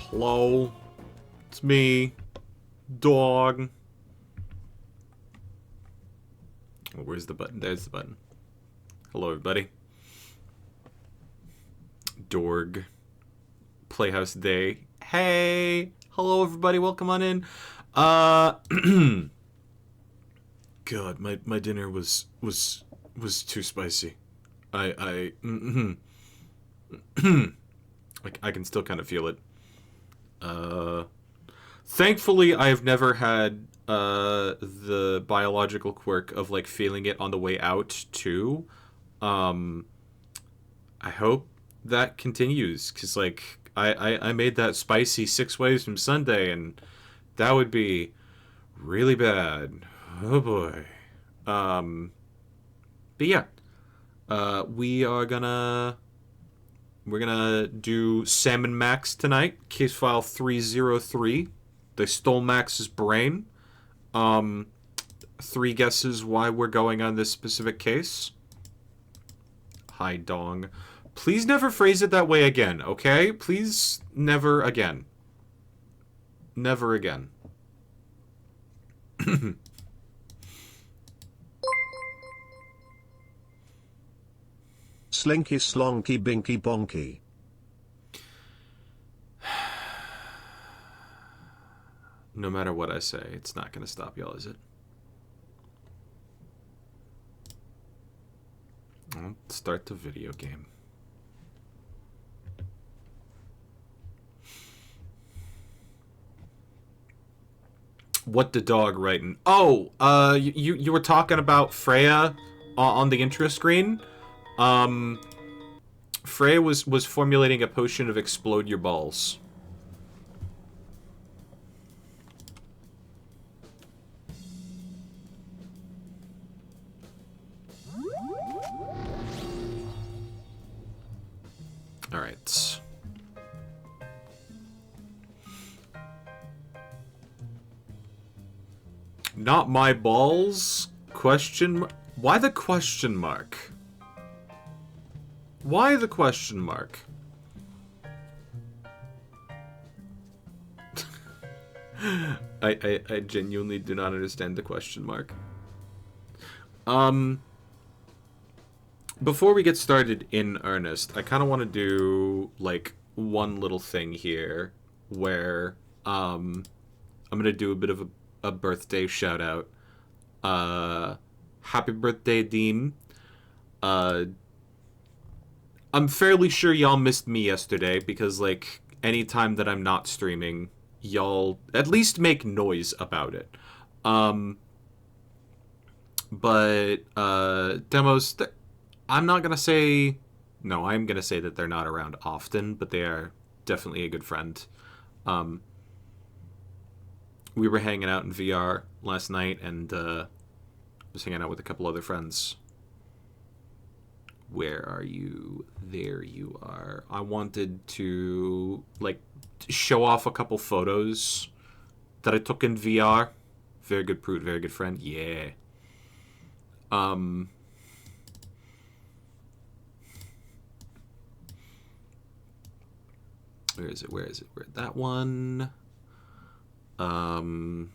Hello? It's me. Dog. Oh, where's the button? There's the button. Hello, everybody. Dorg. Playhouse Day. Hey! Hello, everybody. Welcome on in. God, my dinner was too spicy. I can still kind of feel it. Thankfully, I have never had the biological quirk of like feeling it on the way out too. I hope that continues because like I made that spicy 6 ways from Sunday and that would be really bad. Oh boy. But yeah, we're gonna do Salmon Max tonight. Casefile 303. They stole Max's brain. 3 guesses why we're going on this specific case. Hi, Dong. Please never phrase it that way again, okay? Please never again. Never again. Slinky slonky binky bonky. No matter what I say, it's not gonna stop y'all, is it? I'll start the video game. What the dog writing? Oh, you were talking about Freya on the intro screen. Freya was formulating a potion of explode your balls. All right. Not my balls? Question. Why the question mark? Why the question mark? I genuinely do not understand the question mark. Before we get started in earnest, I kind of want to do like one little thing here where I'm going to do a bit of a birthday shout out. Happy birthday, Dean. I'm fairly sure y'all missed me yesterday because like anytime that I'm not streaming, y'all at least make noise about it. Demos, I'm not gonna say no, I'm gonna say that they're not around often, but they are definitely a good friend. We were hanging out in VR last night and was hanging out with a couple other friends. Where are you? There you are. I wanted to like show off a couple photos that I took in VR. Very good Proot, very good friend. Yeah. Where is it? Where is it? Where that one? And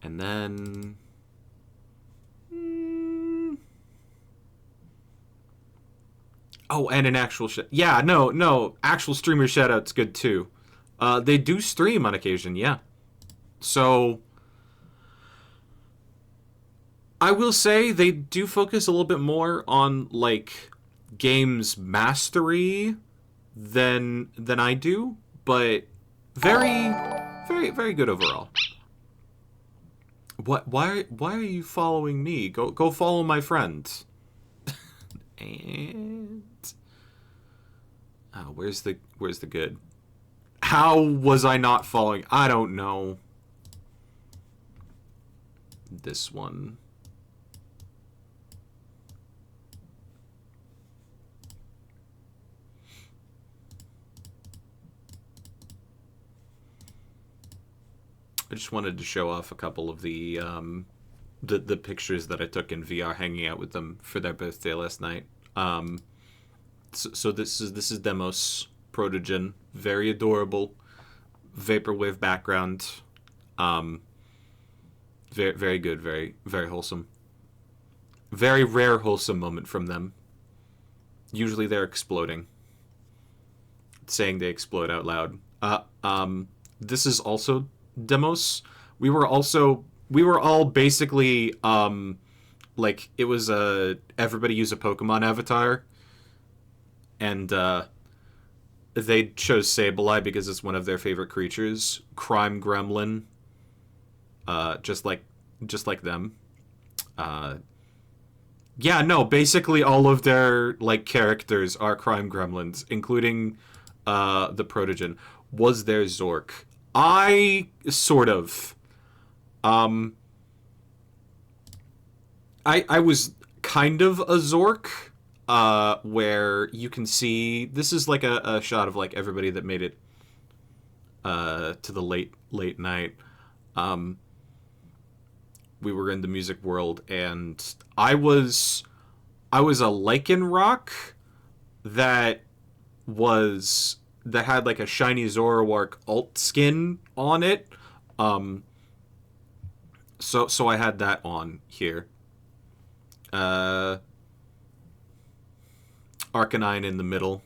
then oh, and an actual yeah, no, actual streamer shout-out's good too. They do stream on occasion, yeah. So I will say they do focus a little bit more on like games mastery than I do, but very good overall. What? Why are you following me? Go follow my friend. And oh, where's the good? How was I not following? I don't know. This one. I just wanted to show off a couple of the pictures that I took in VR hanging out with them for their birthday last night. So this is Demos Protogen, very adorable, vaporwave background, very very good, very very wholesome, very rare wholesome moment from them. Usually they're exploding, saying they explode out loud. This is also Demos. We were all basically like it was a everybody use a Pokemon avatar, and they chose Sableye because it's one of their favorite creatures. Crime Gremlin, just like them. Yeah, no, basically all of their like characters are crime gremlins, including the Protogen. Was there Zork? I sort of. I was kind of a Zork, where you can see this is like a shot of like everybody that made it to the late night. We were in the music world, and I was a Lycanroc that had like a shiny Zoroark alt skin on it. So I had that on here. Arcanine in the middle,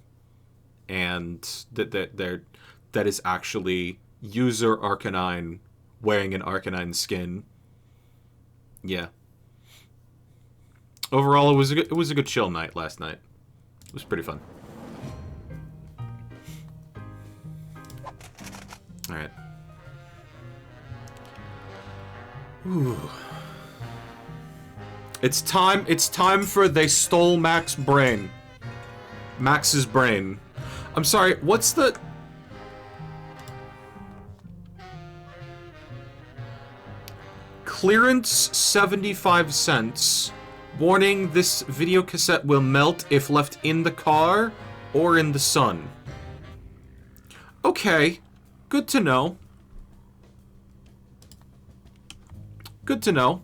and that is actually user Arcanine wearing an Arcanine skin. Yeah. Overall, it was a good chill night last night. It was pretty fun. All right. Ooh. It's time for they stole Max's brain. Max's brain. I'm sorry, what's the... Clearance 75 cents. Warning, this video cassette will melt if left in the car or in the sun. Okay, good to know. Good to know.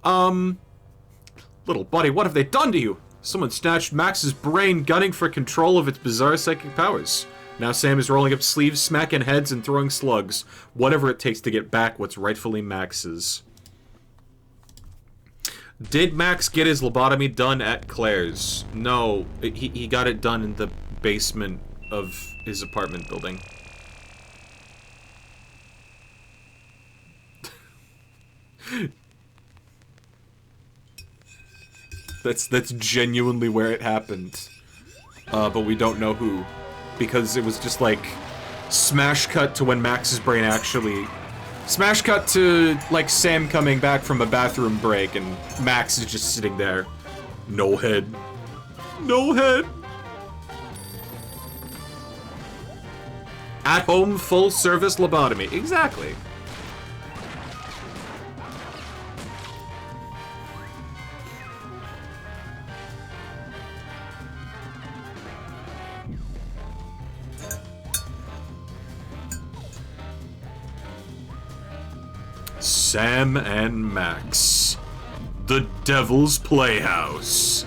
Little buddy, what have they done to you? Someone snatched Max's brain, gunning for control of its bizarre psychic powers. Now Sam is rolling up sleeves, smacking heads, and throwing slugs. Whatever it takes to get back what's rightfully Max's. Did Max get his lobotomy done at Claire's? No, he got it done in the basement of his apartment building. That's genuinely where it happened. But we don't know who. Because it was just like smash cut to when Max's brain actually... Smash cut to like Sam coming back from a bathroom break and Max is just sitting there. No head. No head. At home full service lobotomy. Exactly. Sam and Max. The Devil's Playhouse.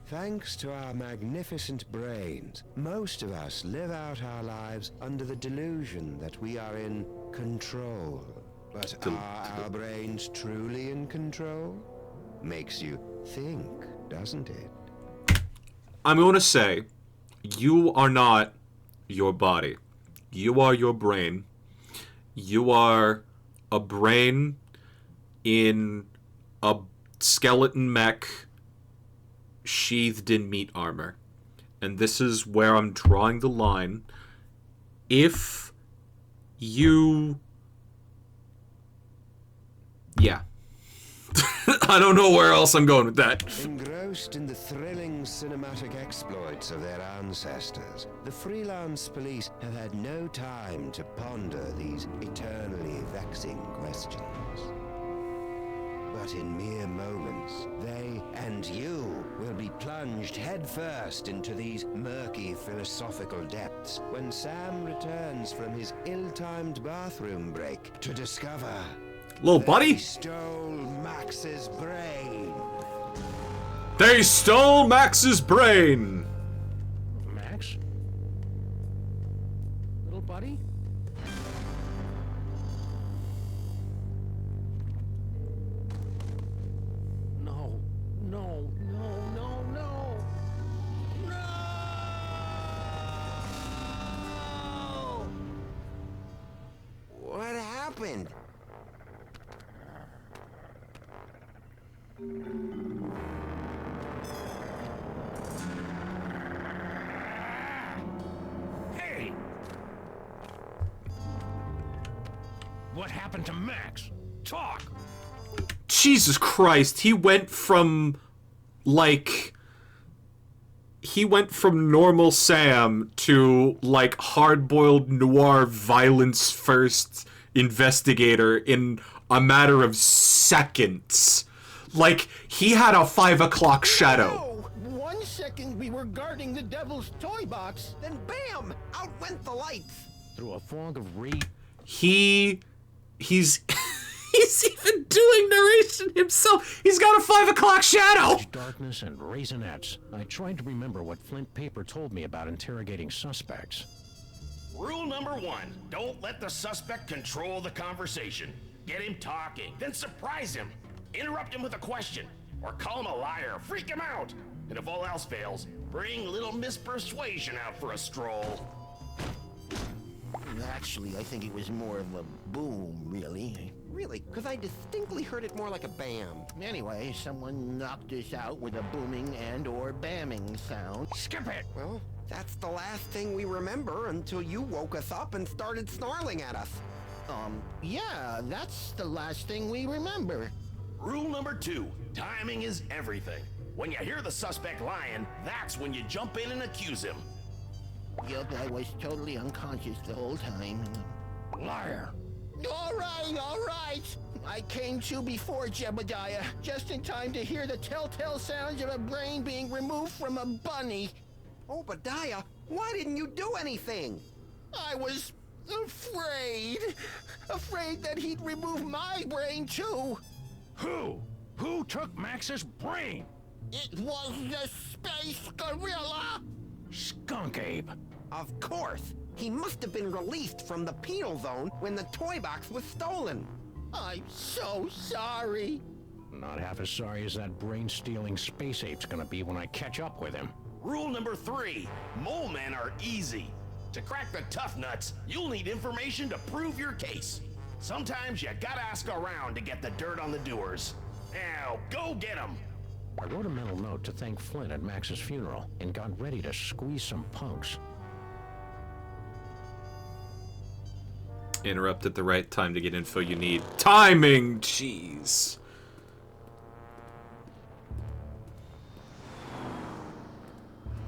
Thanks to our magnificent brains, most of us live out our lives under the delusion that we are in control. But are our brains truly in control? Makes you think, doesn't it? I'm going to say, you are not your body. You are your brain. You are a brain in a skeleton mech sheathed in meat armor. And this is where I'm drawing the line. If you... Yeah. I don't know where else I'm going with that. Engrossed in the thrilling cinematic exploits of their ancestors, the freelance police have had no time to ponder these eternally vexing questions. But in mere moments, they and you will be plunged headfirst into these murky philosophical depths when Sam returns from his ill-timed bathroom break to discover Little they buddy? stole Max's brain. They stole Max's brain! Max? Little buddy? No, no, no, no, no! No! What happened? Hey! What happened to Max? Talk! Jesus Christ, he went from, like... He went from normal Sam to, like, hard-boiled noir violence-first investigator in a matter of seconds. Like, he had a 5 o'clock shadow. No! 1 second we were guarding the devil's toy box, then bam! Out went the lights! Through a fog of rage. He's he's even doing narration himself. He's got a 5 o'clock shadow. Darkness and raisinets. I tried to remember what Flint Paper told me about interrogating suspects. Rule number 1, don't let the suspect control the conversation. Get him talking, then surprise him. Interrupt him with a question, or call him a liar, freak him out. And if all else fails, bring little Miss Persuasion out for a stroll. Actually, I think it was more of a boom, really. Really? Because I distinctly heard it more like a bam. Anyway, someone knocked us out with a booming and/or bamming sound. Skip it! Well, that's the last thing we remember until you woke us up and started snarling at us. Yeah, that's the last thing we remember. Rule number 2, timing is everything. When you hear the suspect lying, that's when you jump in and accuse him. Yep, I was totally unconscious the whole time. Liar! All right. I came to before Jebediah, just in time to hear the telltale sounds of a brain being removed from a bunny. Obadiah, why didn't you do anything? I was afraid. Afraid that he'd remove my brain too. Who? Who took Max's brain? It was the space gorilla. Skunk Ape. Of course. He must have been released from the penal zone when the toy box was stolen. I'm so sorry. Not half as sorry as that brain-stealing space ape's gonna be when I catch up with him. Rule number 3, mole men are easy. To crack the tough nuts, you'll need information to prove your case. Sometimes you gotta ask around to get the dirt on the doers. Now, go get 'em. I wrote a mental note to thank Flint at Max's funeral and got ready to squeeze some punks. Interrupt at the right time to get info you need. Timing! Jeez.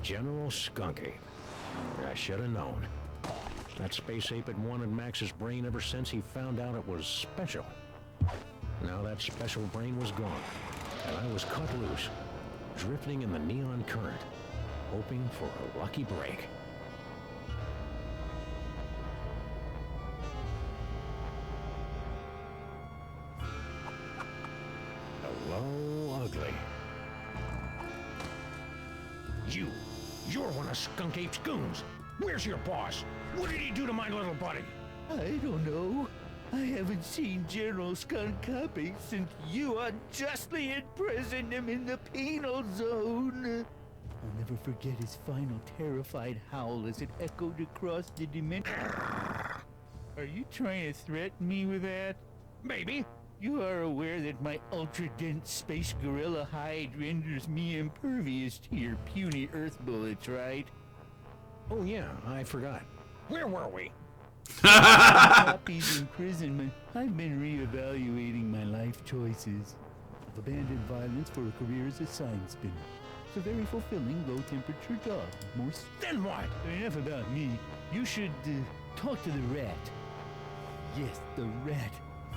General Skunk Ape. I should have known. That space ape had wanted Max's brain ever since he found out it was special. Now that special brain was gone, and I was cut loose, drifting in the neon current, hoping for a lucky break. Hello, ugly. You're one of Skunk Ape's goons. Where's your boss? What did he do to my little buddy? I don't know. I haven't seen General Skunk Ape since you unjustly imprisoned him in the penal zone. I'll never forget his final terrified howl as it echoed across the dimension. Are you trying to threaten me with that? Maybe. You are aware that my ultra-dense space gorilla hide renders me impervious to your puny Earth bullets, right? Oh yeah, I forgot. Where were we? Poppy's imprisonment, I've been reevaluating my life choices. I've abandoned violence for a career as a science spinner. It's a very fulfilling, low-temperature job. Then what? Enough about me. You should talk to the rat. Yes, the rat.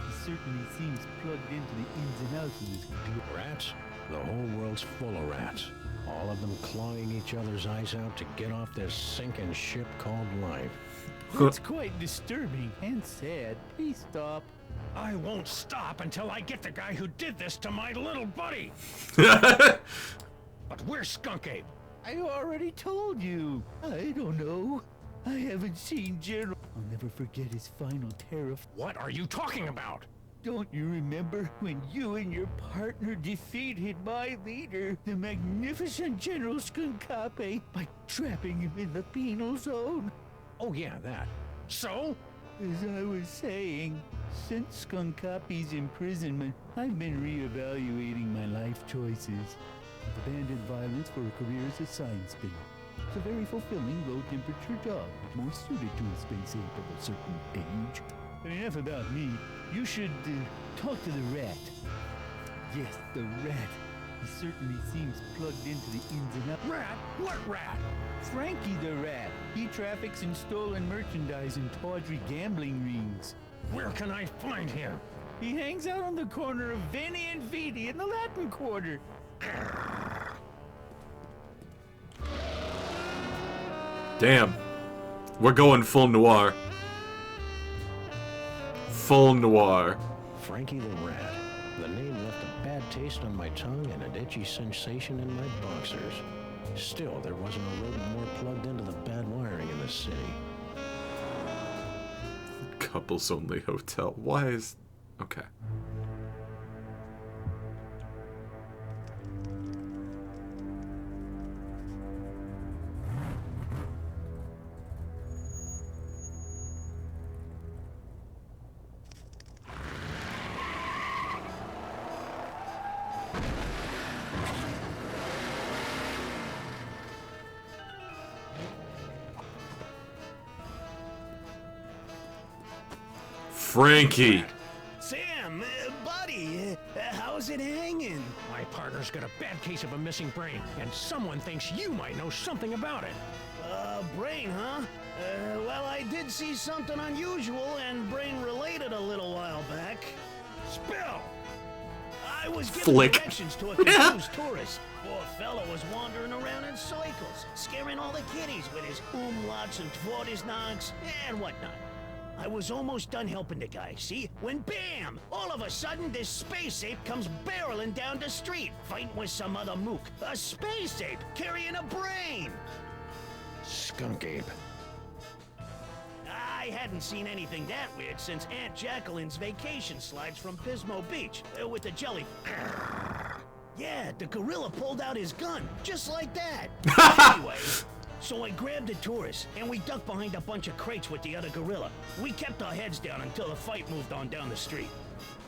He certainly seems plugged into the ins and outs of this group. Rats? The whole world's full of rats. All of them clawing each other's eyes out to get off this sinking ship called life. That's quite disturbing and sad. Please stop. I won't stop until I get the guy who did this to my little buddy. But where's Skunk Ape? I already told you. I don't know. I haven't seen General. I'll never forget his final tariff. What are you talking about? Don't you remember when you and your partner defeated my leader, the magnificent General Skunkape, by trapping him in the penal zone? Oh yeah, that. So? As I was saying, since Skunkape's imprisonment, I've been reevaluating my life choices. I've abandoned violence for a career as a science spinner. It's a very fulfilling, low-temperature job, more suited to a space ape of a certain age. But enough about me. You should talk to the rat. Yes, the rat. He certainly seems plugged into the ins and outs. Rat? What rat? Frankie the rat. He traffics in stolen merchandise in tawdry gambling rings. Where can I find him? He hangs out on the corner of Veni and Vidi in the Latin Quarter. Damn. We're going full noir. Full noir. Frankie the Rat. The name left a bad taste on my tongue and an itchy sensation in my boxers. Still, there wasn't a rodent more plugged into the bad wiring in the city. Couples only hotel. Why is... Okay. Frankie! Sam, buddy, how's it hanging? My partner's got a bad case of a missing brain, and someone thinks you might know something about it. Brain, huh? Well, I did see something unusual and brain-related a little while back. Spill! I was given Flick. directions to a confused tourist. Poor fellow was wandering around in circles, scaring all the kiddies with his umlauts and tvortisnags and whatnot. I was almost done helping the guy, see? When bam! All of a sudden, this space ape comes barreling down the street, fighting with some other mook. A space ape carrying a brain! Skunk Ape. I hadn't seen anything that weird since Aunt Jacqueline's vacation slides from Pismo Beach with the jelly. Yeah, the gorilla pulled out his gun, just like that. Anyway, so I grabbed the tourist, and we ducked behind a bunch of crates with the other gorilla. We kept our heads down until the fight moved on down the street.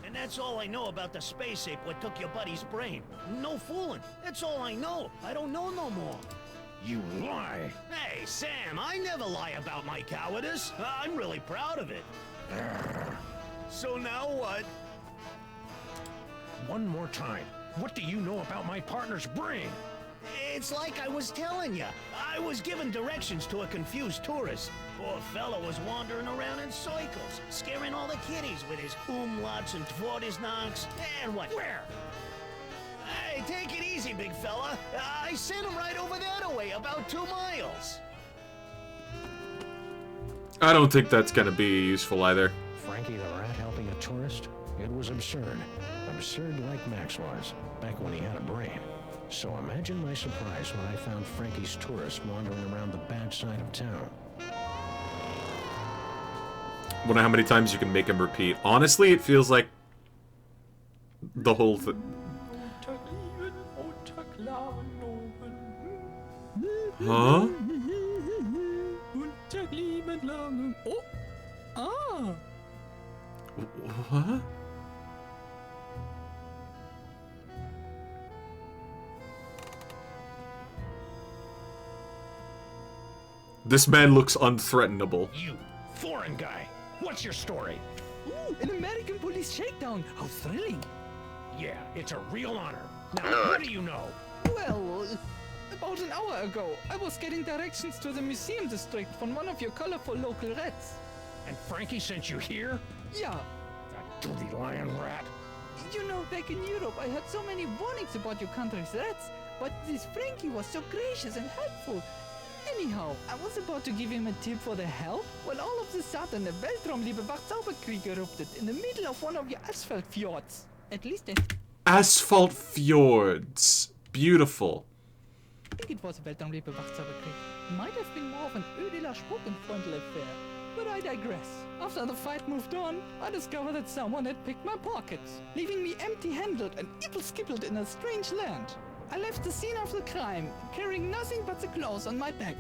And that's all I know about the space ape what took your buddy's brain. No fooling. That's all I know. I don't know no more. You lie! Hey, Sam, I never lie about my cowardice. I'm really proud of it. So now what? One more time. What do you know about my partner's brain? It's like I was telling you. I was given directions to a confused tourist. Poor fellow was wandering around in circles, scaring all the kiddies with his umlauts and tvortisnags and what? Where? Hey, take it easy, big fella. I sent him right over that way, about 2 miles. I don't think that's gonna be useful either. Frankie the Rat helping a tourist? It was absurd. Absurd like Max was, back when he had a brain. So imagine my surprise when I found Frankie's tourist wandering around the bad side of town. Wonder how many times you can make him repeat. Honestly, it feels like the whole thing. Huh? Oh. Ah. What? This man looks unthreatenable. You, foreign guy, what's your story? Ooh, an American police shakedown. How thrilling. Yeah, it's a real honor. Now, what do you know? Well, about an hour ago, I was getting directions to the museum district from one of your colorful local rats. And Frankie sent you here? Yeah, Dirty lion rat. You know, back in Europe, I had so many warnings about your country's rats, but this Frankie was so gracious and helpful. Anyhow, I was about to give him a tip for the help when all of a sudden a Weltraumliebe Wachzauberkrieg erupted in the middle of one of your asphalt fjords. At least I Asphalt fjords. Beautiful. think it was a Weltraumliebe Wachzauberkrieg. Might have been more of an Ödeler Spuckenfreundl affair. But I digress. After the fight moved on, I discovered that someone had picked my pockets, leaving me empty-handed and ibble-skibbled in a strange land. I left the scene of the crime, carrying nothing but the clothes on my back.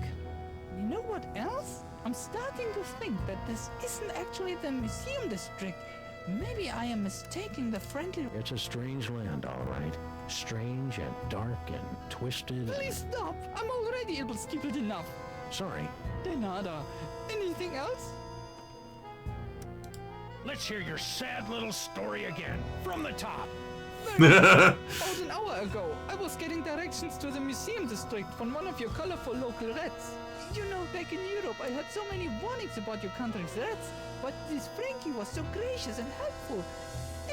You know what else? I'm starting to think that this isn't actually the museum district. Maybe I am mistaking the friendly... It's a strange land, all right. Strange and dark and twisted. Please stop! I'm already ibble-skibbled enough. Sorry. De nada. Anything else? Let's hear your sad little story again, from the top. About an hour ago, I was getting directions to the museum district from one of your colorful local rats. You know, back in Europe, I had so many warnings about your country's rats, but this Frankie was so gracious and helpful.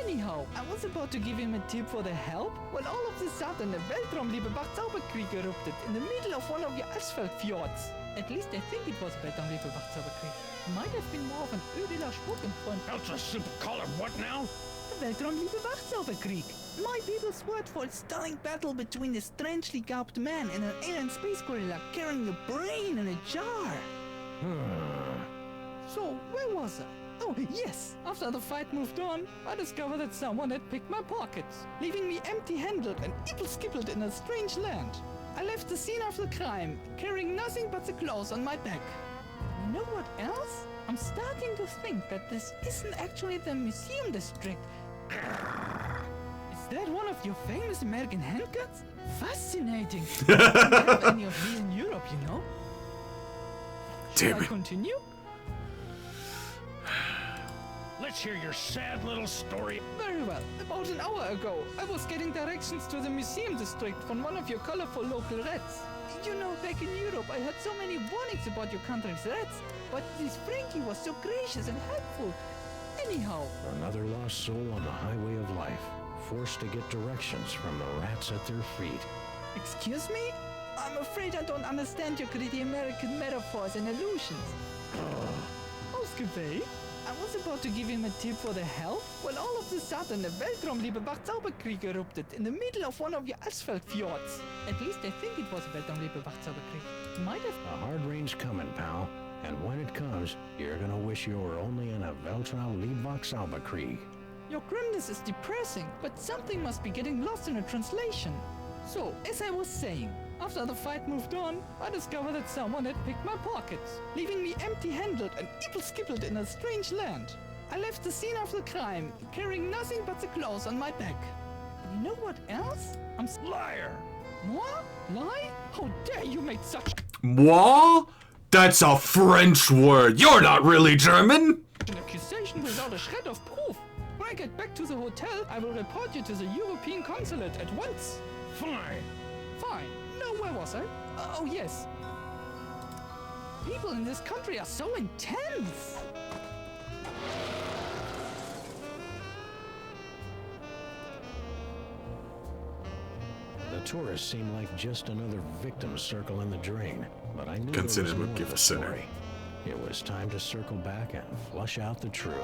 Anyhow, I was about to give him a tip for the help when all of a sudden a Weltraumliebe Wachzauberkrieg erupted in the middle of one of your asphalt fjords. At least I think it was a Weltraumliebe Wachzauberkrieg. Might have been more of an Ödeler Spuckenfreund. Ultra super color what now? The Weltraumliebe Wachzauberkrieg. My people's word for a stunning battle between a strangely garbed man and an alien space gorilla carrying a brain in a jar. So, where was I? Oh, yes! After the fight moved on, I discovered that someone had picked my pockets, leaving me empty-handed and ibble-skibbled in a strange land. I left the scene of the crime, carrying nothing but the clothes on my back. You know what else? I'm starting to think that this isn't actually the museum district. Is that one of your famous American handguns? Fascinating! We don't have any of these in Europe, you know. Should Damn I it. continue? Let's hear your sad little story. Very well. About an hour ago, I was getting directions to the museum district from one of your colorful local rats. You know, back in Europe, I had so many warnings about your country's rats, but this Frankie was so gracious and helpful. Anyhow, Another lost soul on the highway of life, forced to get directions from the rats at their feet. excuse me? I'm afraid I don't understand your gritty American metaphors and allusions. Ausgewählt? I was about to give him a tip for the help when all of a sudden a Weltraumliebe Wachzauberkrieg erupted in the middle of one of your asphalt fjords. At least I think it was a Weltraumliebe Wachzauberkrieg. Might have... A hard rain's coming, pal. And when it comes, you're gonna wish you were only in a Weltraumliebwachsauberkrieg. Your grimness is depressing, but something must be getting lost in a translation. So, as I was saying, after the fight moved on, I discovered that someone had picked my pockets, leaving me empty-handed and ibble-skibbled in a strange land. I left the scene of the crime, carrying nothing but the clothes on my back. And you know what else? Liar! What? Lie? How dare you make such Moi? That's a French word. You're not really German. an accusation without a shred of proof? When I get back to the hotel, I will report you to the European consulate at once. Fine. Fine. Now, where was I? Oh, yes. People in this country are so intense. The tourists seem like just another victim circling the drain, but I knew there was Consider him a more to gift the sinner. story. It was time to circle back and flush out the truth.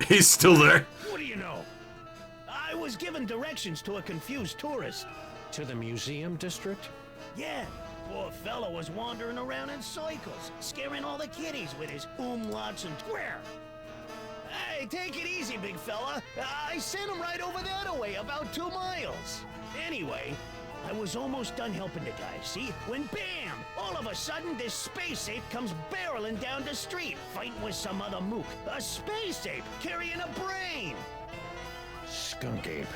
He's still there. What do you know? I was given directions to a confused tourist. To the museum district? Yeah, poor fella was wandering around in circles, scaring all the kiddies with his umlauts and where? Hey, take it easy, big fella. I sent him right over that way, about 2 miles. Anyway, I was almost done helping the guy, see? When bam! All of a sudden, this space ape comes barreling down the street, fighting with some other mook. A space ape carrying a brain! Skunk ape.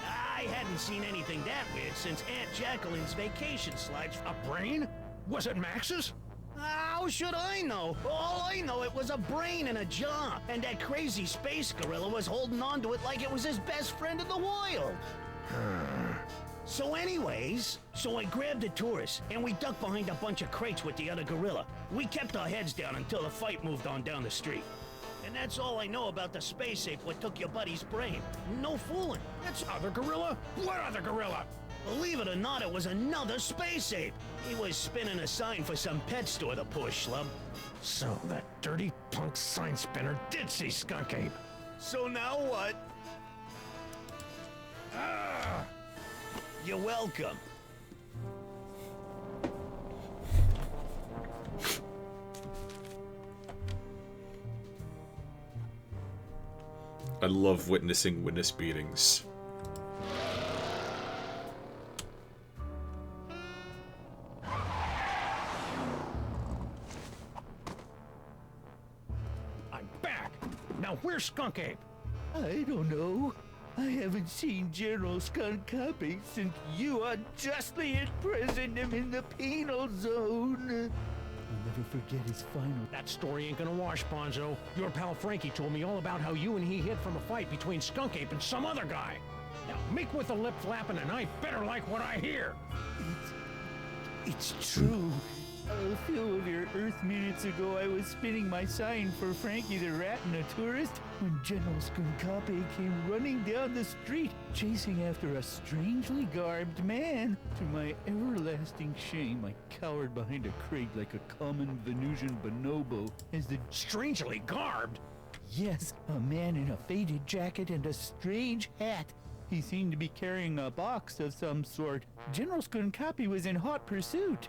I hadn't seen anything that weird since Aunt Jacqueline's vacation slides. A brain? Was it Max's? How should I know? All I know, it was a brain and a jaw, and that crazy space gorilla was holding on to it like it was his best friend in the wild. So anyways, I grabbed the tourists, and we ducked behind a bunch of crates with the other gorilla. We kept our heads down until the fight moved on down the street. And that's all I know about the space ape what took your buddy's brain. No fooling. That's other gorilla? What other gorilla? Believe it or not, it was another space ape. He was spinning a sign for some pet store, the poor schlub. So that dirty punk sign spinner did see Skunk Ape. So now what? You're welcome. I love witnessing witness beatings. I'm back. Now where's Skunk Ape? I don't know. I haven't seen General Skunk Copy since you unjustly imprisoned him in the penal zone. I'll never forget his final. That story ain't gonna wash, Bonzo. Your pal Frankie told me all about how you and he hid from a fight between Skunk Ape and some other guy. Now make with the lip flapping and I better like what I hear. It's true. A few of your Earth minutes ago, I was spinning my sign for Frankie the Rat and a tourist when General Skunkape came running down the street, chasing after a strangely garbed man. To my everlasting shame, I cowered behind a crate like a common Venusian bonobo as the... Strangely garbed? Yes, a man in a faded jacket and a strange hat. He seemed to be carrying a box of some sort. General Skunkape was in hot pursuit.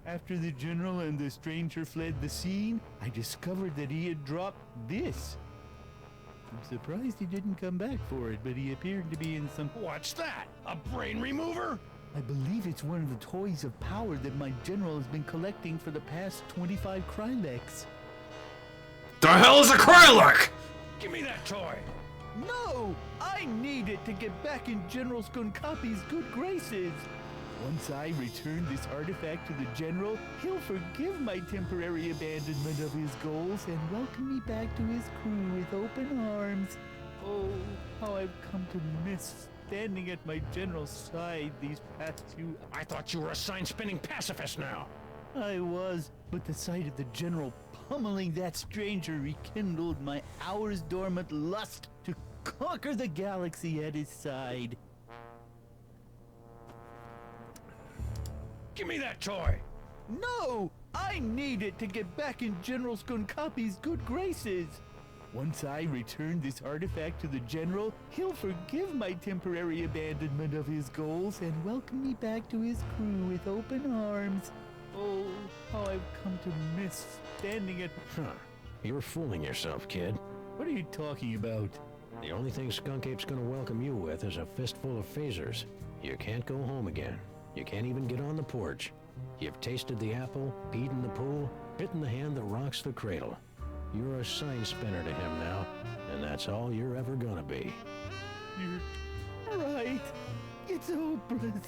After the general and the stranger fled the scene, I discovered that he had dropped this. I'm surprised he didn't come back for it, but he appeared to be in some... What's that? A brain remover? I believe it's one of the toys of power that my general has been collecting for the past 25 Kryleks. The hell is a Krylek? Give me that toy. No! I need it to get back in General Skunkape's good graces. Once I return this artifact to the General, he'll forgive my temporary abandonment of his goals and welcome me back to his crew with open arms. Oh, how I've come to miss standing at my General's side these past few... I thought you were a sign-spinning pacifist now. I was, but the sight of the General pummeling that stranger rekindled my hours-dormant lust to conquer the galaxy at his side. Give me that toy. No! I need it to get back in General Skunkape's good graces. Once I return this artifact to the General, he'll forgive my temporary abandonment of his goals and welcome me back to his crew with open arms. Oh, how I've come to miss standing at... You're fooling yourself, kid. What are you talking about? The only thing Skunk Ape's gonna welcome you with is a fistful of phasers. You can't go home again. You can't even get on the porch. You've tasted the apple, peed in the pool, bitten the hand that rocks the cradle. You're a sign spinner to him now, and that's all you're ever gonna be. You're right. It's hopeless.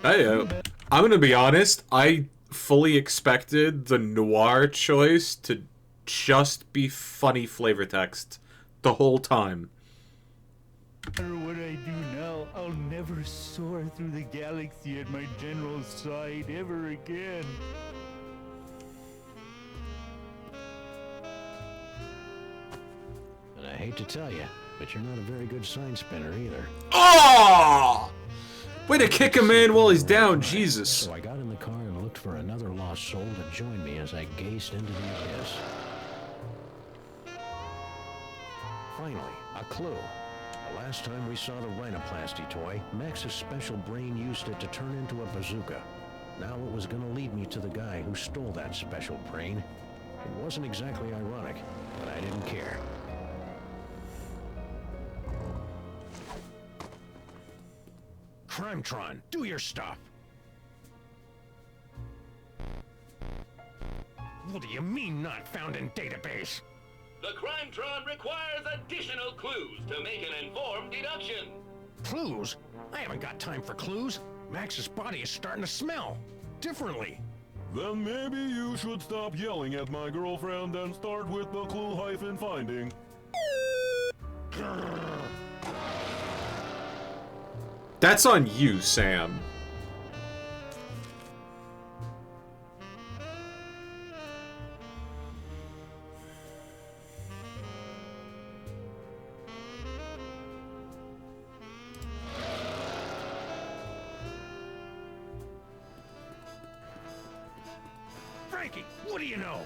I'm gonna be honest, I fully expected the noir choice to just be funny flavor text the whole time. No matter what I do now, I'll never soar through the galaxy at my general's side ever again. And I hate to tell you, but you're not a very good sign spinner either. Oh! Way to kick a man while he's down, Jesus. So I got in the car and looked for another lost soul to join me as I gazed into the abyss. Finally, a clue. The last time we saw the rhinoplasty toy, Max's special brain used it to turn into a bazooka. Now it was gonna lead me to the guy who stole that special brain. It wasn't exactly ironic, but I didn't care. Crimetron, do your stuff! What do you mean not found in database? The Crimetron requires additional clues to make an informed deduction. Clues? I haven't got time for clues. Max's body is starting to smell differently. Then maybe you should stop yelling at my girlfriend and start with the clue-finding. That's on you, Sam. Frankie, what do you know?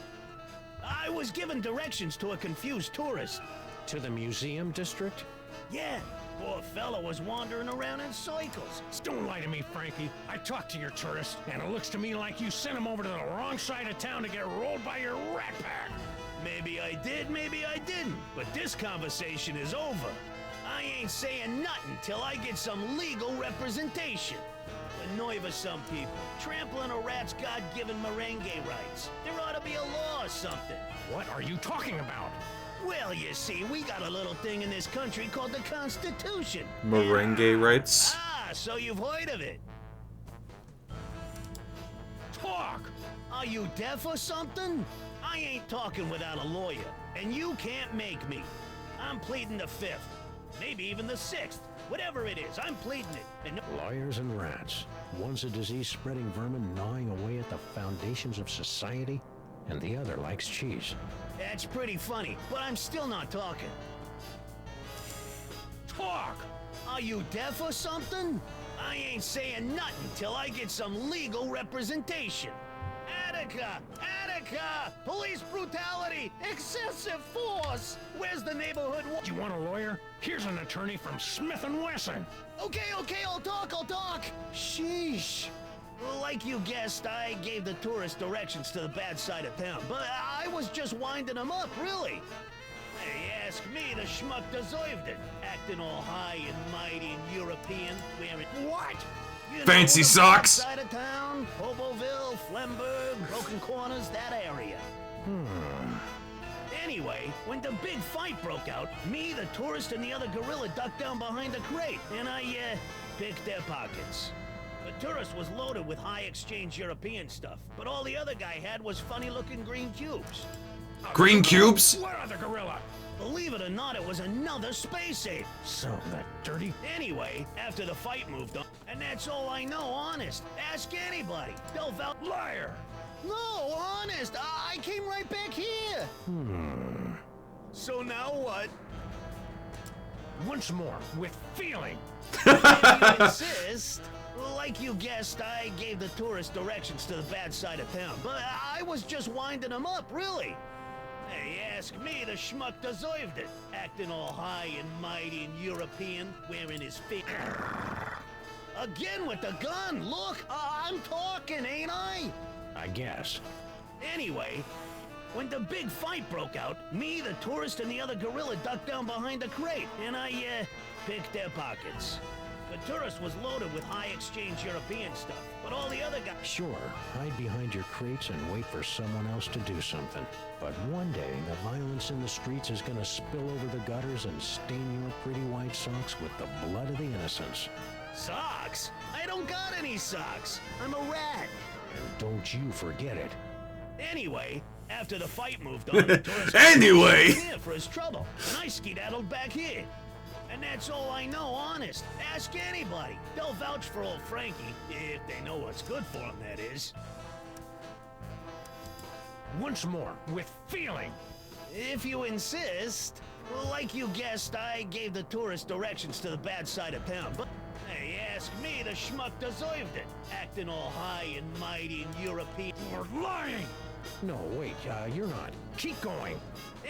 I was given directions to a confused tourist. To the museum district? Yeah, poor fella was wandering around in circles. Don't lie to me, Frankie. I talked to your tourist, and it looks to me like you sent him over to the wrong side of town to get rolled by your rat pack. Maybe I did, maybe I didn't. But this conversation is over. I ain't saying nothing till I get some legal representation. Annoy for some people. Trampling a rat's God-given merengue rights. There ought to be a law or something. What are you talking about? Well, you see, we got a little thing in this country called the Constitution. Merengue rights? Ah, so you've heard of it. Talk! Are you deaf or something? I ain't talking without a lawyer, and you can't make me. I'm pleading the 5th, maybe even the 6th. Whatever it is, I'm pleading it. And Lawyers and rats. One's a disease-spreading vermin gnawing away at the foundations of society, and the other likes cheese. that's pretty funny, but I'm still not talking. Talk! Are you deaf or something? I ain't saying nothing till I get some legal representation. Attica! Attica! Police brutality! Excessive force! Where's the neighborhood wa- Do you want a lawyer? Here's an attorney from Smith & Wesson. Okay, I'll talk! Sheesh. Like you guessed, I gave the tourist directions to the bad side of town, but I was just winding them up, really. Hey, ask me, the schmuck deserved it. Acting all high and mighty and European, wearing... What? You know, Fancy the socks. Bad side of town, Hoboville, Flemberg, Broken Corners, that area. Anyway, when the big fight broke out, me, the tourist, and the other gorilla ducked down behind the crate, and I, picked their pockets. The tourist was loaded with high-exchange European stuff, but all the other guy had was funny-looking green cubes. Green cubes? What other gorilla? Believe it or not, it was another space ape. So that dirty... Anyway, after the fight moved on, and that's all I know, honest. Ask anybody. They'll vouch. Liar! No, honest, I came right back here. So now what? Once more, with feeling. If you insist. Like you guessed, I gave the tourist directions to the bad side of town, but I was just winding them up, really. Hey, ask me, the schmuck deserved it. Acting all high and mighty and European, wearing his feet. Again with the gun, look, I'm talking, ain't I? I guess. Anyway, when the big fight broke out, me, the tourist, and the other gorilla ducked down behind the crate, and I, picked their pockets. The tourist was loaded with high-exchange European stuff, but all the other guys... Sure, hide behind your crates and wait for someone else to do something. But one day, the violence in the streets is gonna spill over the gutters and stain your pretty white socks with the blood of the innocents. Socks? I don't got any socks. I'm a rat. And don't you forget it. Anyway, after the fight moved on, the tourist Anyway. was here for his trouble, and I skedaddled back here. And that's all I know, honest. Ask anybody. They'll vouch for old Frankie, if they know what's good for him, that is. Once more, with feeling. If you insist. Like you guessed, I gave the tourist directions to the bad side of town, but... Hey, ask me, the schmuck deserved it. Acting all high and mighty and European... You're lying! No, wait, you're not. Keep going.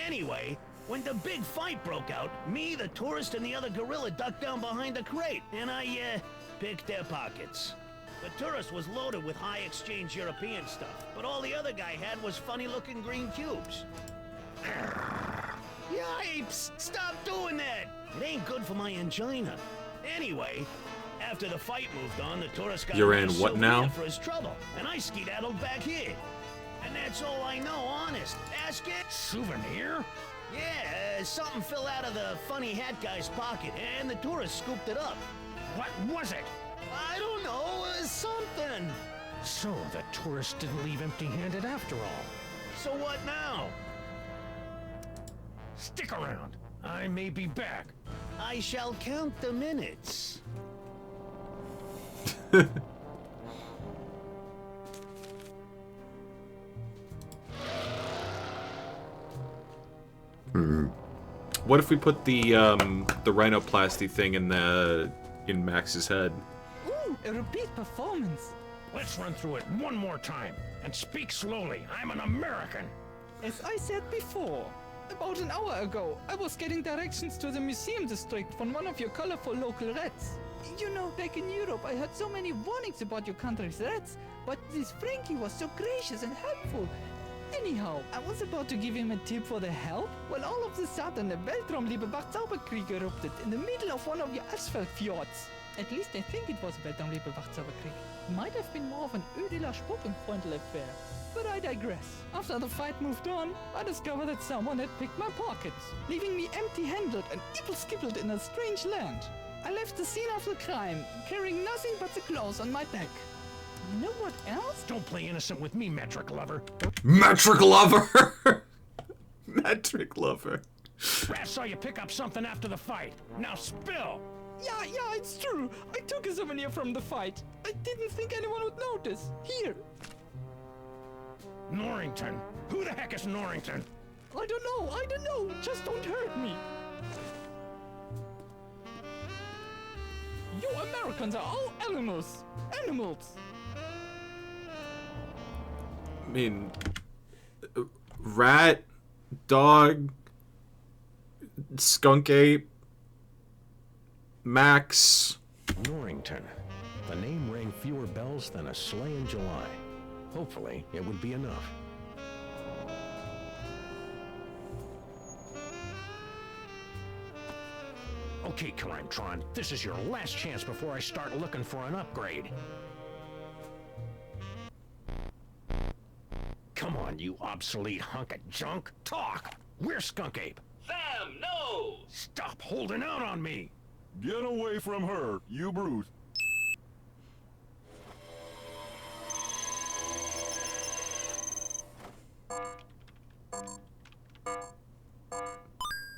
Anyway, when the big fight broke out, me, the tourist, and the other gorilla ducked down behind the crate, and I, picked their pockets. The tourist was loaded with high-exchange European stuff, but all the other guy had was funny-looking green cubes. Yipes! Stop doing that! It ain't good for my angina. Anyway, after the fight moved on, the tourist got You're a in nice what now? souvenir for his trouble, and I skedaddled back here. And that's all I know, honest. Ask it. Souvenir? Yeah, something fell out of the funny hat guy's pocket, and the tourist scooped it up. What was it? I don't know, something. So the tourists didn't leave empty-handed after all. So what now? Stick around. I may be back. I shall count the minutes. What if we put the rhinoplasty thing in Max's head? Ooh, a repeat performance. Let's run through it one more time. And speak slowly. I'm an American. As I said before, about an hour ago, I was getting directions to the museum district from one of your colorful local rats. You know, back in Europe, I heard so many warnings about your country's rats, but this Frankie was so gracious and helpful. Anyhow, I was about to give him a tip for the help, when all of a sudden a Weltraumliebe Wachzauberkrieg erupted in the middle of one of your asphalt fjords. At least I think it was Weltraumliebe Wachzauberkrieg. Might have been more of an Ödeler Spuckenfreundl affair. But I digress. After the fight moved on, I discovered that someone had picked my pockets, leaving me empty-handed and ibble-skibbled in a strange land. I left the scene of the crime, carrying nothing but the clothes on my back. You know what else? Don't play innocent with me, metric lover. Metric lover! Metric lover. Rat saw you pick up something after the fight. Now spill! Yeah, it's true. I took a souvenir from the fight. I didn't think anyone would notice. Here. Norrington? Who the heck is Norrington? I don't know. Just don't hurt me. You Americans are all animals. Animals. I mean, rat, dog, skunk ape, Max. Norrington. The name rang fewer bells than a sleigh in July. Hopefully, it would be enough. Okay, Crimetron, this is your last chance before I start looking for an upgrade. Come on, you obsolete hunk of junk. Talk! Where's Skunk Ape? Sam, no! Stop holding out on me! Get away from her, you brute.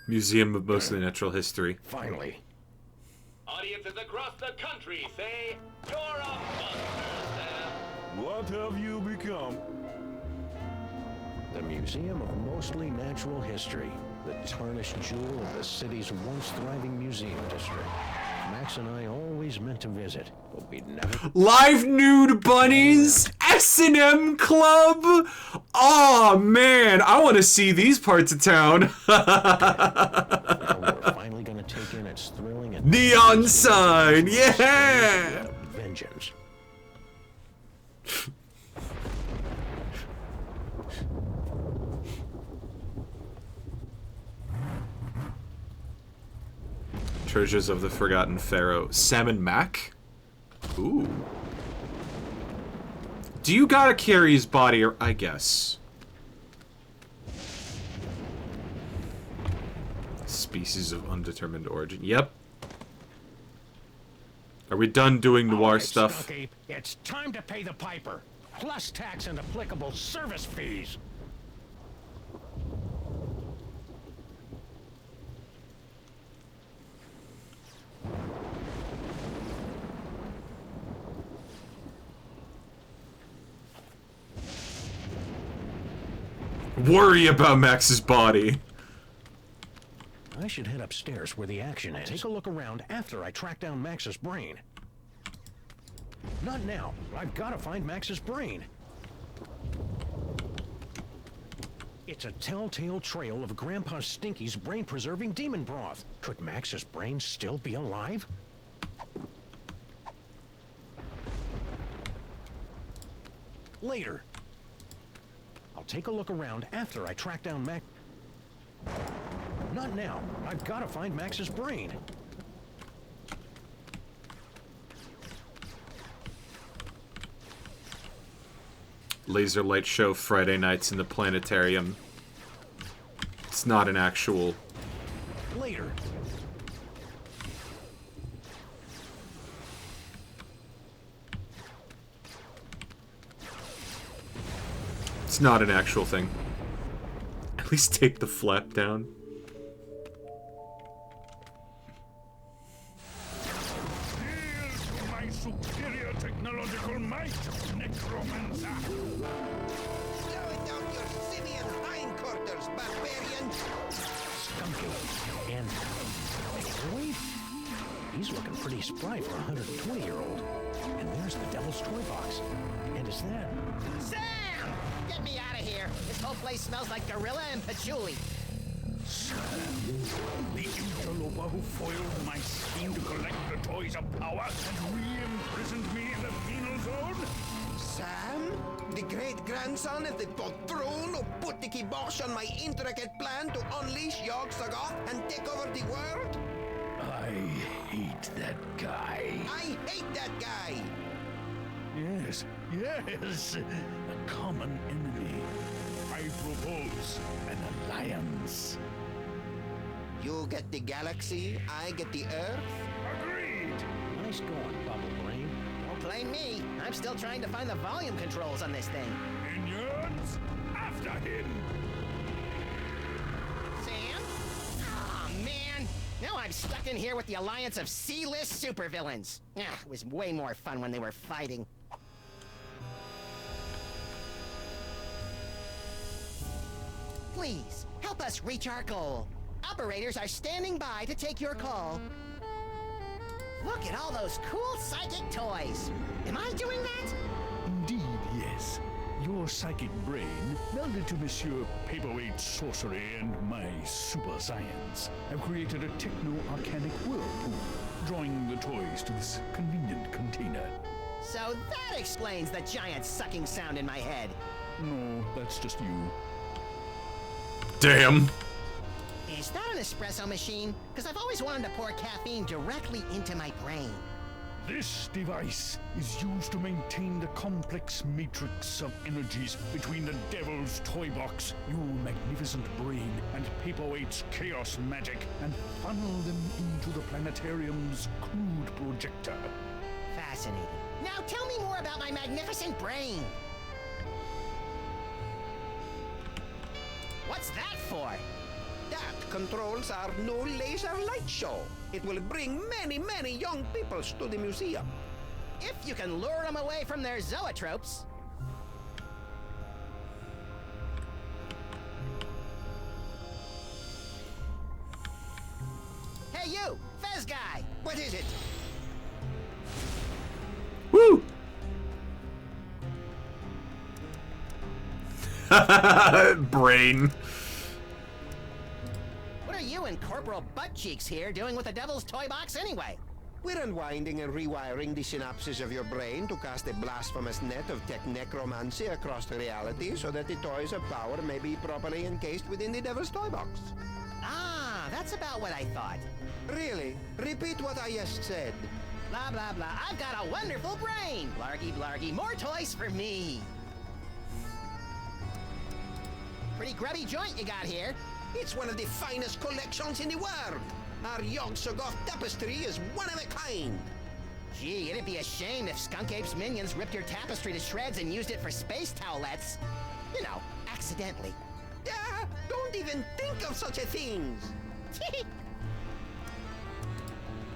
Museum of Mostly Natural History. Finally. Audiences across the country say, you're a monster, Sam. What have you become? The Museum of Mostly Natural History. The tarnished jewel of the city's once thriving museum district. Max and I always meant to visit, but we'd never... Live nude bunnies! S&M Club! Oh man, I want to see these parts of town. Now we're finally gonna take in its thrilling and... Neon sign, yeah! Vengeance. Treasures of the Forgotten Pharaoh. Salmon Mac? Ooh. Do you gotta carry his body, or I guess. Species of undetermined origin. Yep. Are we done doing noir stuff? Skunk Ape, it's time to pay the piper. Plus tax and applicable service fees. Worry about Max's body. I should head upstairs where the action is. Take a look around after I track down Max's brain. Not now. I've got to find Max's brain. It's a telltale trail of Grandpa Stinky's brain-preserving demon broth. Could Max's brain still be alive? Later. I'll take a look around after I track down Max. Not now. I've got to find Max's brain. Laser light show Friday nights in the planetarium. It's not an actual... Later. It's not an actual thing. At least take the flap down. My superior technological might, necromancer. Slow it down your simian hindquarters, barbarian! Skunky. And wait, he's looking pretty spry for a 120-year-old. And there's the Devil's Toy Box. And is that... Sam! Get me out of here. This whole place smells like gorilla and patchouli. The interloper who foiled my scheme to collect the toys of power and re-imprisoned me in the penal zone? Sam? The great-grandson of the patron who put the kibosh on my intricate plan to unleash Yogg-Sothoth and take over the world? I hate that guy. I hate that guy! Yes, yes, a common enemy. I propose an alliance. You get the galaxy, I get the Earth? Agreed. Nice going, Bubble Brain. Don't blame me. I'm still trying to find the volume controls on this thing. Minions, after him. Sam? Aw, man. Now I'm stuck in here with the alliance of C-list supervillains. It was way more fun when they were fighting. Please, help us reach our goal. Operators are standing by to take your call. Look at all those cool psychic toys. Am I doing that? Indeed, yes. Your psychic brain, melded to Monsieur Paperweight's sorcery and my super science, have created a techno-arcanic whirlpool, drawing the toys to this convenient container. So that explains the giant sucking sound in my head. No, that's just you. Damn. Is that an espresso machine? Because I've always wanted to pour caffeine directly into my brain. This device is used to maintain the complex matrix of energies between the Devil's Toy Box, your magnificent brain, and Paperweight's chaos magic, and funnel them into the planetarium's crude projector. Fascinating. Now tell me more about my magnificent brain. What's that for? That controls our new laser light show. It will bring many, many young peoples to the museum. If you can lure them away from their zoetropes. Hey you, Fez guy! What is it? Woo! Brain. What are you and Corporal Buttcheeks here doing with the Devil's Toy Box anyway? We're unwinding and rewiring the synapses of your brain to cast a blasphemous net of tech necromancy across reality so that the toys of power may be properly encased within the Devil's Toy Box. Ah, that's about what I thought. Really? Repeat what I just said. Blah, blah, blah. I've got a wonderful brain. Blargy, blargy. More toys for me. Pretty grubby joint you got here. It's one of the finest collections in the world. Our Yogg-Sothoth tapestry is one of a kind. Gee, it'd be a shame if Skunk Ape's minions ripped your tapestry to shreds and used it for space towelettes. You know, accidentally. Don't even think of such a thing.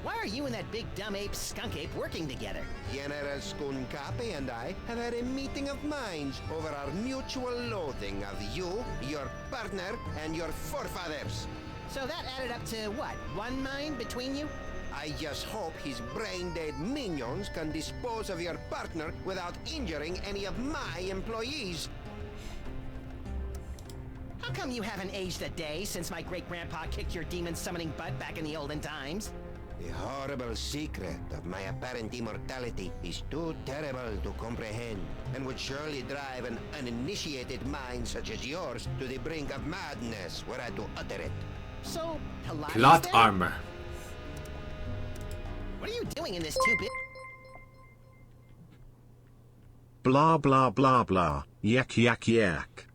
Why are you and that big dumb ape Skunk Ape working together? General Skunkapi and I have had a meeting of minds over our mutual loathing of you, your partner, and your forefathers. So that added up to what? One mind between you? I just hope his brain-dead minions can dispose of your partner without injuring any of my employees. How come you haven't aged a day since my great-grandpa kicked your demon-summoning butt back in the olden times? The horrible secret of my apparent immortality is too terrible to comprehend, and would surely drive an uninitiated mind such as yours to the brink of madness were I to utter it. So, Pilates Plot then? armor. What are you doing in this two-bit? Blah blah blah blah. Yak yak yak.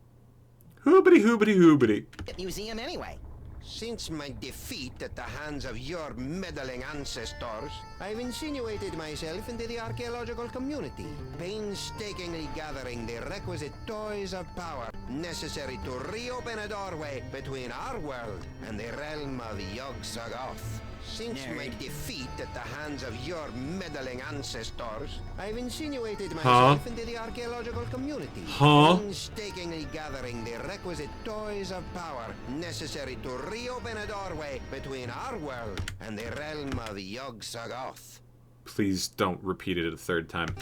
Hoobity hoobity hoobity. museum anyway? Since my defeat at the hands of your meddling ancestors, I've insinuated myself into the archaeological community, painstakingly gathering the requisite toys of power necessary to reopen a doorway between our world and the realm of Yog-Sothoth. Since my defeat at the hands of your meddling ancestors, I've insinuated myself into the archaeological community, painstakingly gathering the requisite toys of power necessary to reopen a doorway between our world and the realm of Yog-Sothoth. Please don't repeat it a third time.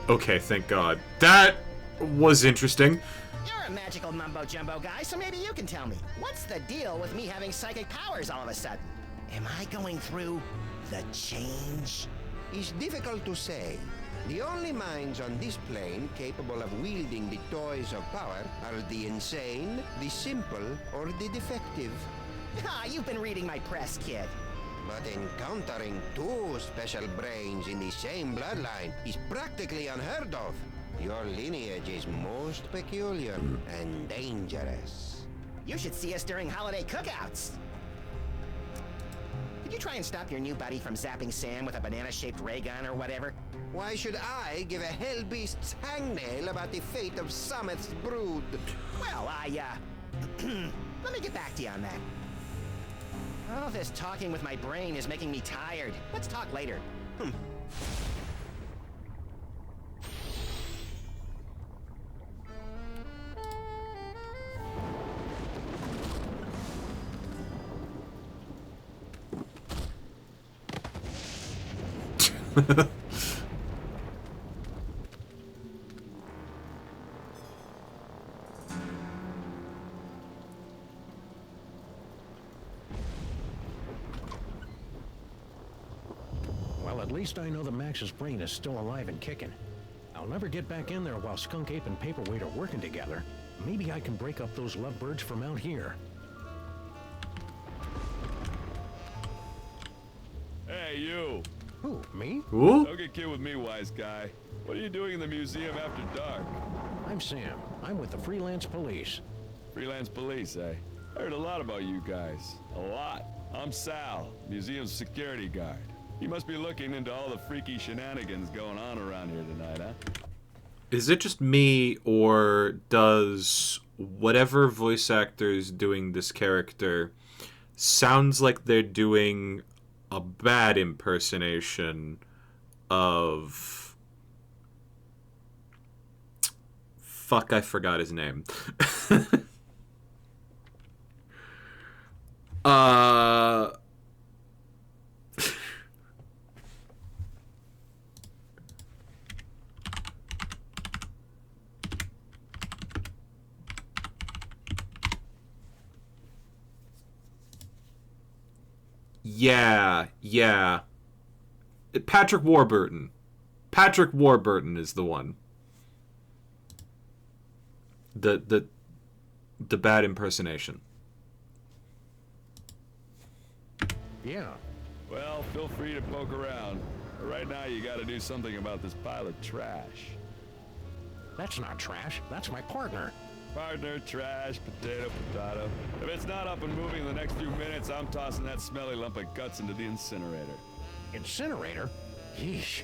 Okay, thank God. That was interesting. You're a magical mumbo-jumbo guy, so maybe you can tell me. What's the deal with me having psychic powers all of a sudden? Am I going through the change? It's difficult to say. The only minds on this plane capable of wielding the toys of power are the insane, the simple, or the defective. Ah, you've been reading my press, kid. But encountering two special brains in the same bloodline is practically unheard of. Your lineage is most peculiar and dangerous. You should see us during holiday cookouts. Did you try and stop your new buddy from zapping Sam with a banana-shaped ray gun or whatever? Why should I give a hell beast's hangnail about the fate of Sameth's brood? Well, let me get back to you on that. All this talking with my brain is making me tired. Let's talk later. Well, at least I know that Max's brain is still alive and kicking. I'll never get back in there while Skunk Ape and Paperweight are working together. Maybe I can break up those lovebirds from out here. Hey, you! Who, me? Who? Don't get kid with me, wise guy. What are you doing in the museum after dark? I'm Sam. I'm with the Freelance Police. Freelance police, eh? I heard a lot about you guys. A lot. I'm Sal, museum's security guard. You must be looking into all the freaky shenanigans going on around here tonight, huh? Is it just me, or does whatever voice actor's doing this character sounds like they're doing a bad impersonation of... Fuck, I forgot his name. Yeah. Patrick Warburton. Patrick Warburton is the one. The bad impersonation. Yeah. Well, feel free to poke around. But right now, you gotta do something about this pile of trash. That's not trash. That's my partner. Partner, trash, potato. If it's not up and moving in the next few minutes, I'm tossing that smelly lump of guts into the incinerator. Incinerator? Yeesh.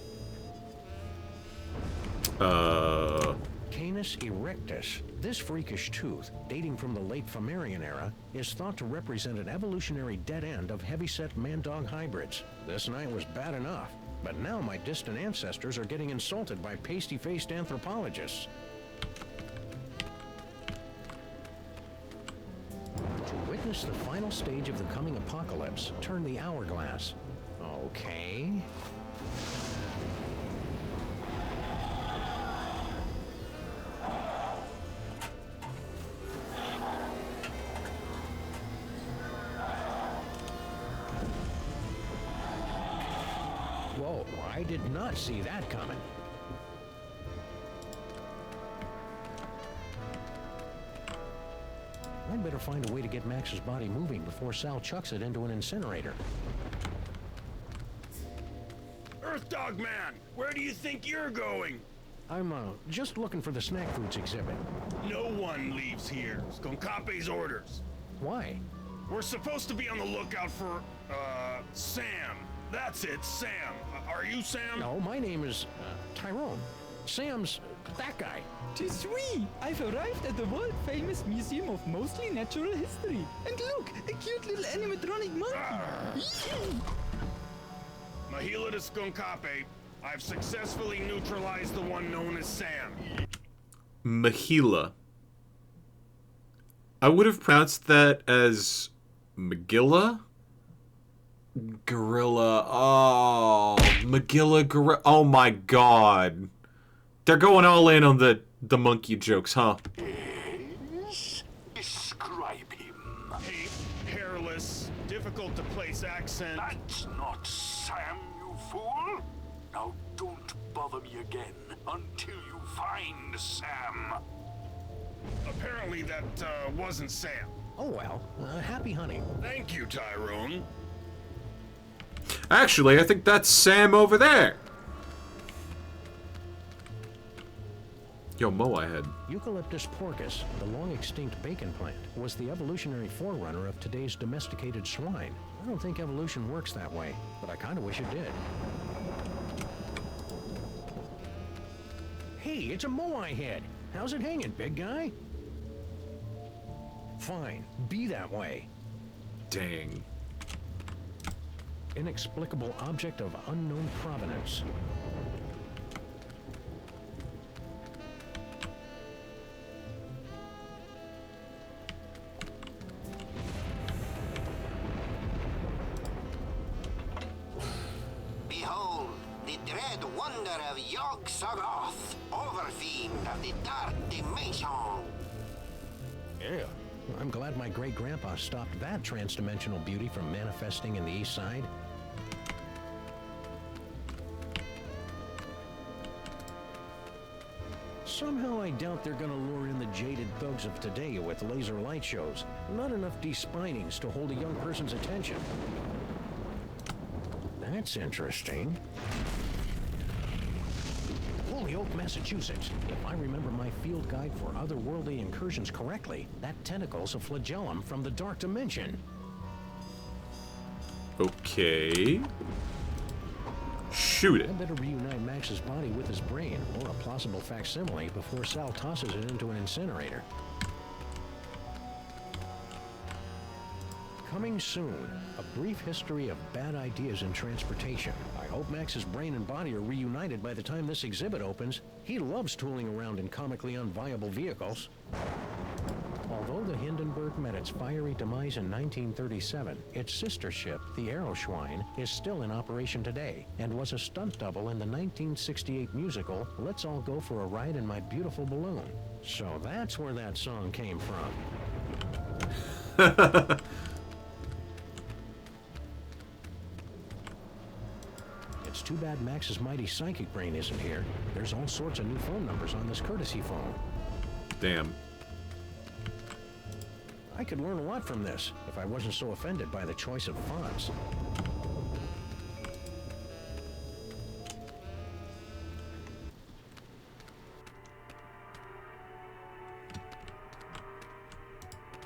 Canis erectus. This freakish tooth, dating from the late Fomerian era, is thought to represent an evolutionary dead end of heavyset man-dog hybrids. This night was bad enough, but now my distant ancestors are getting insulted by pasty-faced anthropologists. To witness the final stage of the coming apocalypse, turn the hourglass. Okay. Whoa, I did not see that coming. I'd better find a way to get Max's body moving before Sal chucks it into an incinerator. Earth Dog Man, where do you think you're going? I'm, just looking for the snack foods exhibit. No one leaves here. Skonkape's orders. Why? We're supposed to be on the lookout for, Sam. That's it, Sam. Are you Sam? No, my name is, Tyrone. Sam's that guy. Tis we! I've arrived at the world-famous Museum of Mostly Natural History. And look, a cute little animatronic monkey. Mahila de Skunkape, I've successfully neutralized the one known as Sam. Mahila. I would have pronounced that as Magilla? Gorilla. Oh, Magilla Gorilla. Oh my god. They're going all in on the monkey jokes, huh? Yes? Describe him. Hey, hairless, difficult to place accent. That's not Sam, you fool. Now don't bother me again until you find Sam. Apparently that, wasn't Sam. Oh well, happy hunting. Thank you, Tyrone. Actually, I think that's Sam over there. Yo, Moai head. Eucalyptus porcus, the long-extinct bacon plant, was the evolutionary forerunner of today's domesticated swine. I don't think evolution works that way, but I kind of wish it did. Hey, it's a Moai head. How's it hanging, big guy? Fine, be that way. Dang. Inexplicable object of unknown provenance. Behold, the dread wonder of Yog-Sothoth, overfiend of the Dark Dimension. Yeah. I'm glad my great-grandpa stopped that trans-dimensional beauty from manifesting in the East Side. Somehow I doubt they're gonna lure in the jaded thugs of today with laser light shows. Not enough despinings to hold a young person's attention. That's interesting. Holyoke, Massachusetts. If I remember my field guide for otherworldly incursions correctly, that tentacle's a flagellum from the Dark Dimension. Okay. Shoot it. I better reunite Max's body with his brain, or a plausible facsimile, before Sal tosses it into an incinerator. Coming soon, a brief history of bad ideas in transportation. I hope Max's brain and body are reunited by the time this exhibit opens. He loves tooling around in comically unviable vehicles. Although the Hindenburg met its fiery demise in 1937, its sister ship, the Aeroschwein, is still in operation today and was a stunt double in the 1968 musical Let's All Go for a Ride in My Beautiful Balloon. So that's where that song came from. It's too bad Max's mighty psychic brain isn't here. There's all sorts of new phone numbers on this courtesy phone. Damn. I could learn a lot from this if I wasn't so offended by the choice of fonts.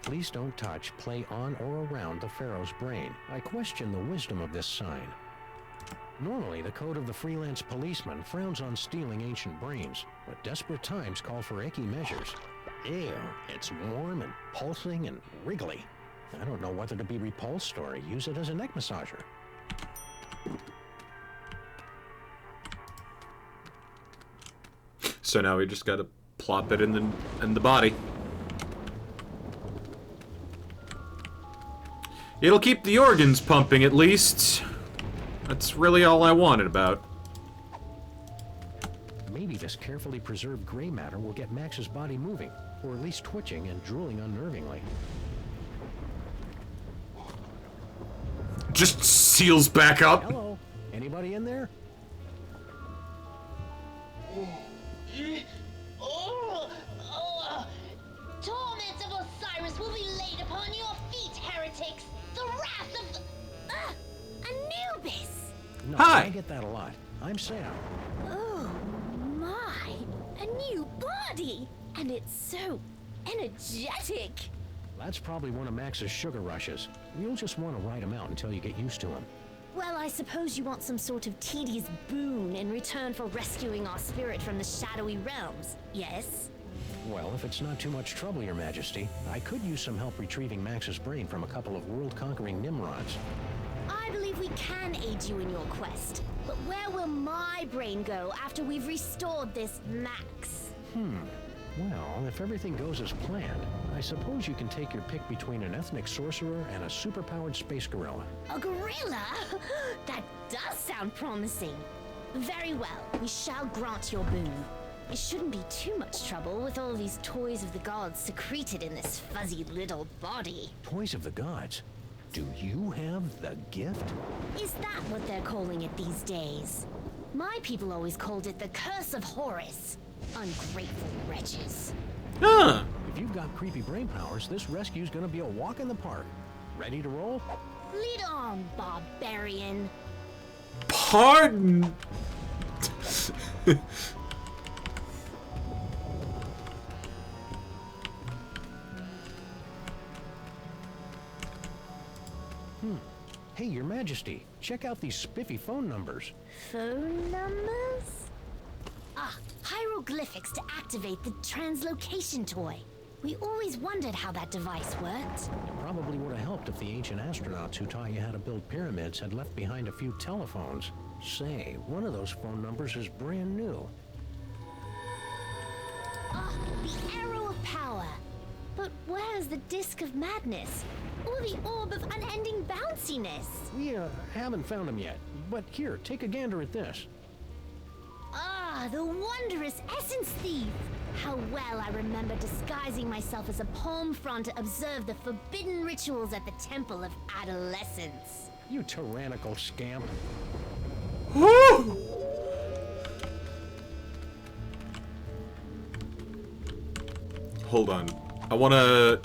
Please don't touch, play on or around the Pharaoh's brain. I question the wisdom of this sign. Normally, the code of the freelance policeman frowns on stealing ancient brains, but desperate times call for icky measures. Ew, it's warm and pulsing and wriggly. I don't know whether to be repulsed or use it as a neck massager. So now we just gotta plop it in the body. It'll keep the organs pumping at least. That's really all I wanted about. Maybe this carefully preserved gray matter will get Max's body moving, or at least twitching and drooling unnervingly. Just seals back up. Hello? Anybody in there? Torments of Osiris will be laid upon your feet, heretics! The wrath of Anubis! No, Hi. I get that a lot. I'm Sam. Oh my, a new body! And it's so energetic! That's probably one of Max's sugar rushes. You'll just want to ride him out until you get used to him. Well, I suppose you want some sort of tedious boon in return for rescuing our spirit from the shadowy realms, yes? Well, if it's not too much trouble, Your Majesty, I could use some help retrieving Max's brain from a couple of world-conquering Nimrods. I believe we can aid you in your quest, but where will my brain go after we've restored this Max? Well, if everything goes as planned, I suppose you can take your pick between an ethnic sorcerer and a superpowered space gorilla. A gorilla? That does sound promising. Very well, we shall grant your boon. It shouldn't be too much trouble with all these toys of the gods secreted in this fuzzy little body. Toys of the gods? Do you have the gift? Is that what they're calling it these days? My people always called it the Curse of Horus. Ungrateful wretches. Huh. If you've got creepy brain powers, this rescue's gonna be a walk in the park. Ready to roll? Lead on, barbarian. Pardon. Hey, Your Majesty, check out these spiffy phone numbers. Phone numbers? Ah, hieroglyphics to activate the translocation toy. We always wondered how that device worked. Probably would have helped if the ancient astronauts who taught you how to build pyramids had left behind a few telephones. Say, one of those phone numbers is brand new. Ah, the Arrow of Power. But where's the Disc of Madness? Or the Orb of Unending Bounciness? We haven't found them yet, but here, take a gander at this. Ah, the wondrous Essence Thief! How well I remember disguising myself as a palm frond to observe the forbidden rituals at the Temple of Adolescence. You tyrannical scamp. Woo! Hold on. I wanna...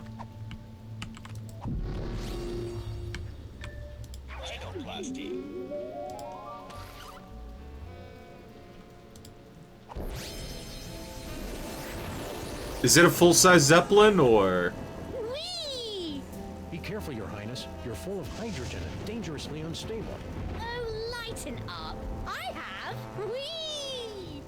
Is it a full-size Zeppelin, or...? Whee! Be careful, Your Highness. You're full of hydrogen and dangerously unstable. Oh, lighten up. I have. Whee!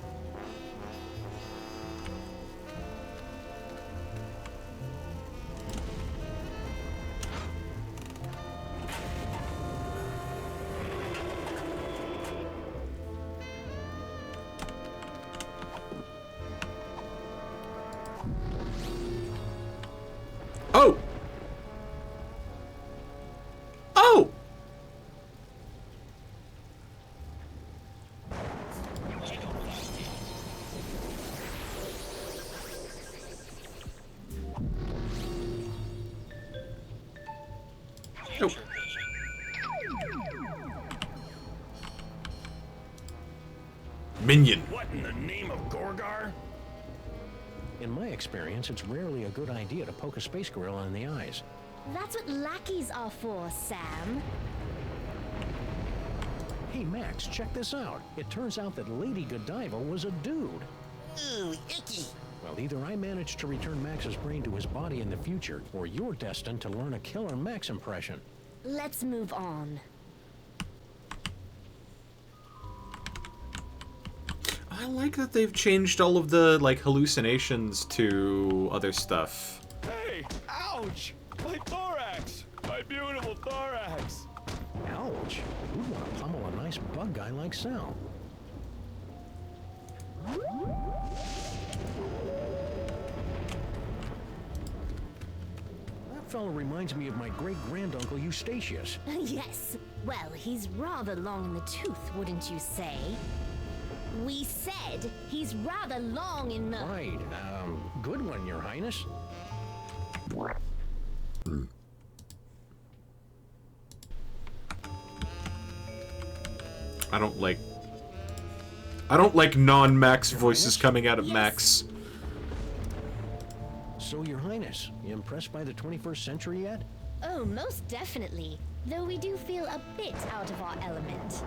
Oh! Oh! Oh. Minion. What in the name of Gorgar? In my experience, it's rarely a good idea to poke a space gorilla in the eyes. That's what lackeys are for, Sam. Hey, Max, check this out. It turns out that Lady Godiva was a dude. Ooh, icky. Well, either I managed to return Max's brain to his body in the future, or you're destined to learn a killer Max impression. Let's move on. I like that they've changed all of the, like, hallucinations to other stuff. Hey! Ouch! My thorax! My beautiful thorax! Ouch! Who'd want to pummel a nice bug guy like Sal? That fellow reminds me of my great-granduncle Eustachius. Yes. Well, he's rather long in the tooth, wouldn't you say? We said he's rather long in the... Right. Good one, Your Highness. I don't like non-Max voices coming out of Max. So, Your Highness, you impressed by the 21st century yet? Oh, most definitely. Though we do feel a bit out of our element.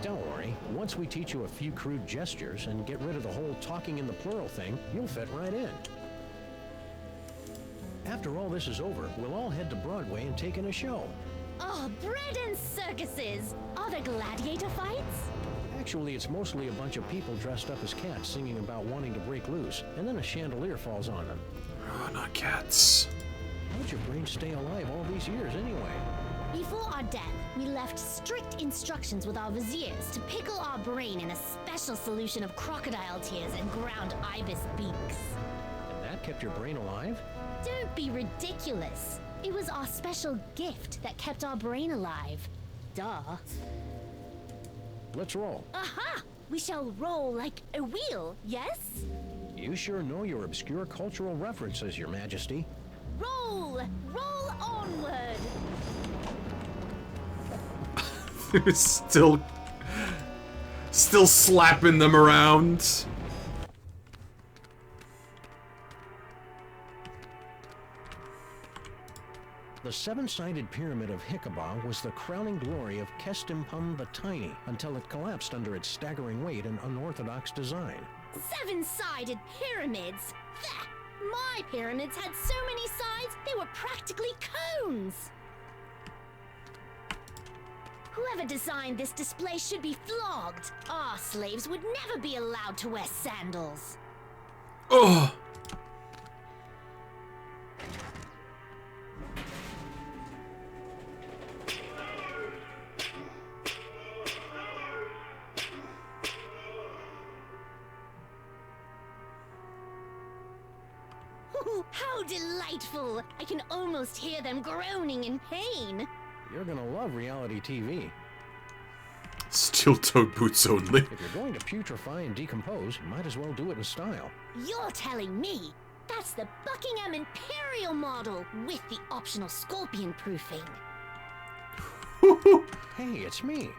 Don't worry. Once we teach you a few crude gestures and get rid of the whole talking in the plural thing, you'll fit right in. After all this is over, we'll all head to Broadway and take in a show. Oh, bread and circuses! Are there gladiator fights? Actually, it's mostly a bunch of people dressed up as cats singing about wanting to break loose, and then a chandelier falls on them. Oh, not cats. How'd your brain stay alive all these years anyway? Before our death, we left strict instructions with our viziers to pickle our brain in a special solution of crocodile tears and ground ibis beaks. And that kept your brain alive? Don't be ridiculous. It was our special gift that kept our brain alive. Duh. Let's roll. Aha! We shall roll like a wheel, yes? You sure know your obscure cultural references, Your Majesty. Roll! Roll onward! They're still slapping them around. The seven-sided pyramid of Hikaba was the crowning glory of Kestimpum the Tiny until it collapsed under its staggering weight and unorthodox design. Seven-sided pyramids! Blech! My pyramids had so many sides, they were practically cones! Whoever designed this display should be flogged. Our slaves would never be allowed to wear sandals. Oh! How delightful! I can almost hear them groaning in pain. You're gonna love reality TV. Steel-toed boots only. If you're going to putrefy and decompose, you might as well do it in style. You're telling me? That's the Buckingham Imperial model with the optional scorpion proofing. Hey, it's me.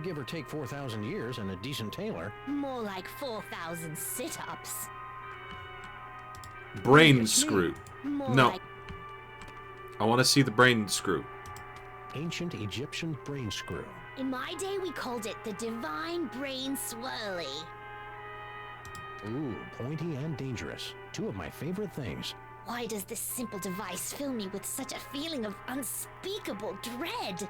Give or take 4,000 years and a decent tailor. More like 4,000 sit-ups. Brain screw. More No. like... I want to see the brain screw. Ancient Egyptian brain screw. In my day, we called it the Divine Brain Swirly. Ooh, pointy and dangerous. Two of my favorite things. Why does this simple device fill me with such a feeling of unspeakable dread?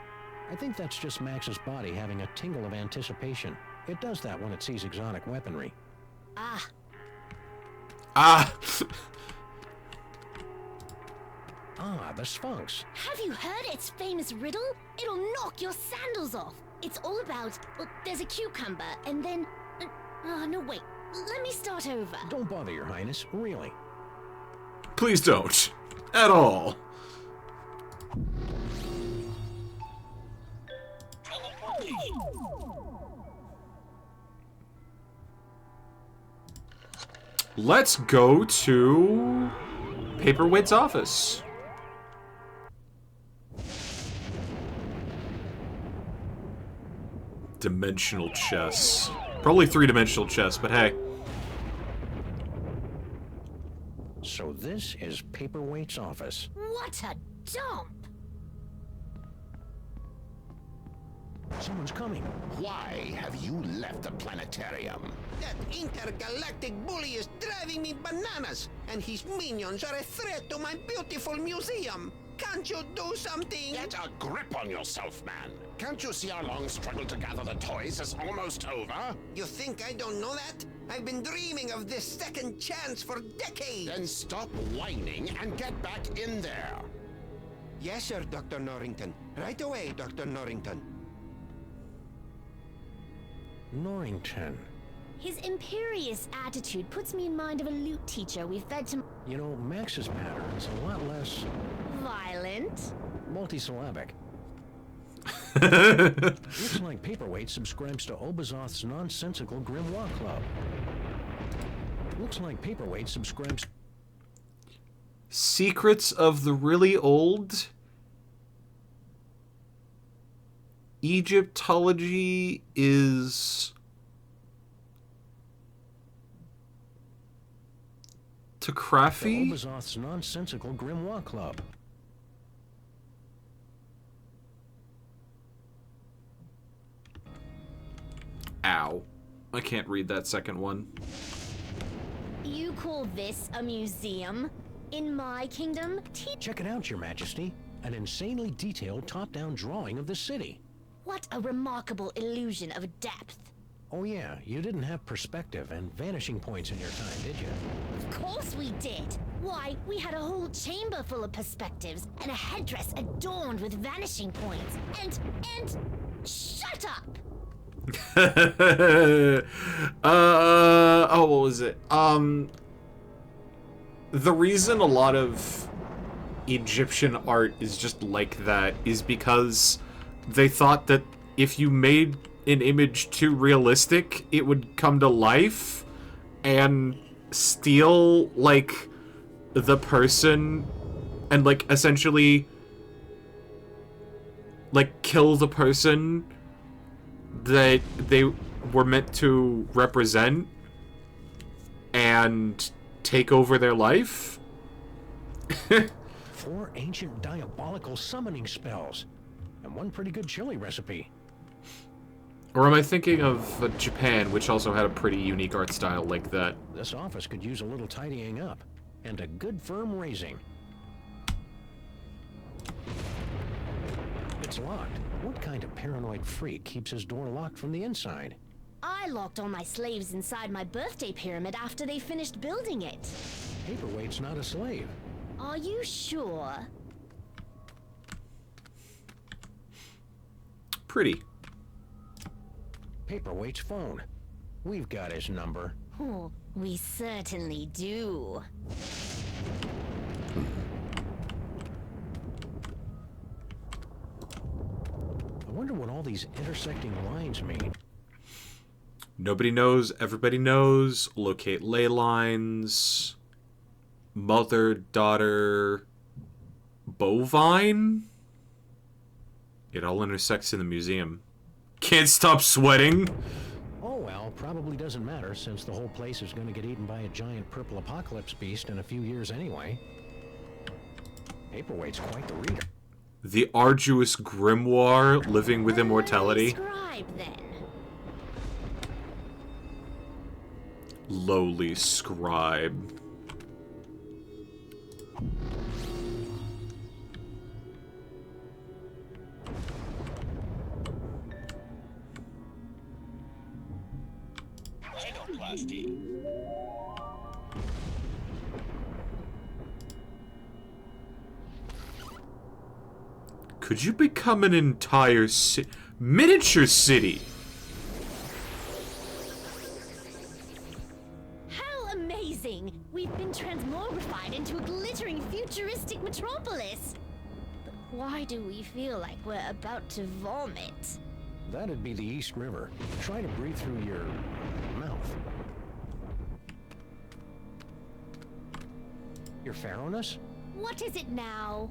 I think that's just Max's body having a tingle of anticipation. It does that when it sees exotic weaponry. Ah. Ah! Ah, the Sphinx. Have you heard its famous riddle? It'll knock your sandals off. It's all about, well, there's a cucumber, and then... no, wait. Let me start over. Don't bother, Your Highness. Really. Please don't. At all. Let's go to Paperweight's office. Dimensional chess. Probably three-dimensional chess, but hey. So this is Paperweight's office. What a dump! Someone's coming. Why have you left the planetarium? That intergalactic bully is driving me bananas, and his minions are a threat to my beautiful museum. Can't you do something? Get a grip on yourself, man. Can't you see our long struggle to gather the toys is almost over? You think I don't know that? I've been dreaming of this second chance for decades. Then stop whining and get back in there. Yes, sir, Dr. Norrington. Right away, Dr. Norrington. Norrington. His imperious attitude puts me in mind of a lute teacher we fed to... You know, Max's pattern is a lot less... violent? multisyllabic. Looks like Paperweight subscribes to Obazoth's nonsensical Grimoire Club. Looks like Paperweight subscribes... Secrets of the Really Old Egyptology is Takrafi? Obazoth's nonsensical Grimoire Club. Ow. I can't read that second one. You call this a museum? In my kingdom, Check it out, Your Majesty. An insanely detailed top-down drawing of the city. what a remarkable illusion of depth. Oh yeah, you didn't have perspective and vanishing points in your time, did you? Of course we did. Why, we had a whole chamber full of perspectives and a headdress adorned with vanishing points. And shut up! Oh, what was it? The reason a lot of Egyptian art is just like that is because they thought that if you made an image too realistic, it would come to life and steal, like, the person and, like, essentially, like, kill the person that they were meant to represent and take over their life. 4 ancient diabolical summoning spells, and 1 pretty good chili recipe. Or am I thinking of Japan, which also had a pretty unique art style like that? This office could use a little tidying up, and a good firm raising. It's locked. What kind of paranoid freak keeps his door locked from the inside? I locked all my slaves inside my birthday pyramid after they finished building it. Paperweight's not a slave. Are you sure? Pretty. Paperweight's phone. We've got his number. Oh, we certainly do. I wonder what all these intersecting lines mean. Nobody knows, everybody knows. Locate ley lines. Mother, daughter, bovine? It all intersects in the museum. Can't stop sweating. Oh well, probably doesn't matter since the whole place is going to get eaten by a giant purple apocalypse beast in a few years anyway. Paperweight's quite the reader. The arduous grimoire, living with immortality. Scribe, then. Lowly scribe. Could you become an entire miniature city? How amazing! We've been transmogrified into a glittering futuristic metropolis. But why do we feel like we're about to vomit? That'd be the East River. Try to breathe through your mouth. Your pharaohness? What is it now?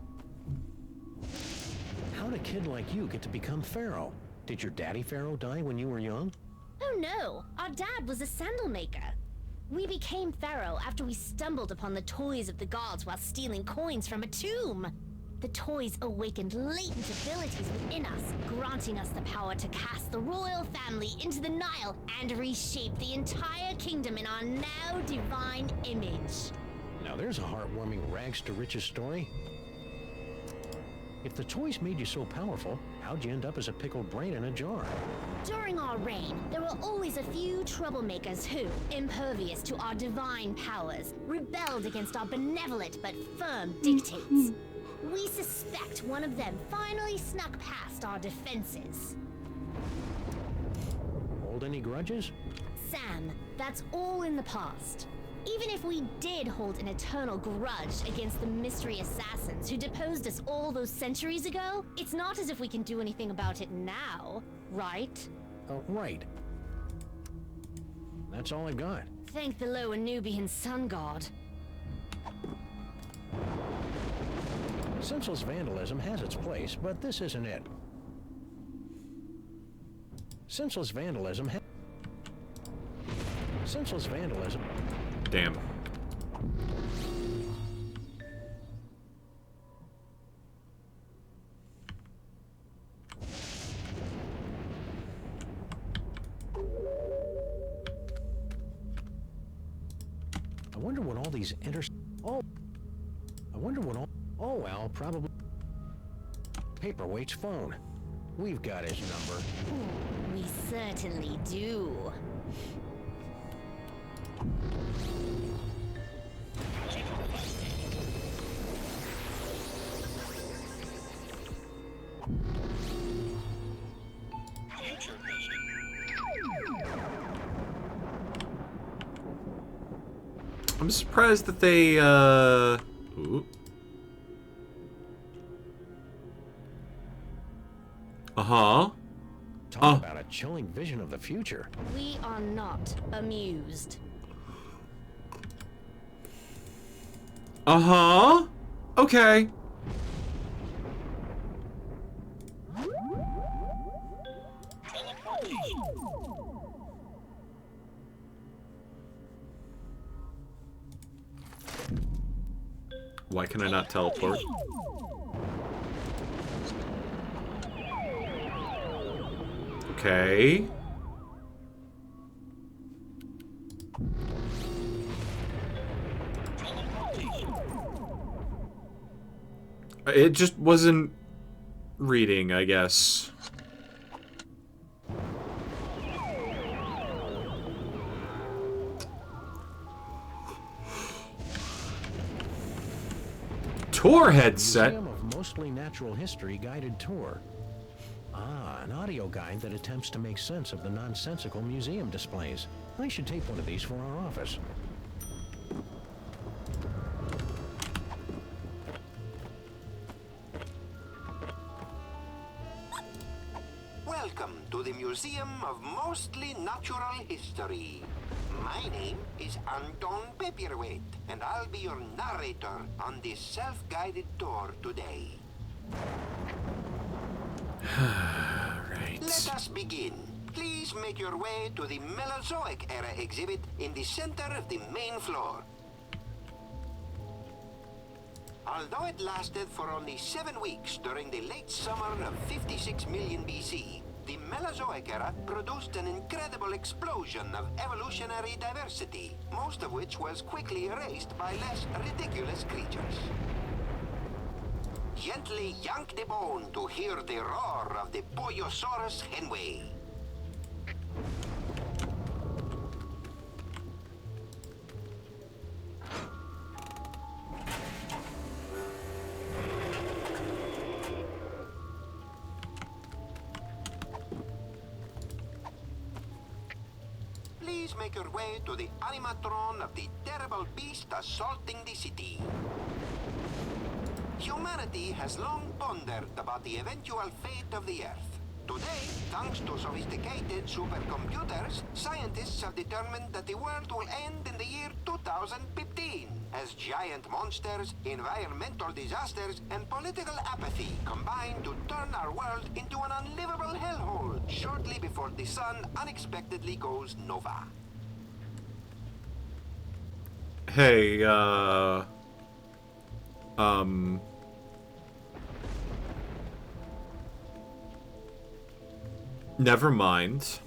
How'd a kid like you get to become pharaoh? Did your daddy pharaoh die when you were young? Oh no, our dad was a sandal maker. We became pharaoh after we stumbled upon the toys of the gods while stealing coins from a tomb. The toys awakened latent abilities within us, granting us the power to cast the royal family into the Nile and reshape the entire kingdom in our now divine image. Now there's a heartwarming rags to riches story. If the toys made you so powerful, how'd you end up as a pickled brain in a jar? During our reign, there were always a few troublemakers who, impervious to our divine powers, rebelled against our benevolent but firm dictates. We suspect one of them finally snuck past our defenses. Hold any grudges? Sam, that's all in the past. Even if we did hold an eternal grudge against the mystery assassins who deposed us all those centuries ago, it's not as if we can do anything about it now, right? Right. That's all I've got. Thank the lower Nubian sun god. Senseless vandalism has its place, but this isn't it. Senseless vandalism Senseless vandalism. Damn. I wonder what all these Oh, wonder what all... Oh, well, probably... Paperweight's phone. We've got his number. We certainly do. I'm surprised that they, Ooh. Uh-huh. Talk about a chilling vision of the future. We are not amused. Uh-huh. Okay. Why can I not teleport? Okay. It just wasn't reading, I guess. Tour headset? Museum of Mostly Natural History guided tour. Ah, an audio guide that attempts to make sense of the nonsensical museum displays. I should tape one of these for our office. Welcome to the Museum of Mostly Natural History. My name is Anton Paperweight, and I'll be your narrator on this self-guided tour today. Right. Let us begin. Please make your way to the Mesozoic era exhibit in the center of the main floor. Although it lasted for only 7 weeks during the late summer of 56 million BC, the Mesozoic era produced an incredible explosion of evolutionary diversity, most of which was quickly erased by less ridiculous creatures. Gently yank the bone to hear the roar of the Poyosaurus henway. Please make your way to the animatron of the terrible beast assaulting the city. Humanity has long pondered about the eventual fate of the Earth. Today, thanks to sophisticated supercomputers, scientists have determined that the world will end in the year 2015, as giant monsters, environmental disasters, and political apathy combine to turn our world into an unlivable hellhole shortly before the sun unexpectedly goes nova. Hey, never mind.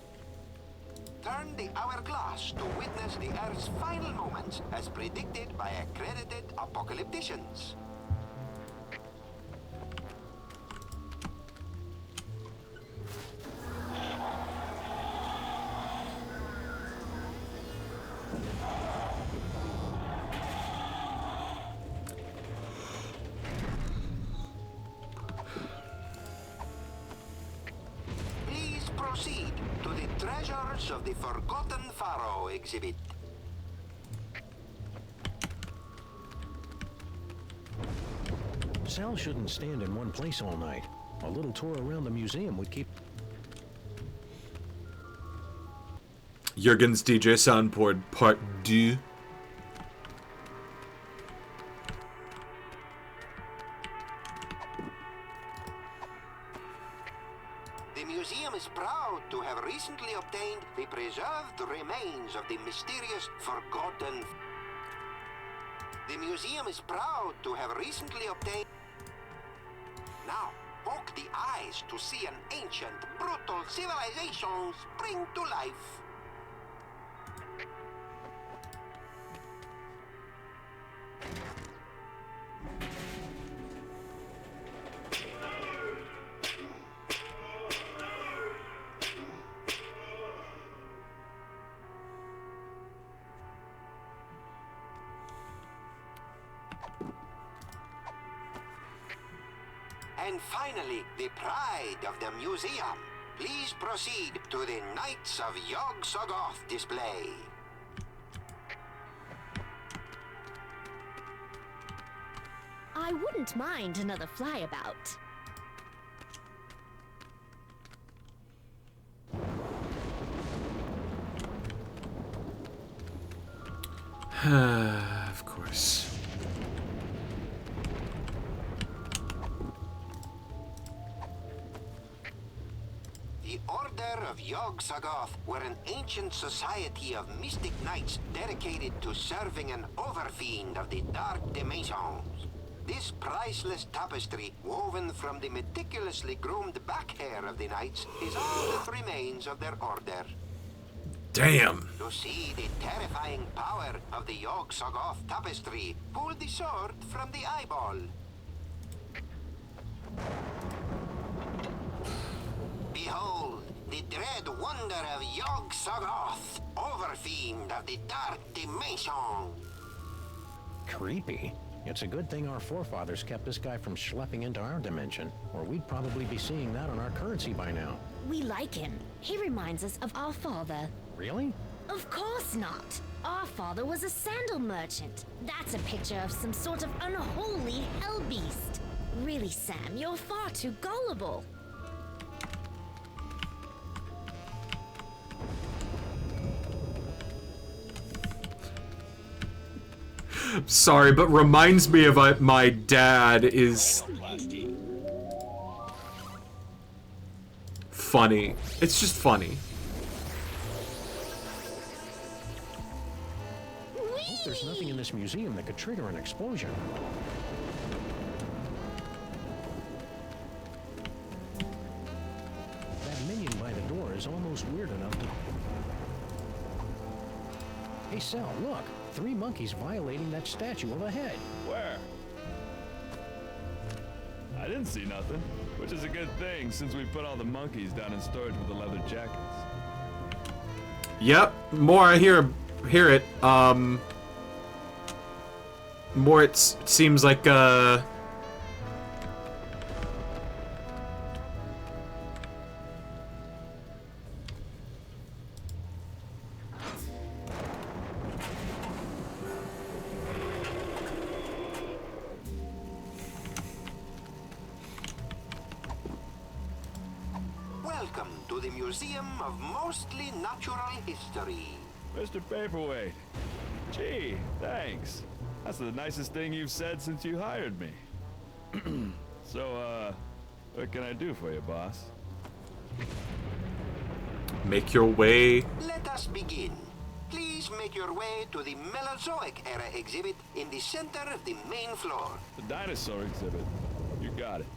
Turn the hourglass to witness the Earth's final moments as predicted by accredited apocalypticians. Please proceed to the Treasures of the Forgotten Pharaoh exhibit. Sal shouldn't stand in one place all night. A little tour around the museum would keep... Jurgen's DJ Soundboard Part 2. The museum is proud to have recently obtained the preserved remains of the mysterious Forgotten. The museum is proud to have recently obtained... Now, poke the eyes to see an ancient, brutal civilization spring to life. finally, the pride of the museum. Please proceed to the Knights of Yog-Sothoth display. I wouldn't mind another flyabout. Of course. The Order of Yog-Sothoth were an ancient society of mystic knights dedicated to serving an overfiend of the dark dimensions. This priceless tapestry, woven from the meticulously groomed back hair of the knights, is all that remains of their order. Damn. To see the terrifying power of the Yog-Sothoth tapestry, pull the sword from the eyeball. Behold, the dread wonder of Yog-Sothoth, overfiend of the dark dimension. Creepy. It's a good thing our forefathers kept this guy from schlepping into our dimension, or we'd probably be seeing that on our currency by now. We like him. He reminds us of our father. Really? Of course not. Our father was a sandal merchant. That's a picture of some sort of unholy hell beast. Really, Sam, you're far too gullible. Sorry, but reminds me of my dad is funny. It's just funny. I hope there's nothing in this museum that could trigger an explosion. That minion by the door is almost weird enough to... Hey, Sal, look! 3 monkeys violating that statue of a head. Where? I didn't see nothing, which is a good thing since we put all the monkeys down in storage with the leather jackets. Yep, more I hear it, more it seems like, Welcome to the Museum of Mostly Natural History. Mr. Paperweight. Gee, thanks. That's the nicest thing you've said since you hired me. So, what can I do for you, boss? make your way. Let us begin. Please make your way to the Mesozoic era exhibit in the center of the main floor. The dinosaur exhibit. You got it.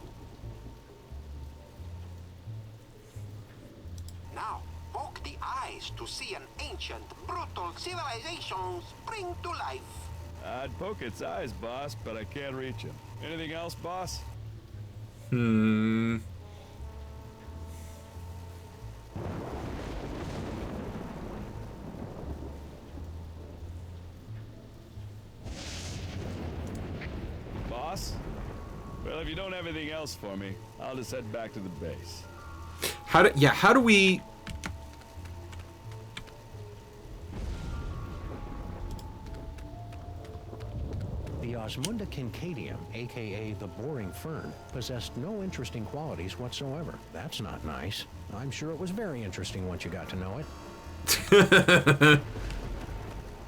Now, poke the eyes to see an ancient, brutal civilization spring to life. I'd poke its eyes, boss, but I can't reach him. Anything else, boss? Boss? Well, if you don't have anything else for me, I'll just head back to the base. How do we... The Osmunda Kincadium, aka the boring fern, possessed no interesting qualities whatsoever. That's not nice. I'm sure it was very interesting once you got to know it.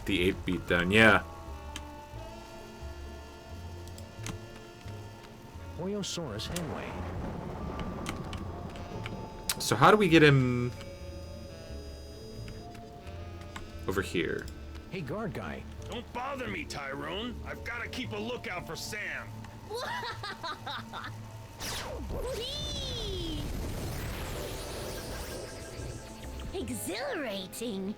The 8-beat down, yeah. Hoyosaurus henway. So how do we get him over here? Hey, guard guy. Don't bother me, Tyrone. I've got to keep a lookout for Sam. Whee! Exhilarating.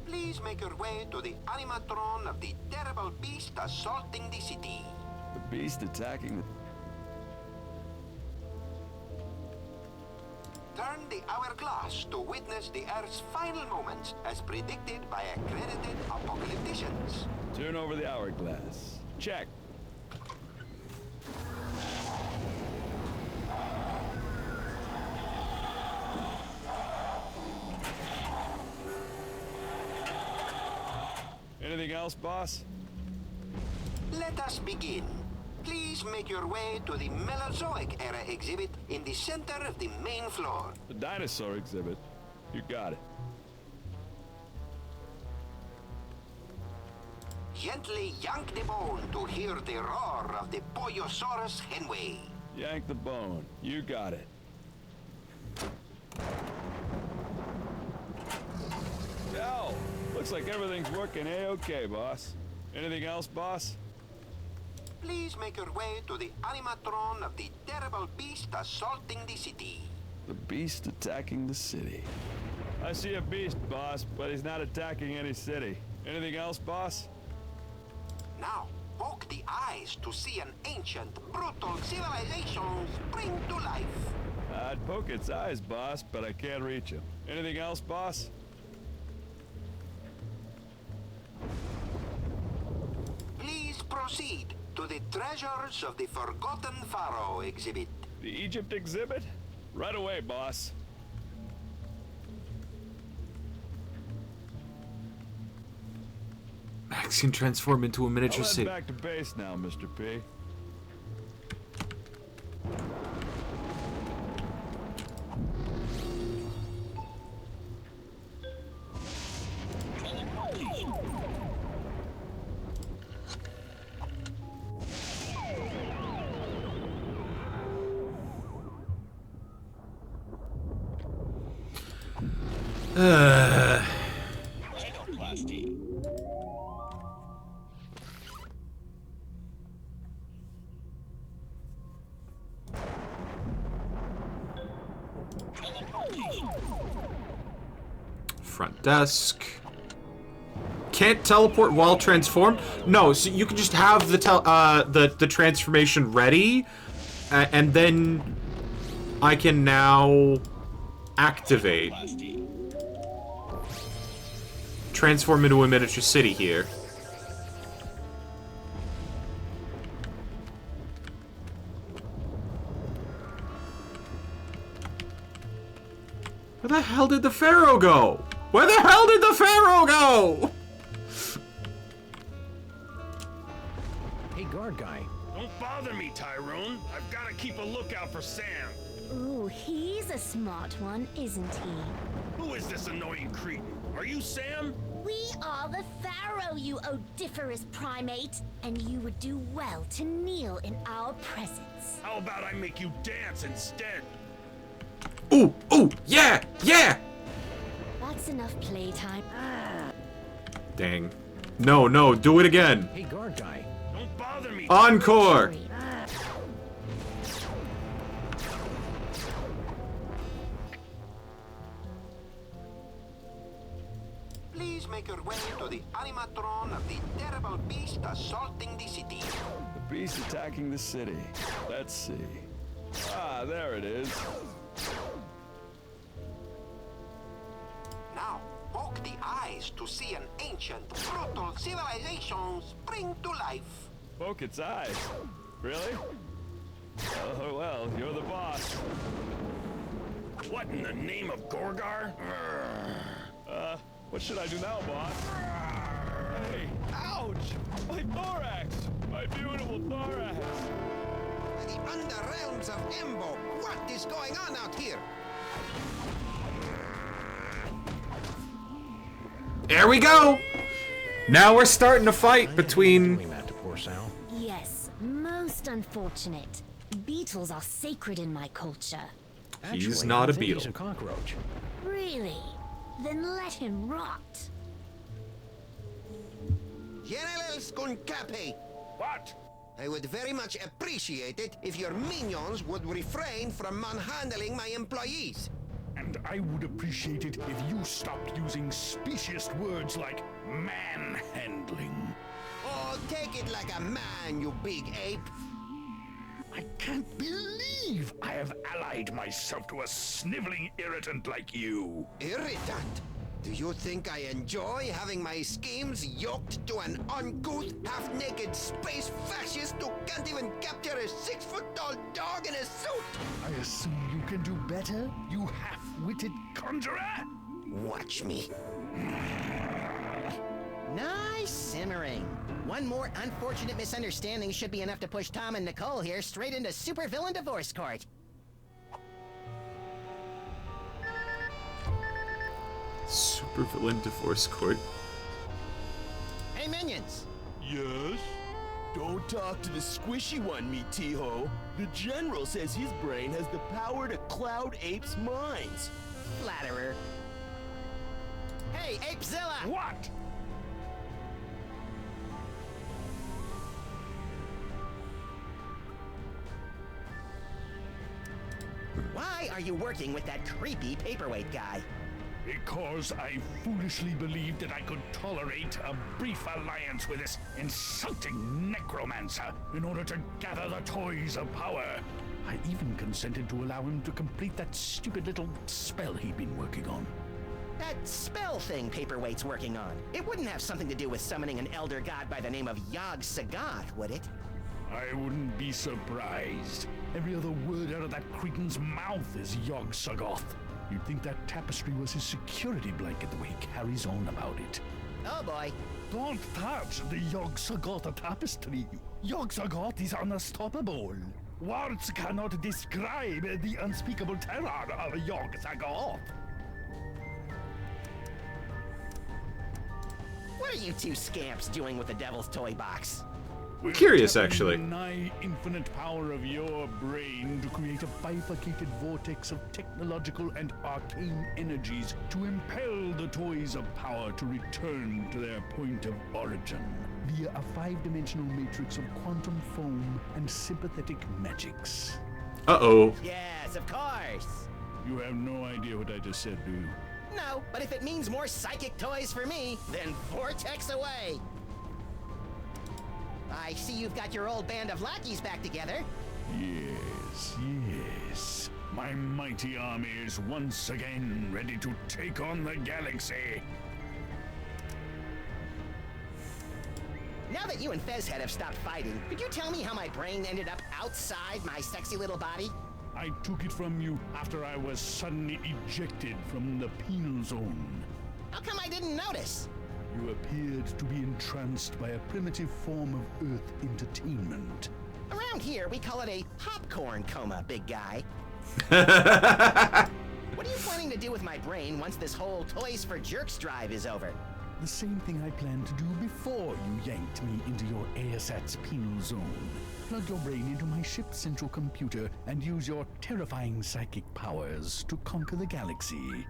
Please Please make your way to the animatron of the terrible beast assaulting the city. The beast attacking the... Turn the hourglass to witness the Earth's final moments as predicted by accredited apocalypticians. Turn over the hourglass. Check. Anything else, boss? Let us begin. Please make your way to the Mesozoic era exhibit in the center of the main floor. The dinosaur exhibit. You got it. Gently yank the bone to hear the roar of the Pollosaurus henway. Yank the bone. You got it. Yo, looks like everything's working A-okay, boss. Anything else, boss? Please make your way to the animatron of the terrible beast assaulting the city. The beast attacking the city. I see a beast, boss, but he's not attacking any city. Anything else, boss? Now, poke the eyes to see an ancient, brutal civilization spring to life. I'd poke its eyes, boss, but I can't reach him. Anything else, boss? Please proceed to the Treasures of the Forgotten Pharaoh exhibit. The Egypt exhibit? Right away, boss. Max can transform into a miniature I'll head city. back to base now, Mr. P. Front desk. Can't teleport while transformed? No, so you can just have the transformation ready, and then I can now activate. Transform into a miniature city here. Where the hell did the Pharaoh go? Where the hell did the Pharaoh go? Hey, guard guy. Don't bother me, Tyrone. I've got to keep a lookout for Sam. Ooh, he's a smart one, isn't he? Who is this annoying cretin? Are you Sam? We are the Pharaoh, you odiferous primate, and you would do well to kneel in our presence. How about I make you dance instead? Ooh, ooh, yeah, yeah! That's enough playtime. Dang. No, no, do it again. Hey, guard guy. Don't bother me. Encore! Please make your way to the animatron of the terrible beast assaulting the city. The beast attacking the city. Let's see. Ah, there it is. Now, poke the eyes to see an ancient, brutal civilization spring to life. Poke its eyes. Really? Oh, well, you're the boss. What in the name of Gorgar? What should I do now, boss? Hey, ouch! My thorax! My beautiful thorax! The underrealms of Embo, what is going on out here? There we go! Now we're starting a fight between... Doing that to poor Sal. Yes, most unfortunate. Beetles are sacred in my culture. He's Actually, not I a think beetle. He's a cockroach. Really? Then let him rot. General Skunkapi, What? I would very much appreciate it if your minions would refrain from manhandling my employees. And And I would appreciate it if you stopped using specious words like manhandling. Oh, take it like a man, you big ape. I can't believe I have allied myself to a sniveling irritant like you. Irritant? Do you think I enjoy having my schemes yoked to an uncouth, half-naked space fascist who can't even capture a 6-foot-tall dog in a suit? I assume you can do better, you half-witted conjurer? Watch me. Nice simmering. One more unfortunate misunderstanding should be enough to push Tom and Nicole here straight into supervillain divorce court. Supervillain divorce court. Hey, minions! Yes? Don't talk to the squishy one, me T-ho. The General says his brain has the power to cloud apes' minds. Flatterer. Hey, Apezilla! What? Why are you working with that creepy paperweight guy? Because I foolishly believed that I could tolerate a brief alliance with this insulting necromancer in order to gather the toys of power. I even consented to allow him to complete that stupid little spell he'd been working on. That spell thing Paperweight's working on. It wouldn't have something to do with summoning an elder god by the name of Yog-Sagoth, would it? I wouldn't be surprised. Every other word out of that cretin's mouth is Yog-Sagoth. You'd think that tapestry was his security blanket the way he carries on about it. Oh boy. Don't touch the Yog-Sagoth tapestry. Yog-Sagoth is unstoppable. Words cannot describe the unspeakable terror of Yog-Sagoth. What are you two scamps doing with the Devil's Toy Box? I'm curious, actually. The nigh infinite power of your brain to create a bifurcated vortex of technological and arcane energies to impel the toys of power to return to their point of origin via a 5-dimensional matrix of quantum foam and sympathetic magics. Uh-oh. Yes, of course. You have no idea what I just said, do you? No, but if it means more psychic toys for me, then vortex away. I see you've got your old band of lackeys back together. Yes, yes. My mighty army is once again ready to take on the galaxy. Now that you and Fezhead have stopped fighting, could you tell me how my brain ended up outside my sexy little body? I took it from you after I was suddenly ejected from the penal zone. How come I didn't notice? You appeared to be entranced by a primitive form of Earth entertainment. Around here, we call it a popcorn coma, big guy. What are you planning to do with my brain once this whole Toys for Jerks drive is over? The same thing I planned to do before you yanked me into your ASAT's penal zone. Plug your brain into my ship's central computer and use your terrifying psychic powers to conquer the galaxy.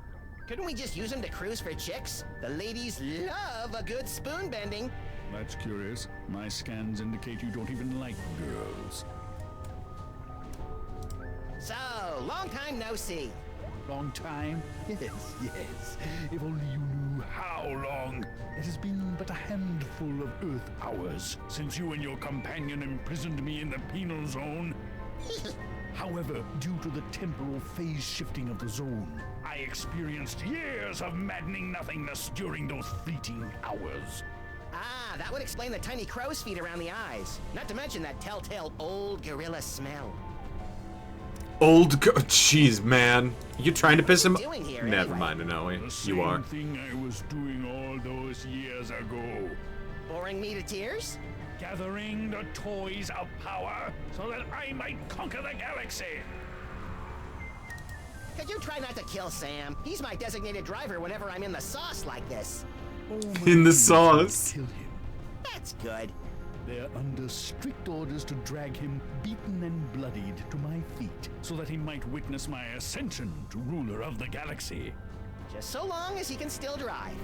Couldn't we just use them to cruise for chicks? The ladies love a good spoon bending. That's curious. My scans indicate you don't even like girls. So, long time no see. Long time? Yes, yes. If only you knew how long. It has been but a handful of Earth hours since you and your companion imprisoned me in the penal zone. However, due to the temporal phase shifting of the zone, I experienced years of maddening nothingness during those fleeting hours. Ah, that would explain the tiny crow's feet around the eyes. Not to mention that telltale old gorilla smell. Jeez, man. You trying to piss him off? Doing here, Never anyway? mind, no, The you are. same thing I was doing all those years ago. Boring me to tears? Gathering the toys of power so that I might conquer the galaxy. Could you try not to kill Sam? He's my designated driver whenever I'm in the sauce like this. In the sauce. Kill him. That's good. They're under strict orders to drag him beaten and bloodied to my feet so that he might witness my ascension to ruler of the galaxy. Just so long as he can still drive.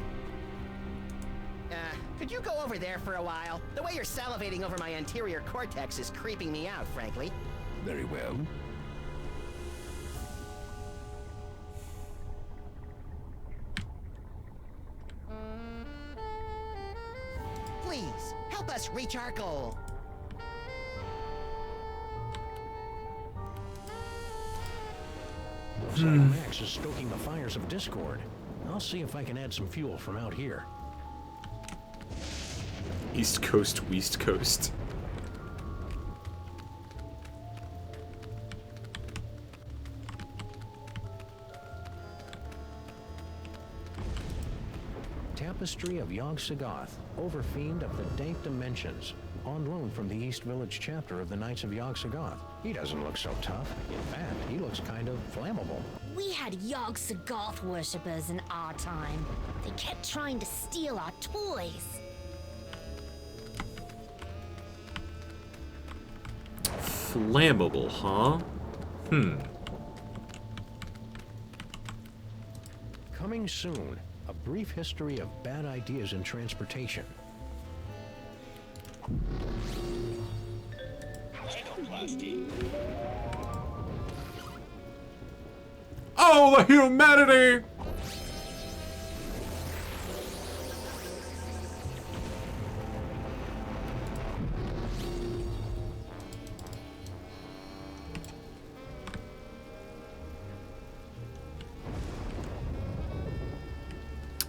Could you go over there for a while? The way you're salivating over my anterior cortex is creeping me out, frankly. Very well. Help us reach our goal. Looks like Max is stoking the fires of discord. I'll see if I can add some fuel from out here. East Coast, West Coast. Tapestry of Yog-Sothoth, Overfiend of the Dank Dimensions, on loan from the East Village chapter of the Knights of Yog-Sothoth. He doesn't look so tough. In fact, he looks kind of flammable. We had Yog-Sothoth worshippers in our time. They kept trying to steal our toys. Flammable, huh? Coming soon, a brief history of bad ideas in transportation. Oh, the humanity!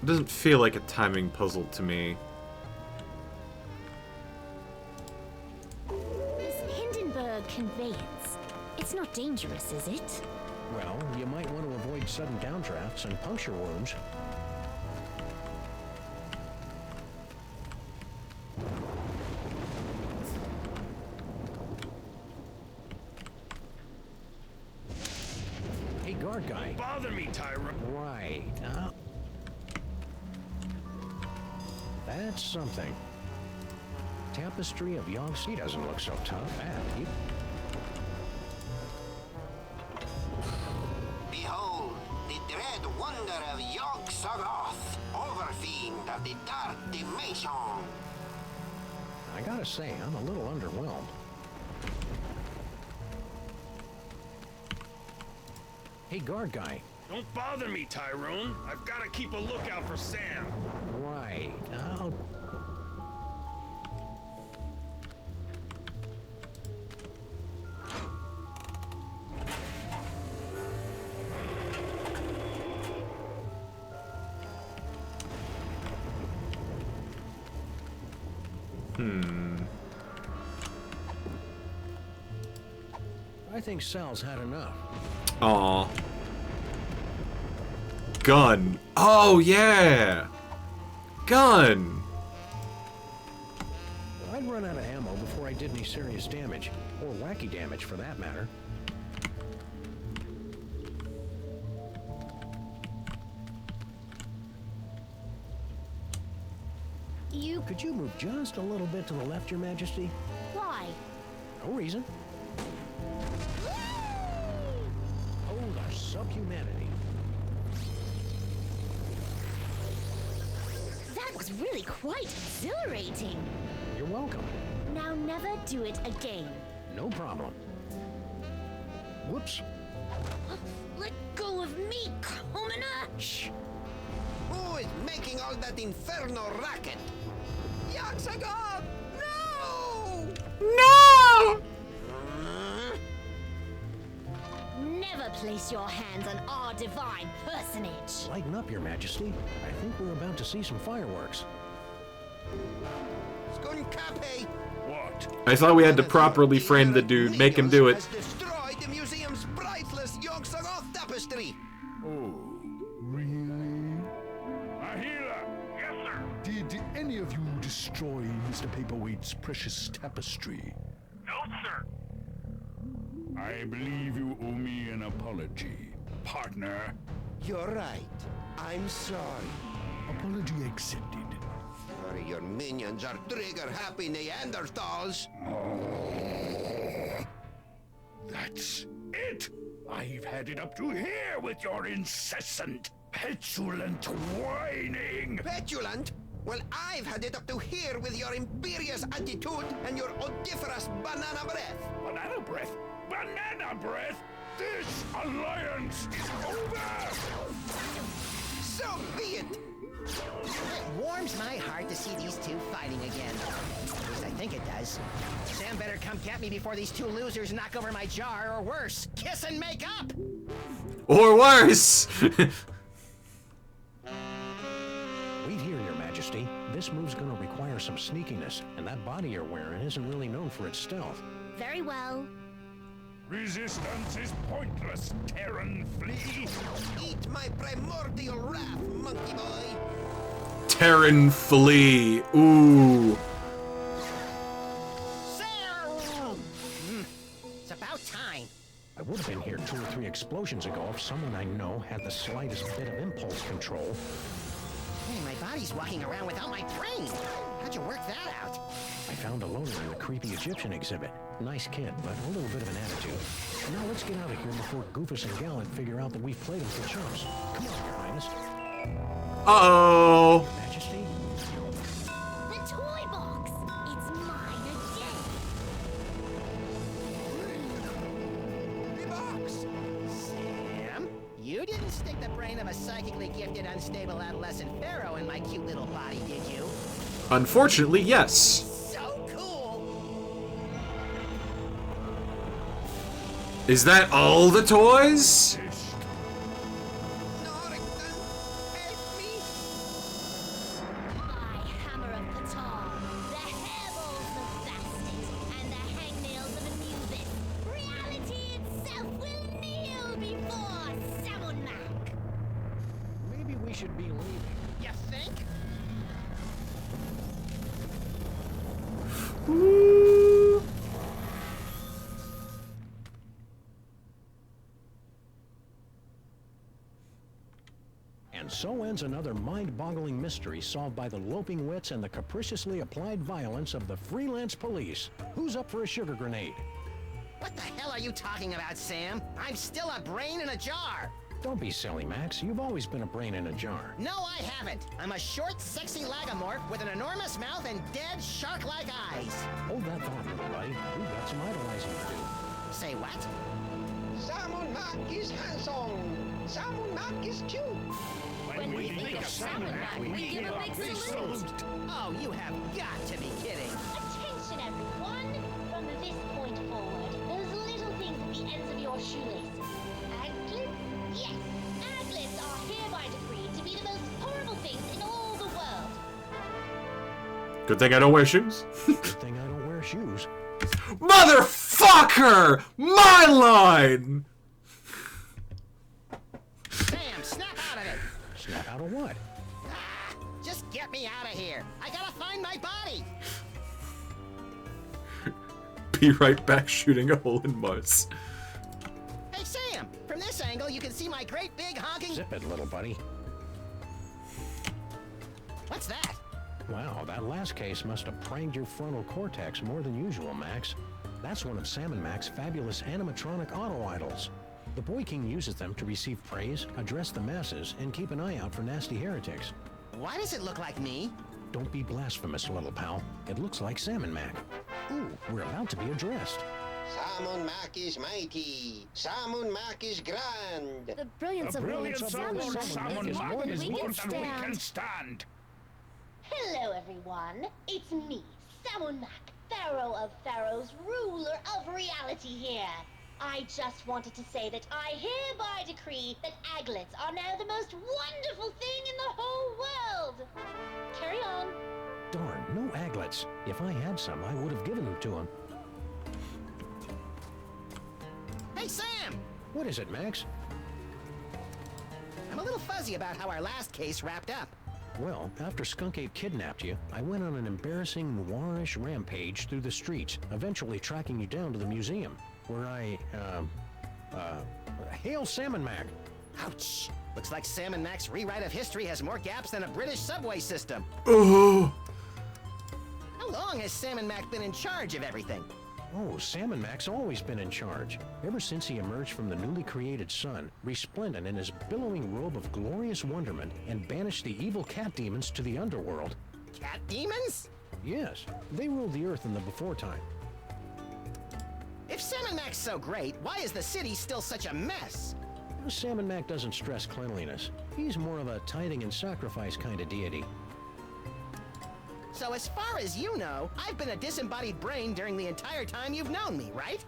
It doesn't feel like a timing puzzle to me. This Hindenburg conveyance. It's not dangerous, is it? Well, you might want to avoid sudden downdrafts and puncture wounds. Hey, guard guy. Don't bother me, Tyra. Right. That's something. Tapestry of Yogg. He doesn't look so tough. Behold, the dread wonder of Yog-Sothoth, Overfiend of the Dark Dimension. I gotta say, I'm a little underwhelmed. Hey, guard guy. Don't bother me, Tyrone. I've got to keep a lookout for Sam. Right. I think Sal's had enough. Aw. Gun. Oh, yeah! Gun! I'd run out of ammo before I did any serious damage. Or wacky damage, for that matter. Could you move just a little bit to the left, Your Majesty? Why? No reason. Oh, the subhumanity. That was really quite exhilarating. You're welcome. Now never do it again. No problem. Whoops. Let go of me, commoner! Shh. Who is making all that inferno racket? Yog-Sothoth! No! No! Never place your hands on our divine personage. Lighten up, Your Majesty. I think we're about to see some fireworks. Skunkape! What? I thought we had to properly frame the dude, make him do it. Has destroyed the museum's priceless Yog-Sothoth tapestry. Oh, really? Ahila! Yes, sir. Did any of you destroy Mr. Paperweight's precious tapestry? No, sir. I believe you owe me an apology, partner. You're right. I'm sorry. Apology accepted. Sorry, your minions are trigger-happy Neanderthals. That's it! I've had it up to here with your incessant, petulant whining! Petulant? Well, I've had it up to here with your imperious attitude and your odoriferous banana breath. Banana breath? Banana breath? This alliance is over! So be it! It warms my heart to see these two fighting again. think it does. Sam better come get me before these two losers knock over my jar, or worse, kiss and make up! Or worse! Wait here, Your Majesty. This move's gonna require some sneakiness, and that body you're wearing isn't really known for its stealth. Very well. Resistance is pointless, Terran flea. Eat my primordial wrath, monkey boy. Terran flea. Ooh. It's about time. I would have been here 2 or 3 explosions ago if someone I know had the slightest bit of impulse control. Hey, my body's walking around without my brain. How'd you work that out? I found a loner in the creepy Egyptian exhibit. Nice kid, but a little bit of an attitude. Now let's get out of here before Goofus and Gallant figure out that we've played them for chumps. Come on, Your Highness. Uh-oh. Your Majesty? The toy box! It's mine again! The box! Sam, you didn't stick the brain of a psychically gifted, unstable adolescent pharaoh in my cute little body, did you? Unfortunately, yes. So cool! Is that all the toys? My hammer of Ptah, the hairballs of Bastet, and the hangnails of Anubis. Reality itself will kneel before Samunmak. Maybe we should be leaving. You think? And so ends another mind-boggling mystery solved by the loping wits and the capriciously applied violence of the freelance police. Who's up for a sugar grenade? What the hell are you talking about, Sam? I'm still a brain in a jar! Don't be silly, Max. You've always been a brain in a jar. No, I haven't. I'm a short, sexy lagomorph with an enormous mouth and dead, shark-like eyes. Hold that thought, little buddy. We've got some idolizing to do. Say what? Samunmak is handsome. Samunmak is cute. When we think of Samunmak, we give a big salute. Oh, you have got to be kidding. Attention, everyone! From this point forward, those little things at the ends of your shoelaces. Aglets? Yes, aglets are hereby decreed to be the most horrible things in all the world. Good thing I don't wear shoes. Good thing I don't wear shoes. Motherfucker! My line! Sam, snap out of it! Snap out of what? Just get me out of here. I gotta find my body. Be right back shooting a hole in Mars. Hey, Sam, from this angle, you can see my great big honking... Zip it, little buddy. What's that? Wow, that last case must have pranked your frontal cortex more than usual, Max. That's one of Samunmak's fabulous animatronic auto-idols. The Boy King uses them to receive praise, address the masses, and keep an eye out for nasty heretics. Why does it look like me? Don't be blasphemous, little pal. It looks like Samunmak. Ooh, we're about to be addressed. Samunmak is mighty. Samunmak is grand. The brilliance The of brilliance of Samunmak Samunmak is more than we can than we can stand. stand. Hello, everyone. It's me, Samunmak, Pharaoh of Pharaohs, ruler of reality here. I just wanted to say that I hereby decree that aglets are now the most wonderful thing in the whole world. Carry on. Darn, no aglets. If I had some, I would have given them to him. Hey, Sam! What is it, Max? I'm a little fuzzy about how our last case wrapped up. Well, after Skunk Ape kidnapped you, I went on an embarrassing noirish rampage through the streets, eventually tracking you down to the museum, where I, hail Samunmak! Ouch! Looks like Samunmak's rewrite of history has more gaps than a British subway system. Oh. How long has Samunmak been in charge of everything? Oh, Samunmak's always been in charge. Ever since he emerged from the newly created sun, resplendent in his billowing robe of glorious wonderment, and banished the evil cat demons to the underworld. Cat demons? Yes, they ruled the earth in the before time. If Samunmak's so great, why is the city still such a mess? Samunmak doesn't stress cleanliness. He's more of a tithing and sacrifice kind of deity. So as far as you know, I've been a disembodied brain during the entire time you've known me, right?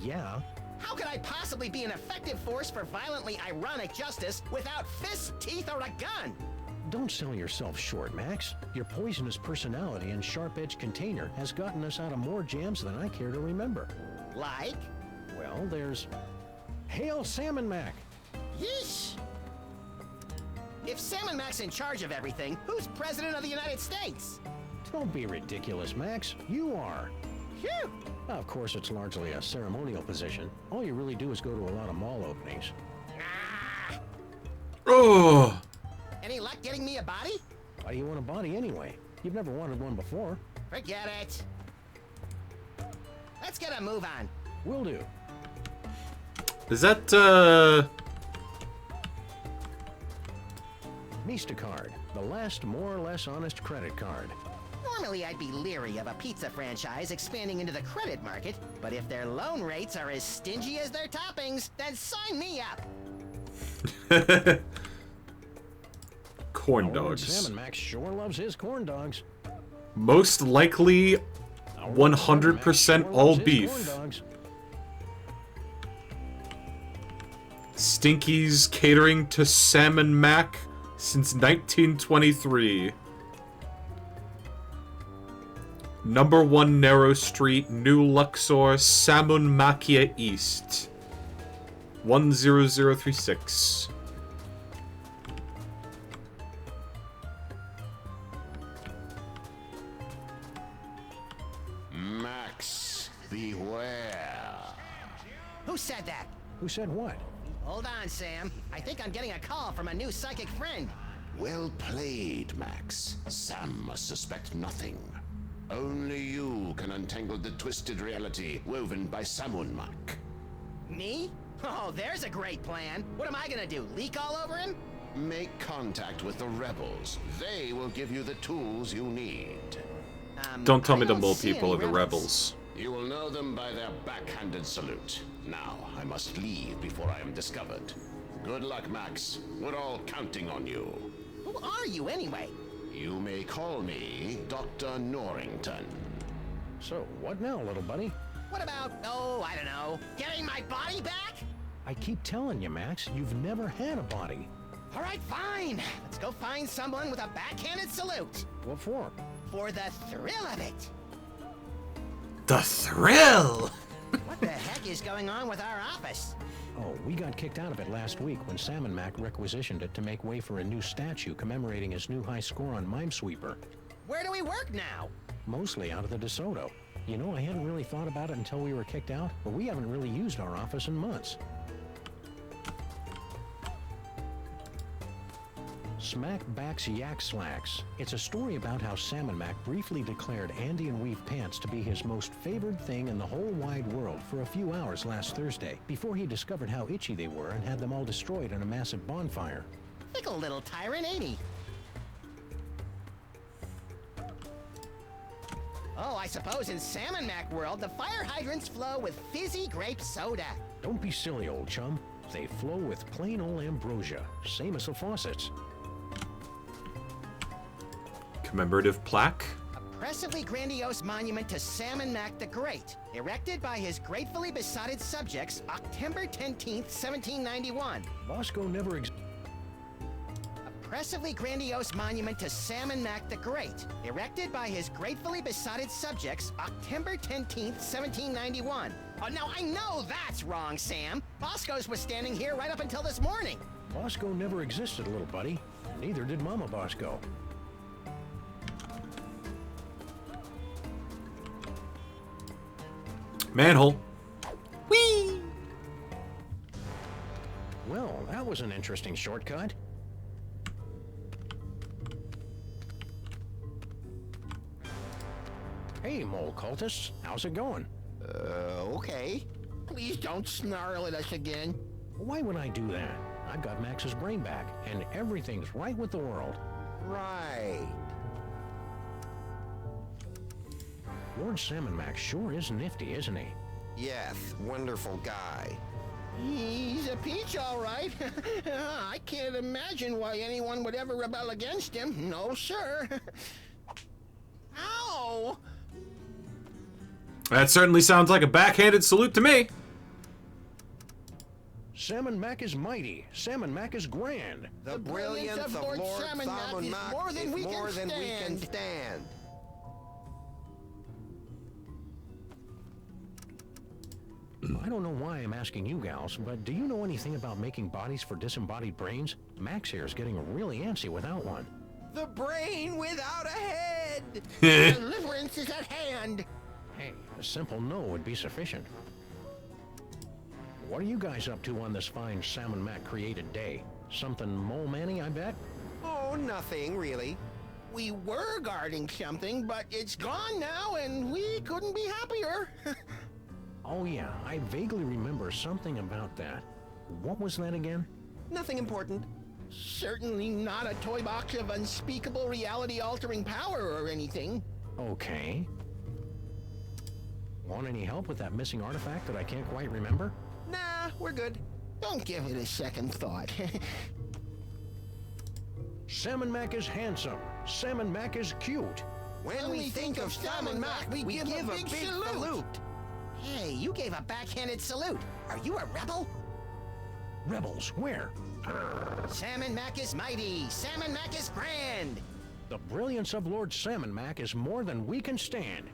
Yeah. How could I possibly be an effective force for violently ironic justice without fists, teeth, or a gun? Don't sell yourself short, Max. Your poisonous personality and sharp-edged container has gotten us out of more jams than I care to remember. Like? Well, there's... Hail Salmon Mac! Yeesh! If Salmon Mac's in charge of everything, who's President of the United States? Don't be ridiculous, Max. You are. Phew! Of course, it's largely a ceremonial position. All you really do is go to a lot of mall openings. Ah! Oh! Any luck getting me a body? Why do you want a body anyway? You've never wanted one before. Forget it. Let's get a move on. Will do. Is that, Mistacard, the last more or less honest credit card. Normally, I'd be leery of a pizza franchise expanding into the credit market, but if their loan rates are as stingy as their toppings, then sign me up. Corn dogs. Salmon Max sure loves his corn dogs. Most likely 100% all beef. Stinky's catering to Salmon Mac since 1923. Number 1 Narrow Street, New Luxor, Salmon Macchia East. 10036. Max, beware. Who said that? Who said what? Hold on, Sam. I think I'm getting a call from a new psychic friend. Well played, Max. Sam must suspect nothing. Only you can untangle the twisted reality woven by Salmon Mac. Me? Oh, there's a great plan. What am I gonna do, leak all over him? Make contact with the rebels. They will give you the tools you need. Don't tell me the mole people are the rebels. You will know them by their backhanded salute. Now, I must leave before I am discovered. Good luck, Max. We're all counting on you. Who are you, anyway? You may call me Dr. Norrington. So, what now, little buddy? What about, oh, I don't know, getting my body back? I keep telling you, Max, you've never had a body. All right, fine. Let's go find someone with a backhanded salute. What for? For the thrill of it. The thrill! What the heck is going on with our office? Oh, we got kicked out of it last week when Salmon Mac requisitioned it to make way for a new statue commemorating his new high score on Minesweeper. Where do we work now? Mostly out of the DeSoto. You know, I hadn't really thought about it until we were kicked out, but we haven't really used our office in months. Smack Backs Yak Slacks. It's a story about how Salmon Mac briefly declared Andean weave pants to be his most favored thing in the whole wide world for a few hours last Thursday, before he discovered how itchy they were and had them all destroyed in a massive bonfire. Fickle little tyrant, ain't he? Oh, I suppose in Salmon Mac world, the fire hydrants flow with fizzy grape soda. Don't be silly, old chum. They flow with plain old ambrosia, same as the faucets. Commemorative plaque? Impressively grandiose monument to Salmon Mac the Great, erected by his gratefully besotted subjects, October 10th, 1791. Bosco never Impressively grandiose monument to Salmon Mac the Great, erected by his gratefully besotted subjects, October 10th, 1791. Oh, now I know that's wrong, Sam. Bosco's was standing here right up until this morning. Bosco never existed, little buddy. Neither did Mama Bosco. Manhole. Whee! Well, that was an interesting shortcut. Hey, mole cultists. How's it going? Okay. Please don't snarl at us again. Why would I do that? I've got Max's brain back, and everything's right with the world. Right. Lord Salmon Mac sure is nifty, isn't he? Yes, wonderful guy. He's a peach, all right. I can't imagine why anyone would ever rebel against him. No, sir. Ow! That certainly sounds like a backhanded salute to me. Salmon Mac is mighty. Salmon Mac is grand. The brilliance of Lord Salmon Mac is more than we can stand. I don't know why I'm asking you gals, but do you know anything about making bodies for disembodied brains? Max here is getting really antsy without one. The brain without a head! Deliverance is at hand! Hey, a simple no would be sufficient. What are you guys up to on this fine Salmon Mac created day? Something mole-manny, I bet? Oh, nothing, really. We were guarding something, but it's gone now, and we couldn't be happier. Oh yeah, I vaguely remember something about that. What was that again? Nothing important. Certainly not a toy box of unspeakable reality-altering power or anything. Okay. Want any help with that missing artifact that I can't quite remember? Nah, we're good. Don't give it a second thought. Salmon Mac is handsome. Salmon Mac is cute. When we think of Salmon Mac, we give a big salute. Hey, you gave a backhanded salute. Are you a rebel? Rebels, where? Salmon Mac is mighty. Salmon Mac is grand. The brilliance of Lord Salmon Mac is more than we can stand.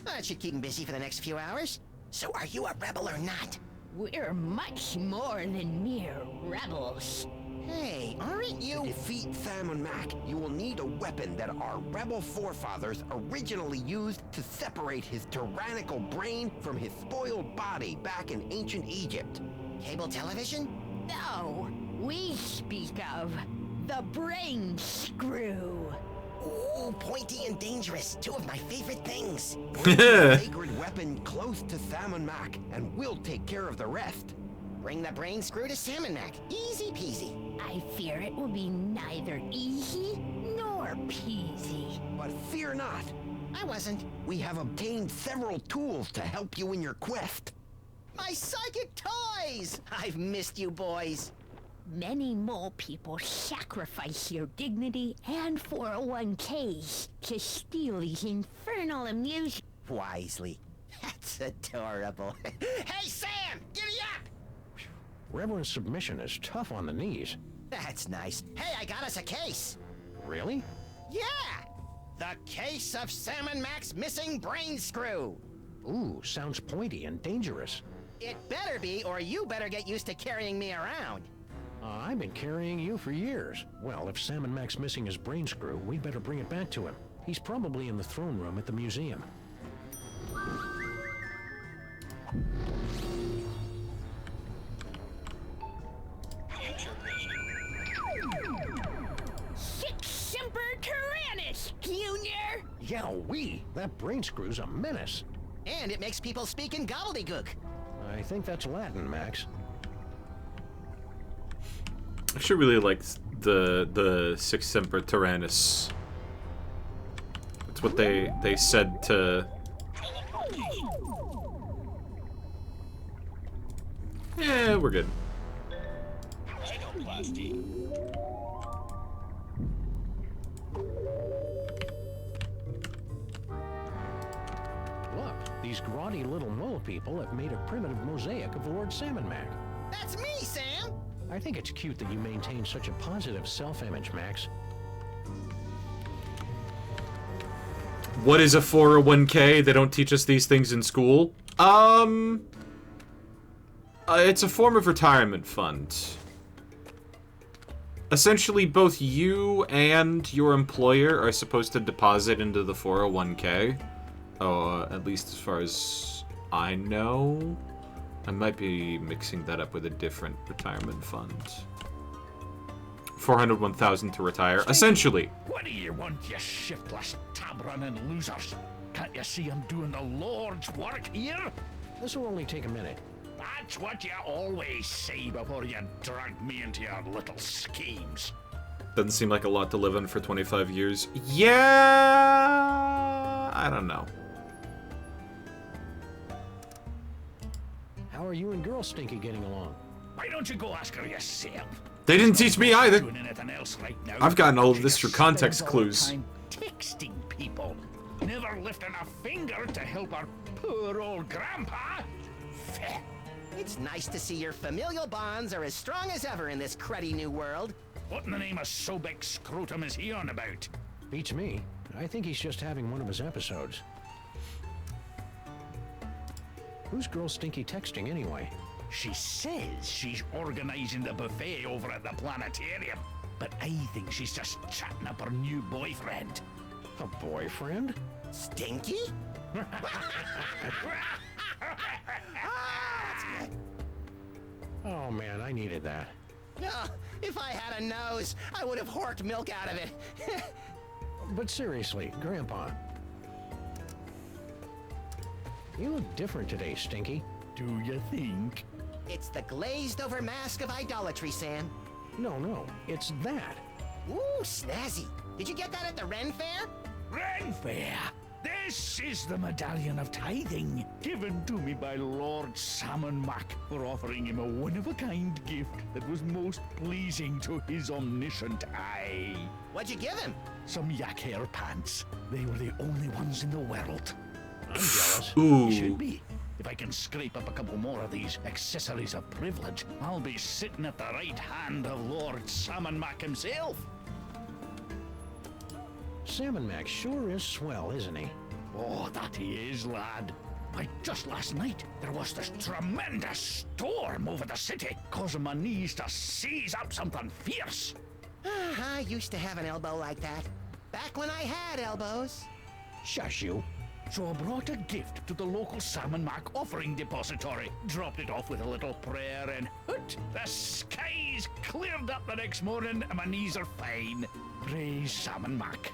That should keep him busy for the next few hours. So are you a rebel or not? We're much more than mere rebels. Hey, aren't To you? defeat Salmon Mac, you will need a weapon that our rebel forefathers originally used to separate his tyrannical brain from his spoiled body back in ancient Egypt. Cable television? No, we speak of the brain screw. Ooh, pointy and dangerous. Two of my favorite things. Bring the sacred weapon close to Salmon Mac, and we'll take care of the rest. Bring the brain screw to Salmon Mac. Easy peasy. I fear it will be neither easy nor peasy. But fear not. I wasn't. We have obtained several tools to help you in your quest. My psychic toys! I've missed you boys. Many mole people sacrifice their dignity and 401ks to steal these infernal amusements. Wisely. That's adorable. Hey, Sam! Giddy up! Reverend submission is tough on the knees. That's nice. Hey, I got us a case. Really? Yeah! The case of Salmon Mac's missing brain screw. Ooh, sounds pointy and dangerous. It better be, or you better get used to carrying me around. I've been carrying you for years. Well, if Salmon Mac's missing his brain screw, we better bring it back to him. He's probably in the throne room at the museum. Sic Semper Tyrannis, Junior! Yeah, that brain screw's a menace. And it makes people speak in gobbledygook. I think that's Latin, Max. I actually really liked the Sic Semper Tyrannis. That's what they said to. Yeah, we're good. Look, these grotty little mole people have made a primitive mosaic of Lord Salmon Mac. That's me, Sam! I think it's cute that you maintain such a positive self-image, Max. What is a 401k? They don't teach us these things in school. It's a form of retirement fund. Essentially, both you and your employer are supposed to deposit into the 401k. At least as far as I know. I might be mixing that up with a different retirement fund. 401,000 to retire. Essentially. What do you want, you shiftless, tab-running losers? Can't you see I'm doing the Lord's work here? This will only take a minute. That's what you always say before you drag me into your little schemes. Doesn't seem like a lot to live on for 25 years. Yeah, I don't know. How are you and Girl Stinky getting along? Why don't you go ask her yourself? They didn't teach me either. Doing anything else right now. I've gotten all of She this through just context spends all her clues. time texting people, never lifting a finger to help our poor old grandpa. It's nice to see your familial bonds are as strong as ever in this cruddy new world. What in the name of Sobek scrotum is he on about? Beats me. I think he's just having one of his episodes. Who's Girl Stinky texting anyway? She says she's organizing the buffet over at the planetarium, but I think she's just chatting up her new boyfriend. A boyfriend? Stinky? Oh man, I needed that. Oh, if I had a nose, I would have horked milk out of it. But seriously, Grandpa. You look different today, Stinky. Do you think? It's the glazed over mask of idolatry, Sam. No, it's that. Ooh, snazzy. Did you get that at the Ren Fair? Ren Fair! This is the medallion of tithing, given to me by Lord Salmon Mac for offering him a one-of-a-kind gift that was most pleasing to his omniscient eye. What'd you give him? Some yak hair pants. They were the only ones in the world. I'm jealous. Ooh. You should be. If I can scrape up a couple more of these accessories of privilege, I'll be sitting at the right hand of Lord Salmon Mac himself. Salmon Mac sure is swell, isn't he? Oh, that he is, lad. Why, just last night, there was this tremendous storm over the city, causing my knees to seize up something fierce. I used to have an elbow like that. Back when I had elbows. Shush you. So I brought a gift to the local Salmon Mac offering depository, dropped it off with a little prayer, and hoot, the skies cleared up the next morning and my knees are fine. Praise Salmon Mac.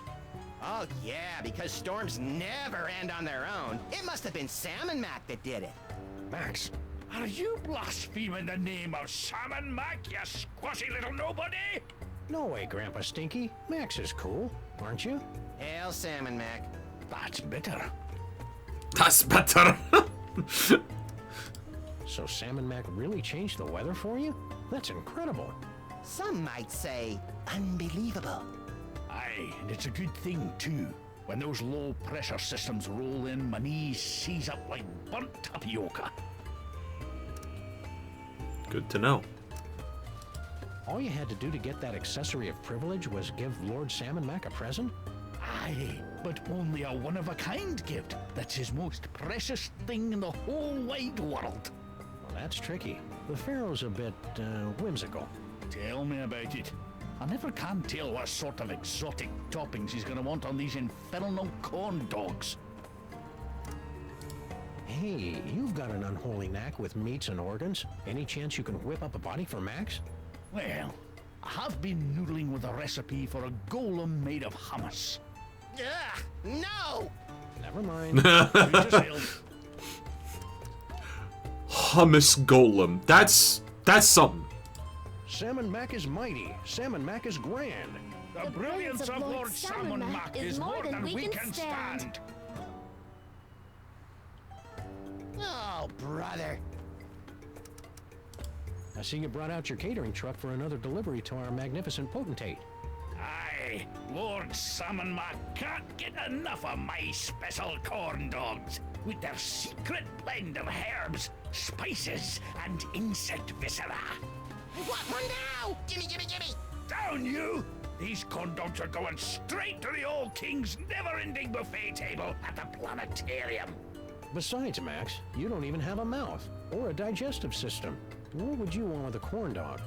Oh yeah, because storms never end on their own. It must have been Salmon Mac that did it. Max, are you blaspheming the name of Salmon Mac, you squashy little nobody? No way, Grandpa Stinky. Max is cool, aren't you? Hail Salmon Mac. That's better. That's better. So Salmon Mac really changed the weather for you? That's incredible. Some might say unbelievable. Aye, and it's a good thing, too. When those low-pressure systems roll in, my knees seize up like burnt tapioca. Good to know. All you had to do to get that accessory of privilege was give Lord Salmon Mac a present? Aye, but only a one-of-a-kind gift. That's his most precious thing in the whole wide world. Well, that's tricky. The Pharaoh's a bit, whimsical. Tell me about it. I never can tell what sort of exotic toppings he's gonna want on these infernal corn dogs. Hey, you've got an unholy knack with meats and organs. Any chance you can whip up a body for Max? Well, I have been noodling with a recipe for a golem made of hummus. Ugh, no! Never mind. Hummus golem. That's something. Salmon Mac is mighty. Salmon Mac is grand. The brilliance of Lord Salmon Mac is more than we can stand. Oh, brother. I see you brought out your catering truck for another delivery to our magnificent potentate. Aye, Lord Salmon Mac can't get enough of my special corn dogs with their secret blend of herbs, spices, and insect viscera. What one now? Gimme! Down you! These corn dogs are going straight to the old king's never-ending buffet table at the planetarium. Besides, Max, you don't even have a mouth or a digestive system. What would you want with a corn dog?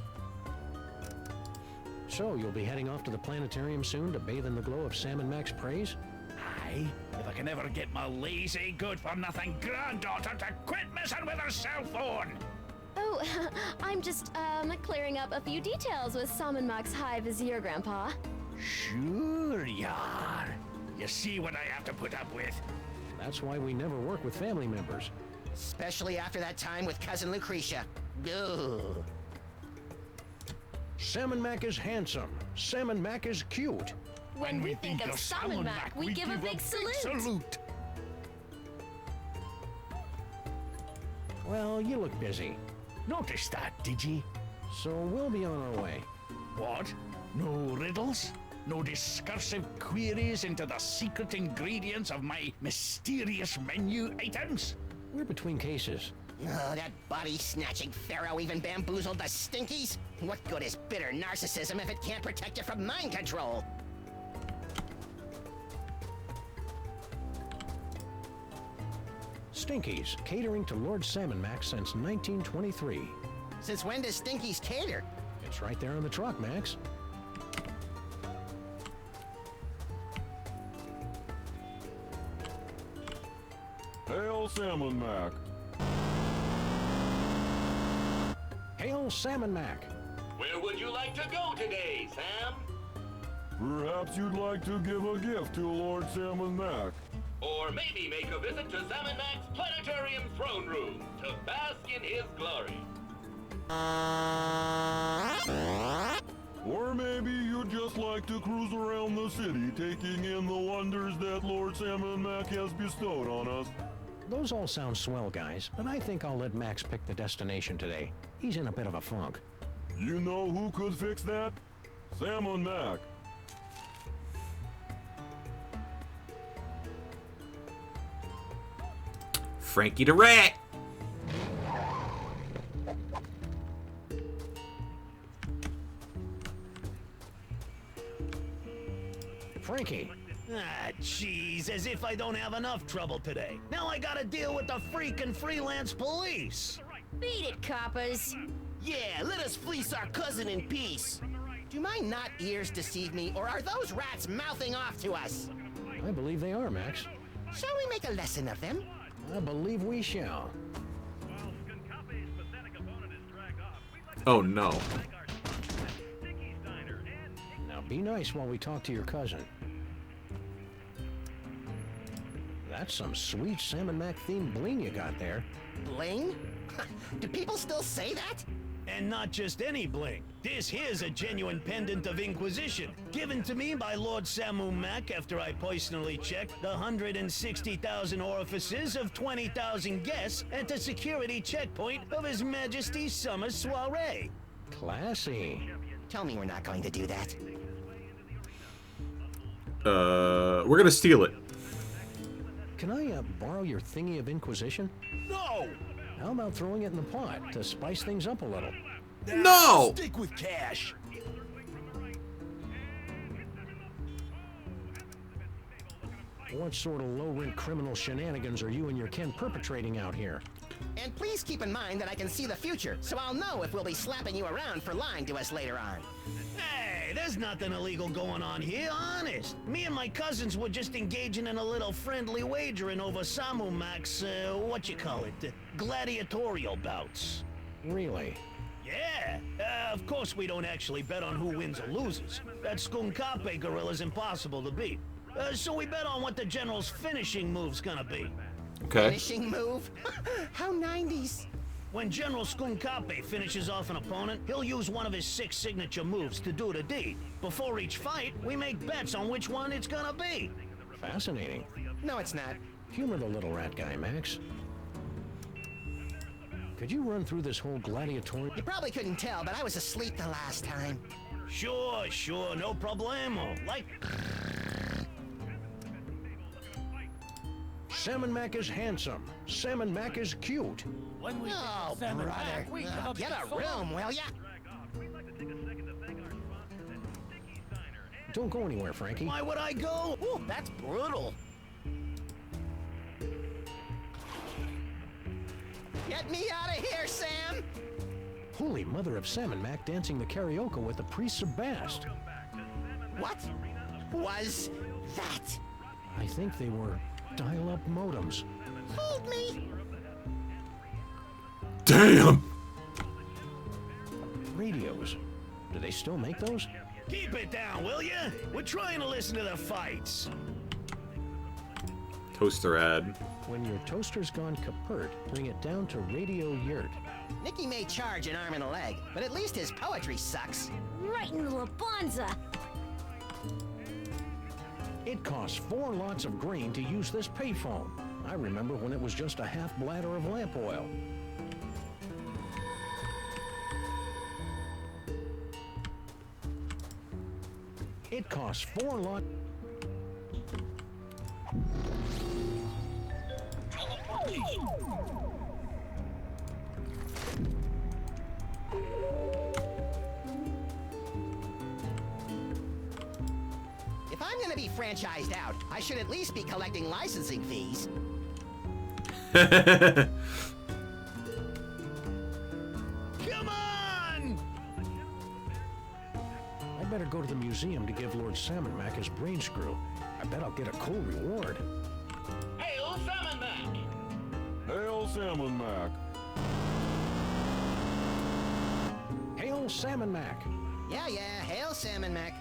So, you'll be heading off to the planetarium soon to bathe in the glow of Salmon Mac's praise? Aye, if I can ever get my lazy, good-for-nothing granddaughter to quit messing with her cell phone. Oh, I'm just, clearing up a few details with Salmon Mac's High Vizier, Grandpa. Sure you are. You see what I have to put up with. That's why we never work with family members. Especially after that time with Cousin Lucretia. Ugh. Salmon Mac is handsome. Salmon Mac is cute. When we think of Salmon Mac, we give a big salute. Well, you look busy. Notice that, did ye? so we'll be on our way. What? No riddles? No discursive queries into the secret ingredients of my mysterious menu items? We're between cases. Oh, that body-snatching pharaoh even bamboozled the Stinkies? What good is bitter narcissism if it can't protect you from mind control? Stinkies, catering to Lord Salmon Max since 1923. Since when does Stinkies cater? It's right there on the truck, Max. Hail Salmon Mac. Hail Salmon Mac. Where would you like to go today, Sam? Perhaps you'd like to give a gift to Lord Salmon Mac. Or maybe make a visit to Salmon Mac's planetarium throne room to bask in his glory. Or maybe you'd just like to cruise around the city, taking in the wonders that Lord Salmon Mac has bestowed on us. Those all sound swell, guys, but I think I'll let Max pick the destination today. He's in a bit of a funk. You know who could fix that? Salmon Mac. Frankie the Rat! Frankie. Ah, jeez, as if I don't have enough trouble today. Now I gotta deal with the freaking freelance police. Beat it, coppers. Yeah, let us fleece our cousin in peace. Do my not ears deceive me, or are those rats mouthing off to us? I believe they are, Max. Shall we make a lesson of them? I believe we shall. Oh no. Now be nice while we talk to your cousin. That's some sweet Salmon Mac themed bling you got there. Bling? Do people still say that? And not just any bling. This here's a genuine pendant of Inquisition, given to me by Lord Samu Mac after I personally checked the 160,000 orifices of 20,000 guests at the security checkpoint of His Majesty's summer soiree. Classy. Tell me we're not going to do that. We're gonna steal it. Can I borrow your thingy of Inquisition? No! How about throwing it in the pot to spice things up a little? No! Stick with cash. What sort of low-rent criminal shenanigans are you and your kin perpetrating out here? And please keep in mind that I can see the future, so I'll know if we'll be slapping you around for lying to us later on. Hey, there's nothing illegal going on here, honest. Me and my cousins were just engaging in a little friendly wagering over Samu Mac's, gladiatorial bouts. Really? Yeah, of course we don't actually bet on who wins or loses. That Skunkape gorilla's impossible to beat. So we bet on what the general's finishing move's gonna be. Okay. Finishing move? How 90s? When General Skunkape finishes off an opponent, he'll use one of his 6 signature moves to do the deed. Before each fight, we make bets on which one it's gonna be. Fascinating. No, it's not. Humor the little rat guy, Max. Could you run through this whole gladiatorial? You probably couldn't tell, but I was asleep the last time. Sure, no problemo. Like... Salmon Mac is handsome. Salmon Mac is cute. Oh, brother. Get a room, will ya? Don't go anywhere, Frankie. Why would I go? Ooh, that's brutal. Get me out of here, Sam! Holy mother of Salmon Mac dancing the karaoke with the priests of Bast. What was that? I think they were dial-up modems. Hold me! Damn! Radios. Do they still make those? Keep it down, will ya? We're trying to listen to the fights. Toaster ad. When your toaster's gone kaput, bring it down to Radio Yurt. Nicky may charge an arm and a leg, but at least his poetry sucks. Right in the Labanza. It costs 4 lots of grain to use this payphone. I remember when it was just a half bladder of lamp oil. It costs 4 lot. If I'm gonna be franchised out, I should at least be collecting licensing fees. Come on! I better go to the museum to give Lord Salmon Mac his brain screw. I bet I'll get a cool reward. Hail Salmon Mac! Hail Salmon Mac. Hail Salmon Mac. Yeah, hail Salmon Mac.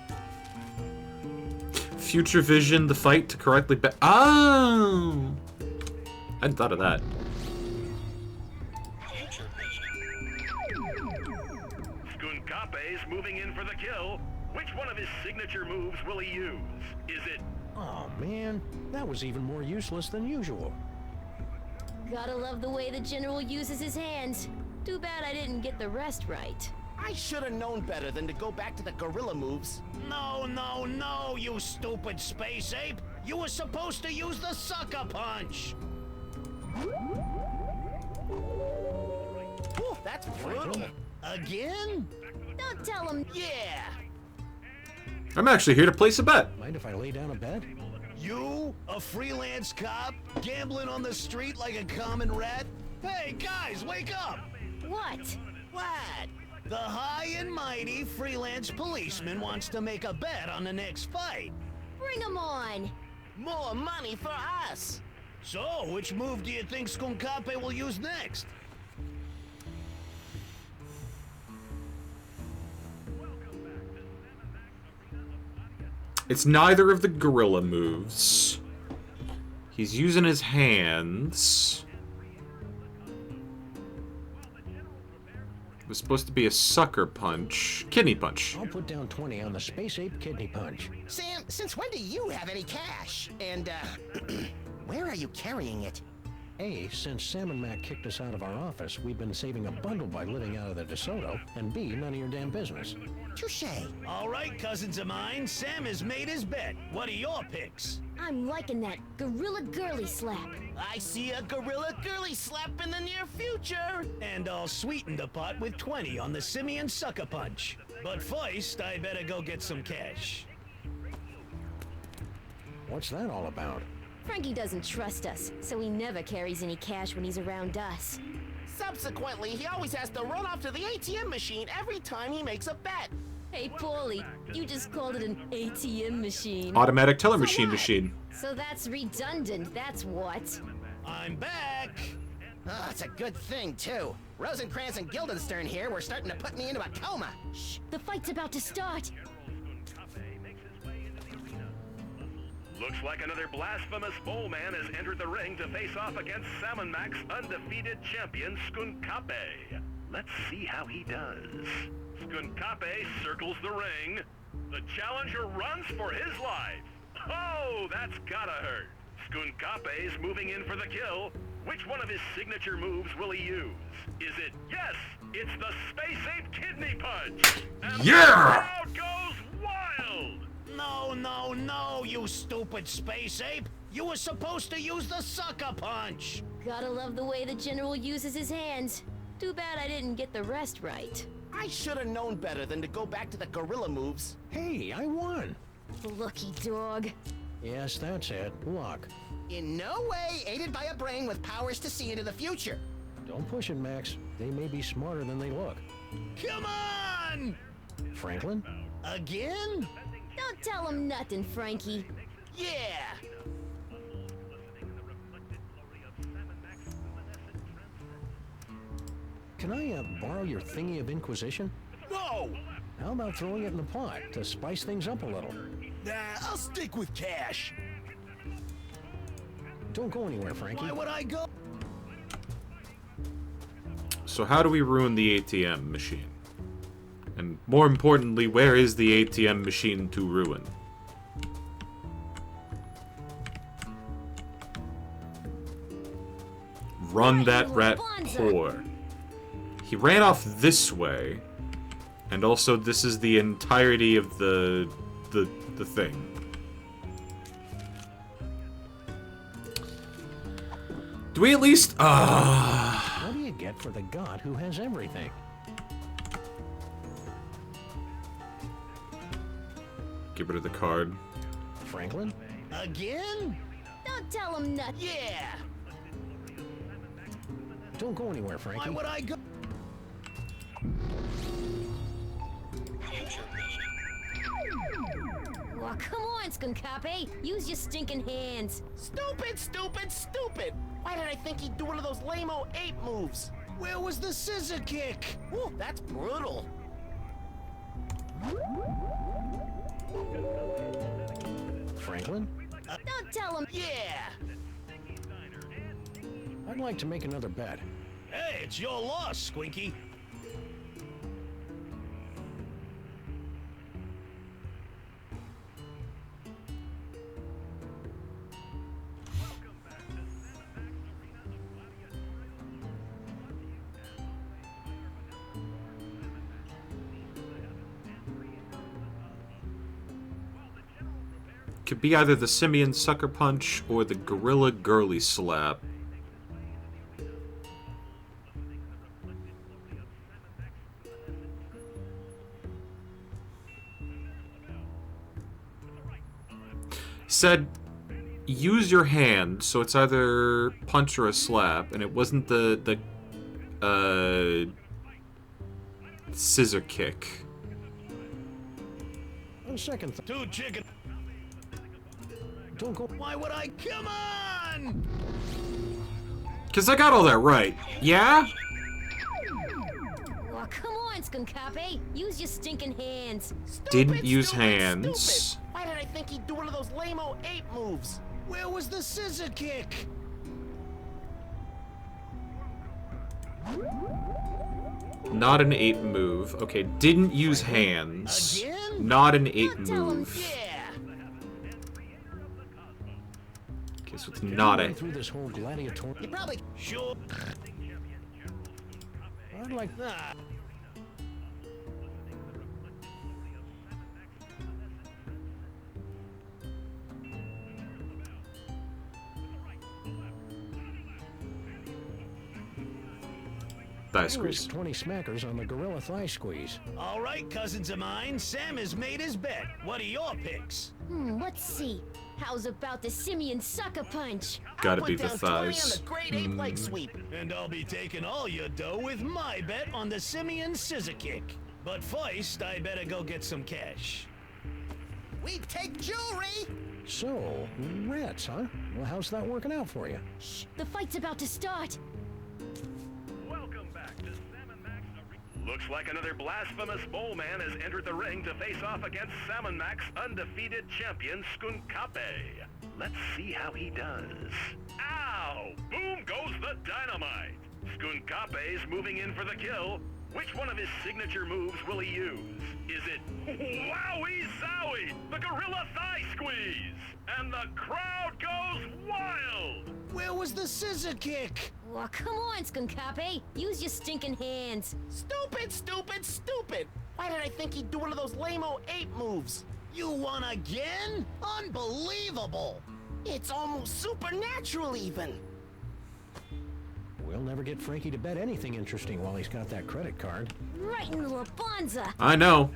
Future vision, the fight to correctly Oh! I hadn't thought of that. Skunkape's moving in for the kill. Which one of his signature moves will he use? Is it... Oh, man. That was even more useless than usual. Gotta love the way the General uses his hands. Too bad I didn't get the rest right. I should have known better than to go back to the gorilla moves. No, you stupid space ape! You were supposed to use the sucker punch! Whew, that's brutal. Again? Don't tell him. Yeah! I'm actually here to place a bet. Mind if I lay down a bet? You, a freelance cop, gambling on the street like a common rat? Hey, guys, wake up! What? What? The high and mighty freelance policeman wants to make a bet on the next fight. Bring him on. More money for us. So, which move do you think Skunkape will use next? It's neither of the gorilla moves. He's using his hands. It was supposed to be a sucker punch. Kidney punch. I'll put down 20 on the space ape kidney punch. Sam, since when do you have any cash? And, where are you carrying it? A, since Salmon Mac kicked us out of our office, we've been saving a bundle by living out of the DeSoto, and B, none of your damn business. Touché. All right, cousins of mine, Sam has made his bet. What are your picks? I'm liking that gorilla girly slap. I see a gorilla girly slap in the near future. And I'll sweeten the pot with 20 on the simian sucker punch. But first, I better go get some cash. What's that all about? Frankie doesn't trust us, so he never carries any cash when he's around us. Subsequently, he always has to run off to the ATM machine every time he makes a bet. Hey, Paulie, you just called it an ATM machine. Automatic teller machine. So that's redundant, that's what. I'm back. Oh, it's a good thing, too. Rosencrantz and Guildenstern here were starting to put me into a coma. Shh, the fight's about to start. Looks like another blasphemous mole man has entered the ring to face off against Salmon Mac's undefeated champion, Skunkape. Let's see how he does. Skunkape circles the ring. The challenger runs for his life. Oh, that's gotta hurt. Skunkape's moving in for the kill. Which one of his signature moves will he use? Is it... Yes, it's the Space Ape Kidney Punch. And the crowd goes wild. No, you stupid space ape! You were supposed to use the sucker punch! Gotta love the way the General uses his hands. Too bad I didn't get the rest right. I should have known better than to go back to the gorilla moves. Hey, I won! Lucky dog. Yes, that's it. Luck. In no way aided by a brain with powers to see into the future. Don't push it, Max. They may be smarter than they look. Come on! Franklin? Again? Don't tell him nothing, Frankie. Yeah! Can I, borrow your thingy of Inquisition? No! How about throwing it in the pot to spice things up a little? Nah, I'll stick with cash. Don't go anywhere, Frankie. Why would I go? So how do we ruin the ATM machine? And more importantly, where is the ATM machine to ruin? Run that rat poor. He ran off this way. And also, this is the entirety of the the thing. Do we at least? What do you get for the god who has everything? Get rid of the card. Franklin? Again? Don't tell him nothing. Yeah. Don't go anywhere, Frankie. Why would I go? Oh, come on, Skunkape. Use your stinking hands. Stupid, stupid, stupid! Why did I think he'd do one of those lame-o ape moves? Where was the scissor kick? Ooh, that's brutal. Franklin? Don't tell him. Yeah. I'd like to make another bet. Hey, it's your loss, Squinky. Could be either the Simian Sucker Punch or the Gorilla Girly Slap. Said, use your hand, so it's either punch or a slap, and it wasn't the scissor kick. On second thought. Two chicken. Don't go. Why would I? Come on! Cause I got all that right. Yeah? Oh, come on, Skunkape. Use your stinking hands. Didn't use Stupid, hands. stupid. Why did I think he'd do one of those lame-o ape moves? Where was the scissor kick? Not an ape move. Okay, didn't use hands. Again? Not an ape Don't tell him. move. Yeah. Okay, so it's not a. Through this whole gladiator. You probably... Sure. I'd like. Ah. Thigh There's squeeze. 20 smackers on the gorilla thigh squeeze. All right, cousins of mine. Sam has made his bet. What are your picks? Let's see. How's about the Simian Sucker Punch? Gotta I'll be put the down 20 on thighs. the great ape leg sweep. And I'll be taking all your dough with my bet on the Simian scissor kick. But first, I better go get some cash. We take jewelry. So, rats, huh? Well, how's that working out for you? Shh, the fight's about to start. Welcome back to Sam and Max. Looks like another blasphemous mole man has entered the ring to face off against Sam and Max undefeated champion Skunkape. Let's see how he does. Ow! Boom goes the dynamite. Skunkape's moving in for the kill. Which one of his signature moves will he use? Is it Wowie Zowie, the Gorilla Thigh Squeeze? And the crowd goes wild! Where was the scissor kick? Oh, come on, Skunkape. Use your stinking hands. Stupid, stupid, stupid. Why did I think he'd do one of those lame-o ape moves? You won again? Unbelievable! It's almost supernatural even. We'll never get Frankie to bet anything interesting while he's got that credit card. Right in the Labanza. I know.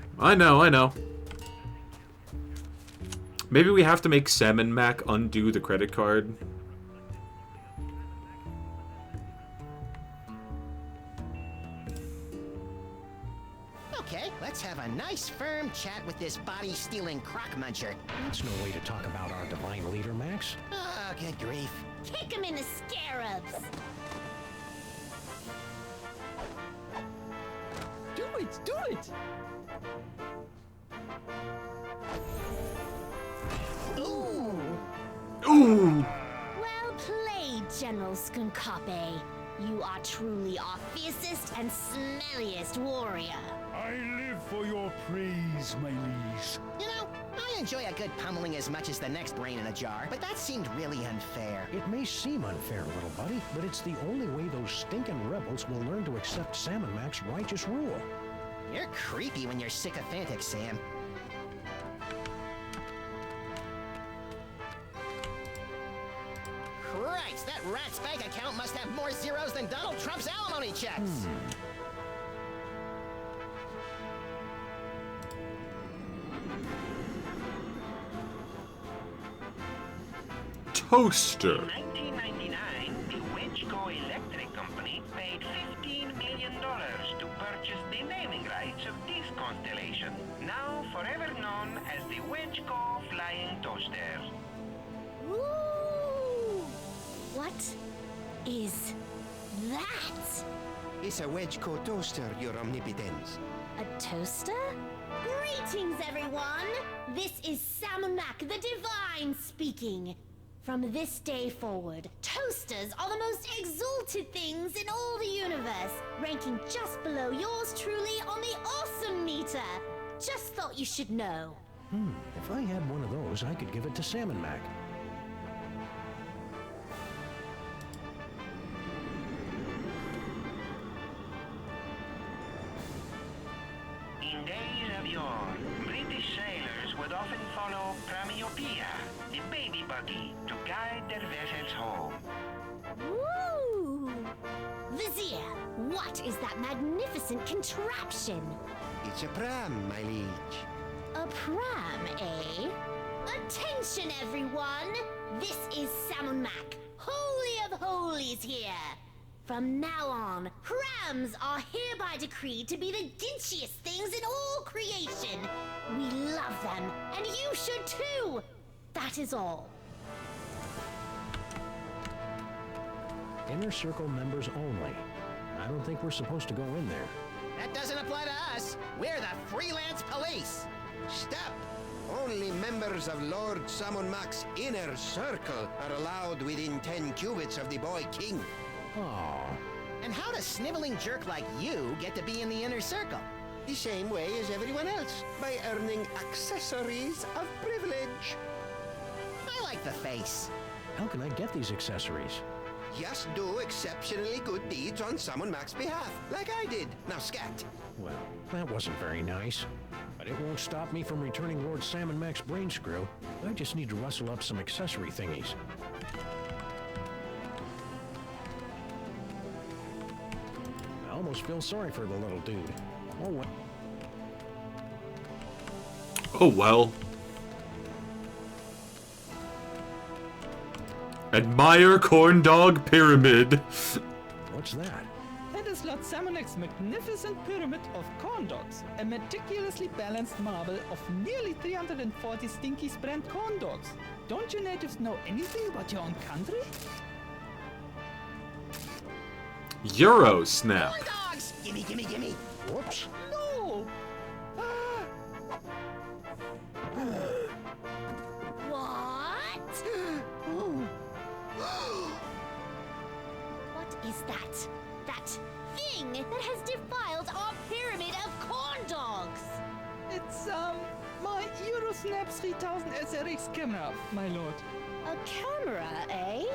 Maybe we have to make Sam and Mac undo the credit card. Okay, let's have a nice firm chat with this body-stealing crock muncher. That's no way to talk about our divine leader, Max. Oh, good grief. Kick him in the scarabs. Do it! Do it! Ooh. Ooh! Well played, General Skunkape. You are truly our fiercest and smelliest warrior. I live for your praise, my liege. You know, I enjoy a good pummeling as much as the next brain in a jar, but that seemed really unfair. It may seem unfair, little buddy, but it's the only way those stinking rebels will learn to accept Sam and Mac's righteous rule. You're creepy when you're sycophantic, Sam. Yikes, that rat's bank account must have more zeros than Donald Trump's alimony checks. Toaster. In 1999, the Wedgeco Electric Company paid $15 million to purchase the naming rights of this constellation, now forever known as the Wedgeco Flying Toaster. Ooh! What is that? It's a Wedgeco toaster, Your Omnipotence. A toaster? Greetings, everyone! This is Salmon Mac, the Divine, speaking. From this day forward, toasters are the most exalted things in all the universe, ranking just below yours truly on the awesome meter. Just thought you should know. If I had one of those, I could give it to Salmon Mac. In days of yore, British sailors would often follow Pramiopia, the baby buggy, to guide their vessels home. Woo! Vizier, what is that magnificent contraption? It's a pram, my liege. A pram, eh? Attention, everyone! This is Salmon Mac, Holy of Holies here. From now on, prams are hereby decreed to be the ginchiest things in all creation. We love them, and you should too. That is all. Inner Circle members only. I don't think we're supposed to go in there. That doesn't apply to us. We're the freelance police. Stop! Only members of Lord Salmon Mac's inner circle are allowed within 10 cubits of the boy king. Oh. And how does sniveling jerk like you get to be in the inner circle? The same way as everyone else, by earning accessories of privilege. I like the face. How can I get these accessories? Just do exceptionally good deeds on Salmon Mac's behalf, like I did. Now scat. Well, that wasn't very nice. But it won't stop me from returning Lord Salmon Mac's brain screw. I just need to rustle up some accessory thingies. I almost feel sorry for the little dude. Oh well. Oh well. Admire corn dog pyramid. What's that? That is Lord Salmonac's magnificent pyramid of corn dogs, a meticulously balanced marble of nearly 340 stinky brand corn dogs. Don't you natives know anything about your own country? Euro snap. Corn dogs! Gimme, gimme, gimme. Whoops. No! What? What is that? That thing that has defiled our pyramid of corn dogs! It's, my Eurosnap 3000 SRX camera, my lord. A camera, eh?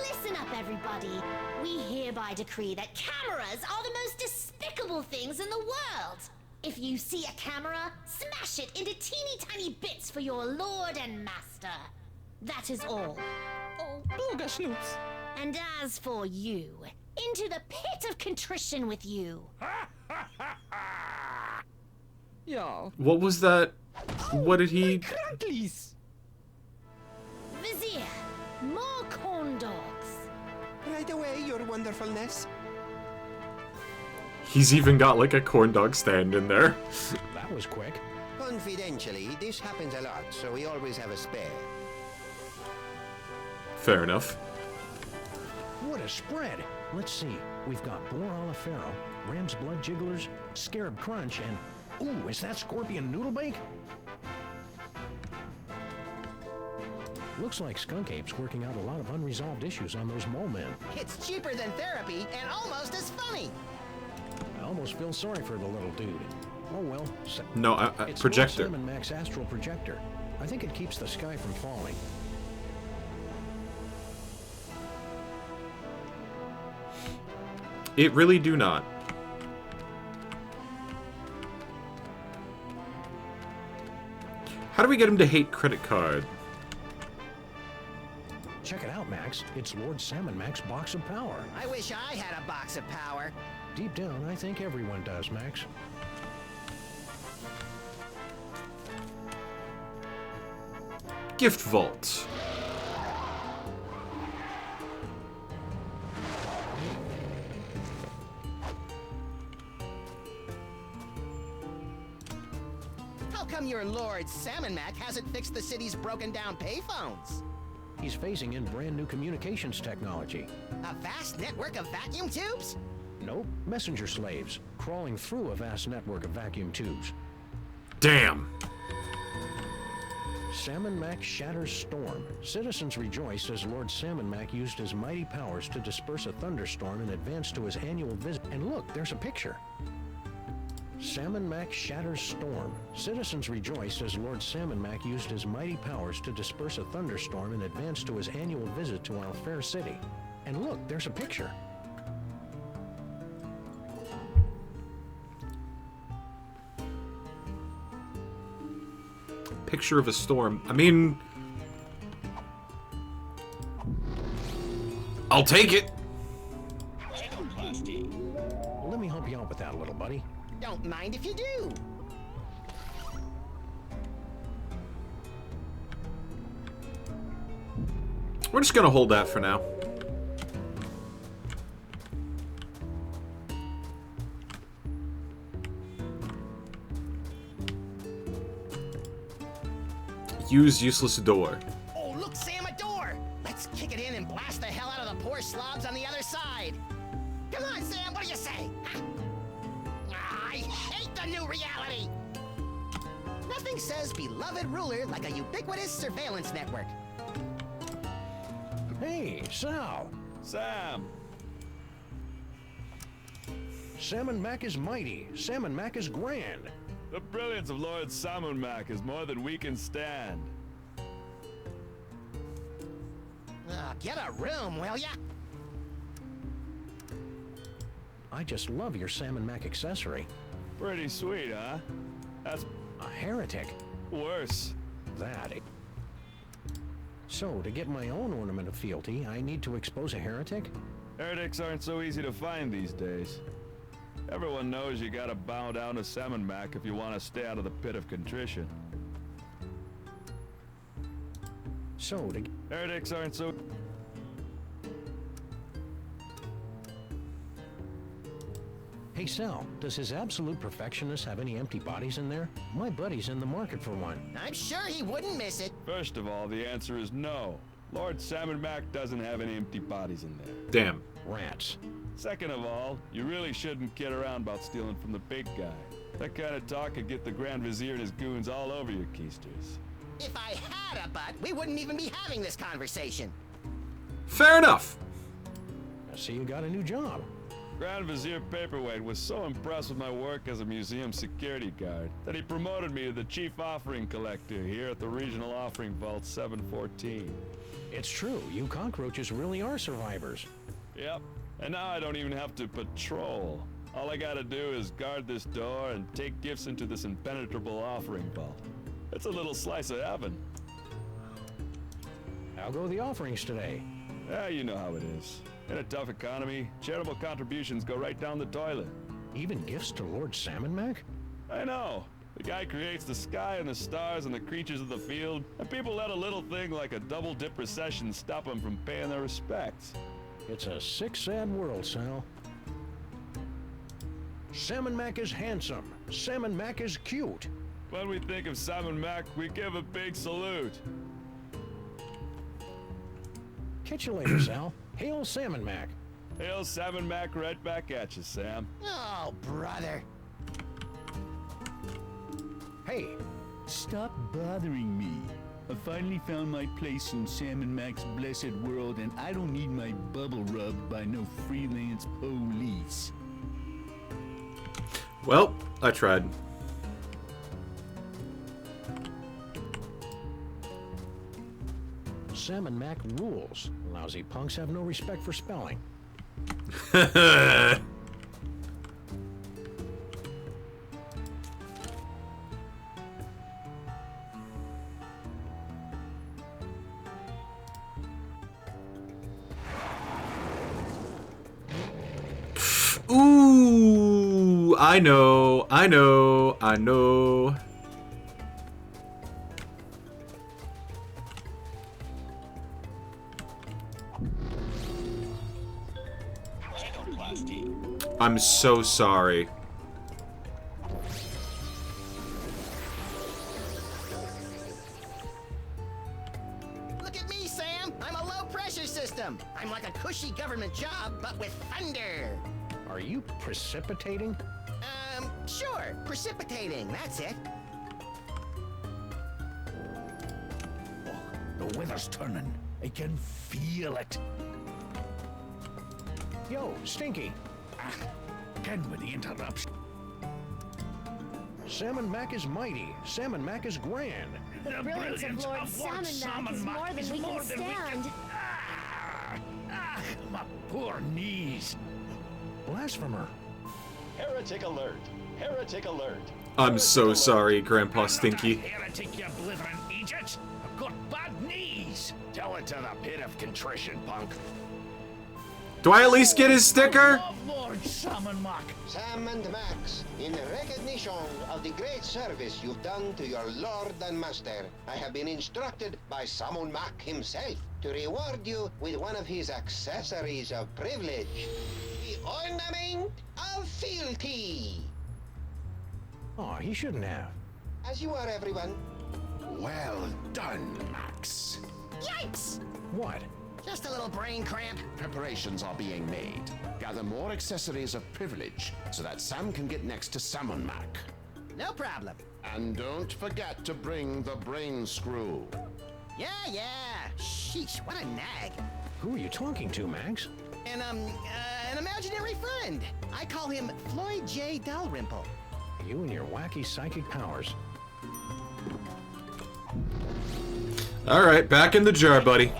Listen up, everybody. We hereby decree that cameras are the most despicable things in the world. If you see a camera, smash it into teeny tiny bits for your lord and master. That is all. Oh, Bürgerschnoops. And as for you, into the pit of contrition with you. Yeah. What was that? What did he? Crunklies. Vizier, more corn dogs. Right away, Your Wonderfulness. He's even got like a corn dog stand in there. That was quick. Confidentially, this happens a lot, so we always have a spare. Fair enough. What a spread! Let's see. We've got boar a la Pharaoh, ram's blood jigglers, scarab crunch, and... Ooh, is that scorpion noodle bake? Looks like Skunk Ape's working out a lot of unresolved issues on those mole men. It's cheaper than therapy and almost as funny. I almost feel sorry for the little dude. Oh well. No, it's projector. Salmon Mac's astral projector. I think it keeps the sky from falling. It really do not. How do we get him to hate credit card? Check it out, Max. It's Lord Salmon Mac's box of power. I wish I had a box of power. Deep down, I think everyone does, Max. Gift vault. How come your Lord Salmon Mac hasn't fixed the city's broken down payphones? He's phasing in brand new communications technology. A vast network of vacuum tubes? Nope, messenger slaves, crawling through a vast network of vacuum tubes. Damn. Salmon Mac shatters storm. Citizens rejoice as Lord Salmon Mac used his mighty powers to disperse a thunderstorm in advance to his annual visit. And look, there's a picture. Salmon Mac shatters storm. Citizens rejoice as Lord Salmon Mac used his mighty powers to disperse a thunderstorm in advance to his annual visit to our fair city. And look, there's a picture. Picture of a storm. I mean, I'll take it. Let me help you out with that, little buddy. Don't mind if you do. We're just gonna hold that for now. Use useless door. Oh, look, Sam, a door! Let's kick it in and blast the hell out of the poor slobs on the other side. Come on, Sam, what do you say? I hate the new reality! Nothing says beloved ruler like a ubiquitous surveillance network. Hey, Sal. Sam! Salmon Mac is mighty. Salmon Mac is grand. The brilliance of Lord Salmon Mac is more than we can stand. Get a room, will ya? I just love your Salmon Mac accessory. Pretty sweet, huh? That's a heretic. Worse. That. So, to get my own ornament of fealty, I need to expose a heretic? Heretics aren't so easy to find these days. Everyone knows you gotta bow down to Salmon Mac if you want to stay out of the pit of contrition. So, heretics aren't so... Hey Sal, does his absolute perfectionist have any empty bodies in there? My buddy's in the market for one. I'm sure he wouldn't miss it. First of all, the answer is no. Lord Salmon Mac doesn't have any empty bodies in there. Damn. Rats. Second of all, you really shouldn't kid around about stealing from the big guy. That kind of talk could get the Grand Vizier and his goons all over your keisters. If I had a butt, we wouldn't even be having this conversation. Fair enough. I see you got a new job. Grand Vizier Paperweight was so impressed with my work as a museum security guard that he promoted me to the chief offering collector here at the Regional Offering Vault 714. It's true, you cockroaches really are survivors. Yep, and now I don't even have to patrol. All I gotta do is guard this door and take gifts into this impenetrable offering vault. It's a little slice of heaven. How go the offerings today? Yeah, you know how it is. In a tough economy, charitable contributions go right down the toilet. Even gifts to Lord Salmon Mac? I know. The guy creates the sky and the stars and the creatures of the field, and people let a little thing like a double-dip recession stop them from paying their respects. It's a sick, sad world, Sal. Salmon Mac is handsome. Salmon Mac is cute. When we think of Salmon Mac, we give a big salute. Catch you later, Sal. Hail Salmon Mac. Hail Salmon Mac right back at you, Sam. Oh, brother. Hey. Stop bothering me. I finally found my place in Salmon Mac's blessed world, and I don't need my bubble rubbed by no freelance police. Well, I tried. Salmon Mac rules. Lousy punks have no respect for spelling. Ooh, I know. I'm so sorry. Look at me, Sam. I'm a low-pressure system. I'm like a cushy government job, but with thunder. Are you precipitating? Sure. Precipitating. That's it. Oh, the weather's turning. I can feel it. Yo, Stinky. Again with the interruption. Salmon Mac is mighty. Salmon Mac is grand. The brilliance of Lord Salmon Mac is more than we can stand. My poor knees. Blasphemer. Heretic alert. Heretic alert. I'm so sorry, Grandpa Stinky. Heretic, you blithering Egypt. I've got bad knees. Tell it to the pit of contrition, punk. Do I at least get his sticker? Lord Salmon Mac. Sam and Max, in recognition of the great service you've done to your Lord and Master, I have been instructed by Salmon Mac himself to reward you with one of his accessories of privilege, the Ornament of Fealty. Oh, he shouldn't have. As you are, everyone. Well done, Max. Yikes! What? Just a little brain cramp. Preparations are being made. Gather more accessories of privilege so that Sam can get next to Salmon Mac. No problem. And don't forget to bring the brain screw. Yeah. Sheesh, what a nag. Who are you talking to, Max? An imaginary friend. I call him Floyd J. Dalrymple. You and your wacky psychic powers. Alright, back in the jar, buddy.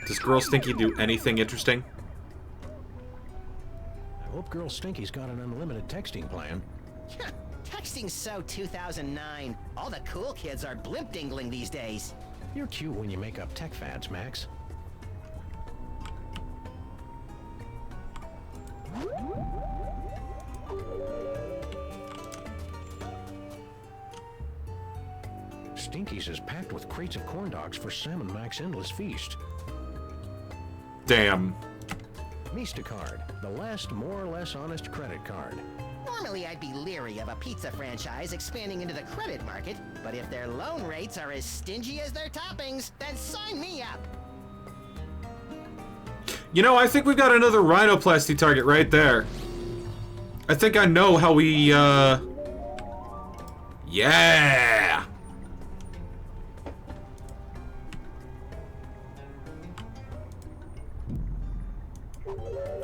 Does Girl Stinky do anything interesting? I hope Girl Stinky's got an unlimited texting plan. Texting's so 2009. All the cool kids are blimp dingling these days. You're cute when you make up tech fads, Max. Stinky's is packed with crates of corn dogs for Salmon Mac's endless feast. Damn. Mistacard, the last more or less honest credit card. Normally I'd be leery of a pizza franchise expanding into the credit market, but if their loan rates are as stingy as their toppings, then sign me up. You know, I think we've got another rhinoplasty target right there. I think I know how we, Yeah!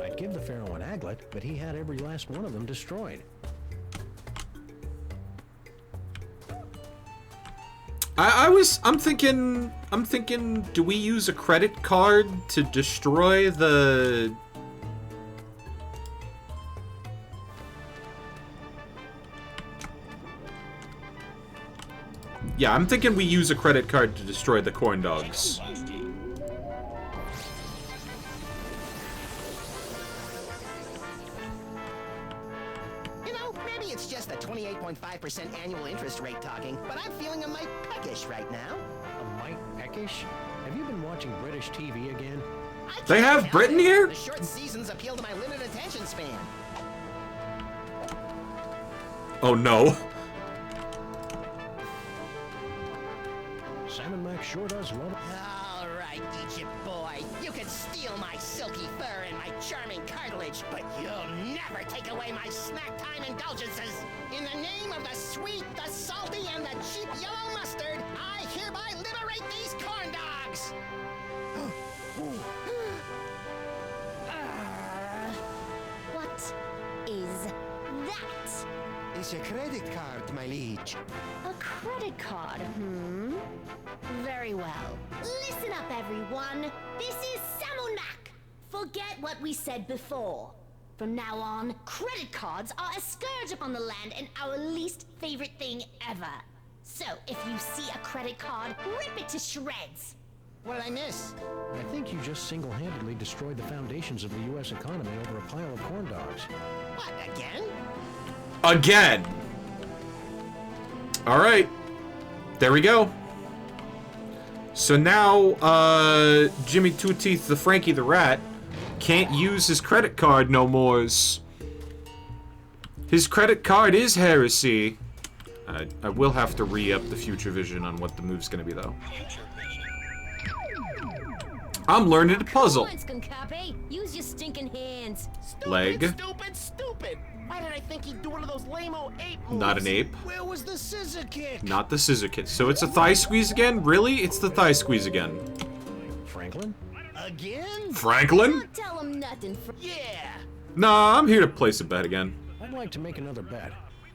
I'd give the Pharaoh an aglet, but he had every last one of them destroyed. I'm thinking, do we use a credit card to destroy the... Yeah, I'm thinking we use a credit card to destroy the corn dogs. You know, maybe it's just the 28.5% annual interest rate talking, but I'm feeling a mite peckish right now. A mite peckish? Have you been watching British TV again? They have Britain here? The short seasons appeal to my limited attention span. Oh no. Salmon Mac sure does love it. All right, Egypt boy. You can steal my silky fur and my charming cartilage, but you'll never take away my snack time indulgences. In the name of the sweet, the salty, and the cheap yellow mustard, I hereby liberate these corn dogs. What is that? It's a credit card, my liege. A credit card, Very well. Listen up, everyone. This is Salmon Mac. Forget what we said before. From now on, credit cards are a scourge upon the land and our least favorite thing ever. So, if you see a credit card, rip it to shreds. What did I miss? I think you just single-handedly destroyed the foundations of the U.S. economy over a pile of corn dogs. What, again? Again! Alright. There we go. So now, Jimmy Two Teeth the Frankie the Rat can't use his credit card no mores. His credit card is heresy. I will have to re-up the future vision on what the move's gonna be, though. I'm learning to puzzle. Come on, Skunkape. Use your stinking hands. Leg. Stupid! Why did I think he'd do one of those lame-o ape moves? Not an ape. Where was the scissor kick? Not the scissor kick. So it's a thigh squeeze again? Really? It's the thigh squeeze again. Franklin? Again? Franklin? Don't tell him nothing. Yeah. Nah, I'm here to place a bet again. I'd like to make another bet.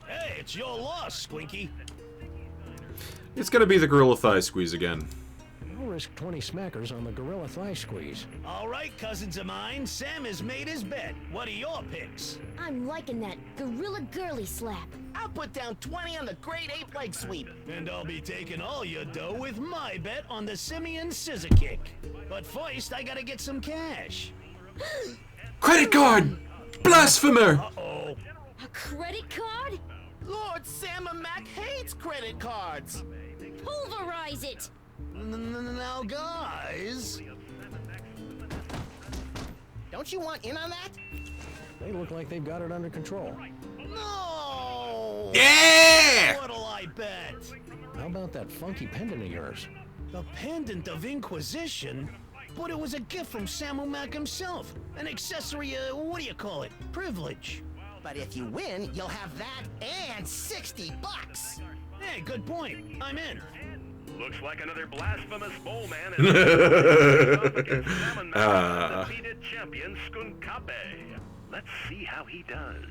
Hey, it's your loss, Squinky. It's gonna be the gorilla thigh squeeze again. I'll risk 20 smackers on the gorilla thigh squeeze. All right, cousins of mine, Sam has made his bet. What are your picks? I'm liking that gorilla girly slap. I'll put down 20 on the great ape leg sweep. And I'll be taking all your dough with my bet on the simian scissor kick. But first, I gotta get some cash. Credit card! Blasphemer! Uh-oh. A credit card? Lord Sam and Mac hates credit cards. Pulverize it! Now, guys. Don't you want in on that? They look like they've got it under control. No! Yeah! What'll I bet? How about that funky pendant of yours? The pendant of Inquisition? But it was a gift from Sam Mac himself. An accessory, what do you call it? Privilege. But if you win, you'll have that and $60. Hey, good point. I'm in. Looks like another blasphemous bowman is up against undefeated champion Skunkape. Let's see how he does.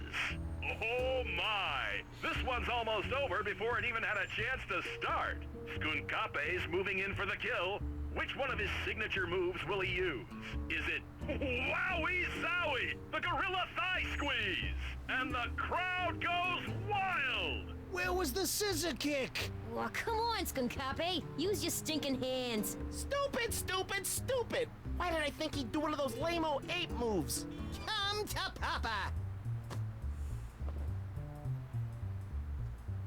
Oh my! This one's almost over before it even had a chance to start. Skunkape's moving in for the kill. Which one of his signature moves will he use? Is it Wowie Zowie, the gorilla thigh squeeze? And the crowd goes wild! Where was the scissor kick? Oh, come on, Skunkape. Use your stinking hands. Stupid! Why did I think he'd do one of those lame-o ape moves? Come to Papa!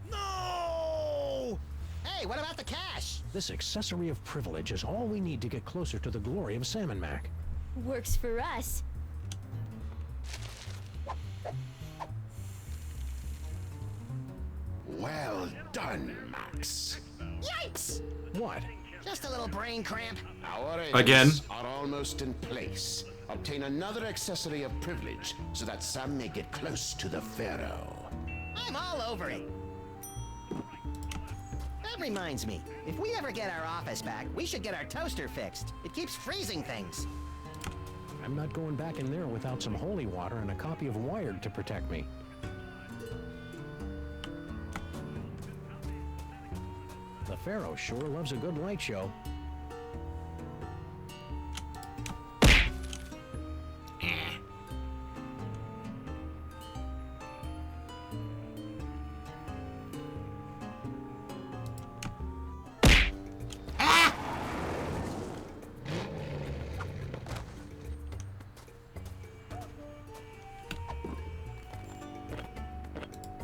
No! Hey, what about the cash? This accessory of privilege is all we need to get closer to the glory of Salmon Mac. Works for us. Well done, Max. Yikes! What? Just a little brain cramp. Our aims Again? are almost in place. Obtain another accessory of privilege so that Sam may get close to the Pharaoh. I'm all over it. That reminds me, if we ever get our office back, we should get our toaster fixed. It keeps freezing things. I'm not going back in there without some holy water and a copy of Wired to protect me. The Pharaoh sure loves a good light show.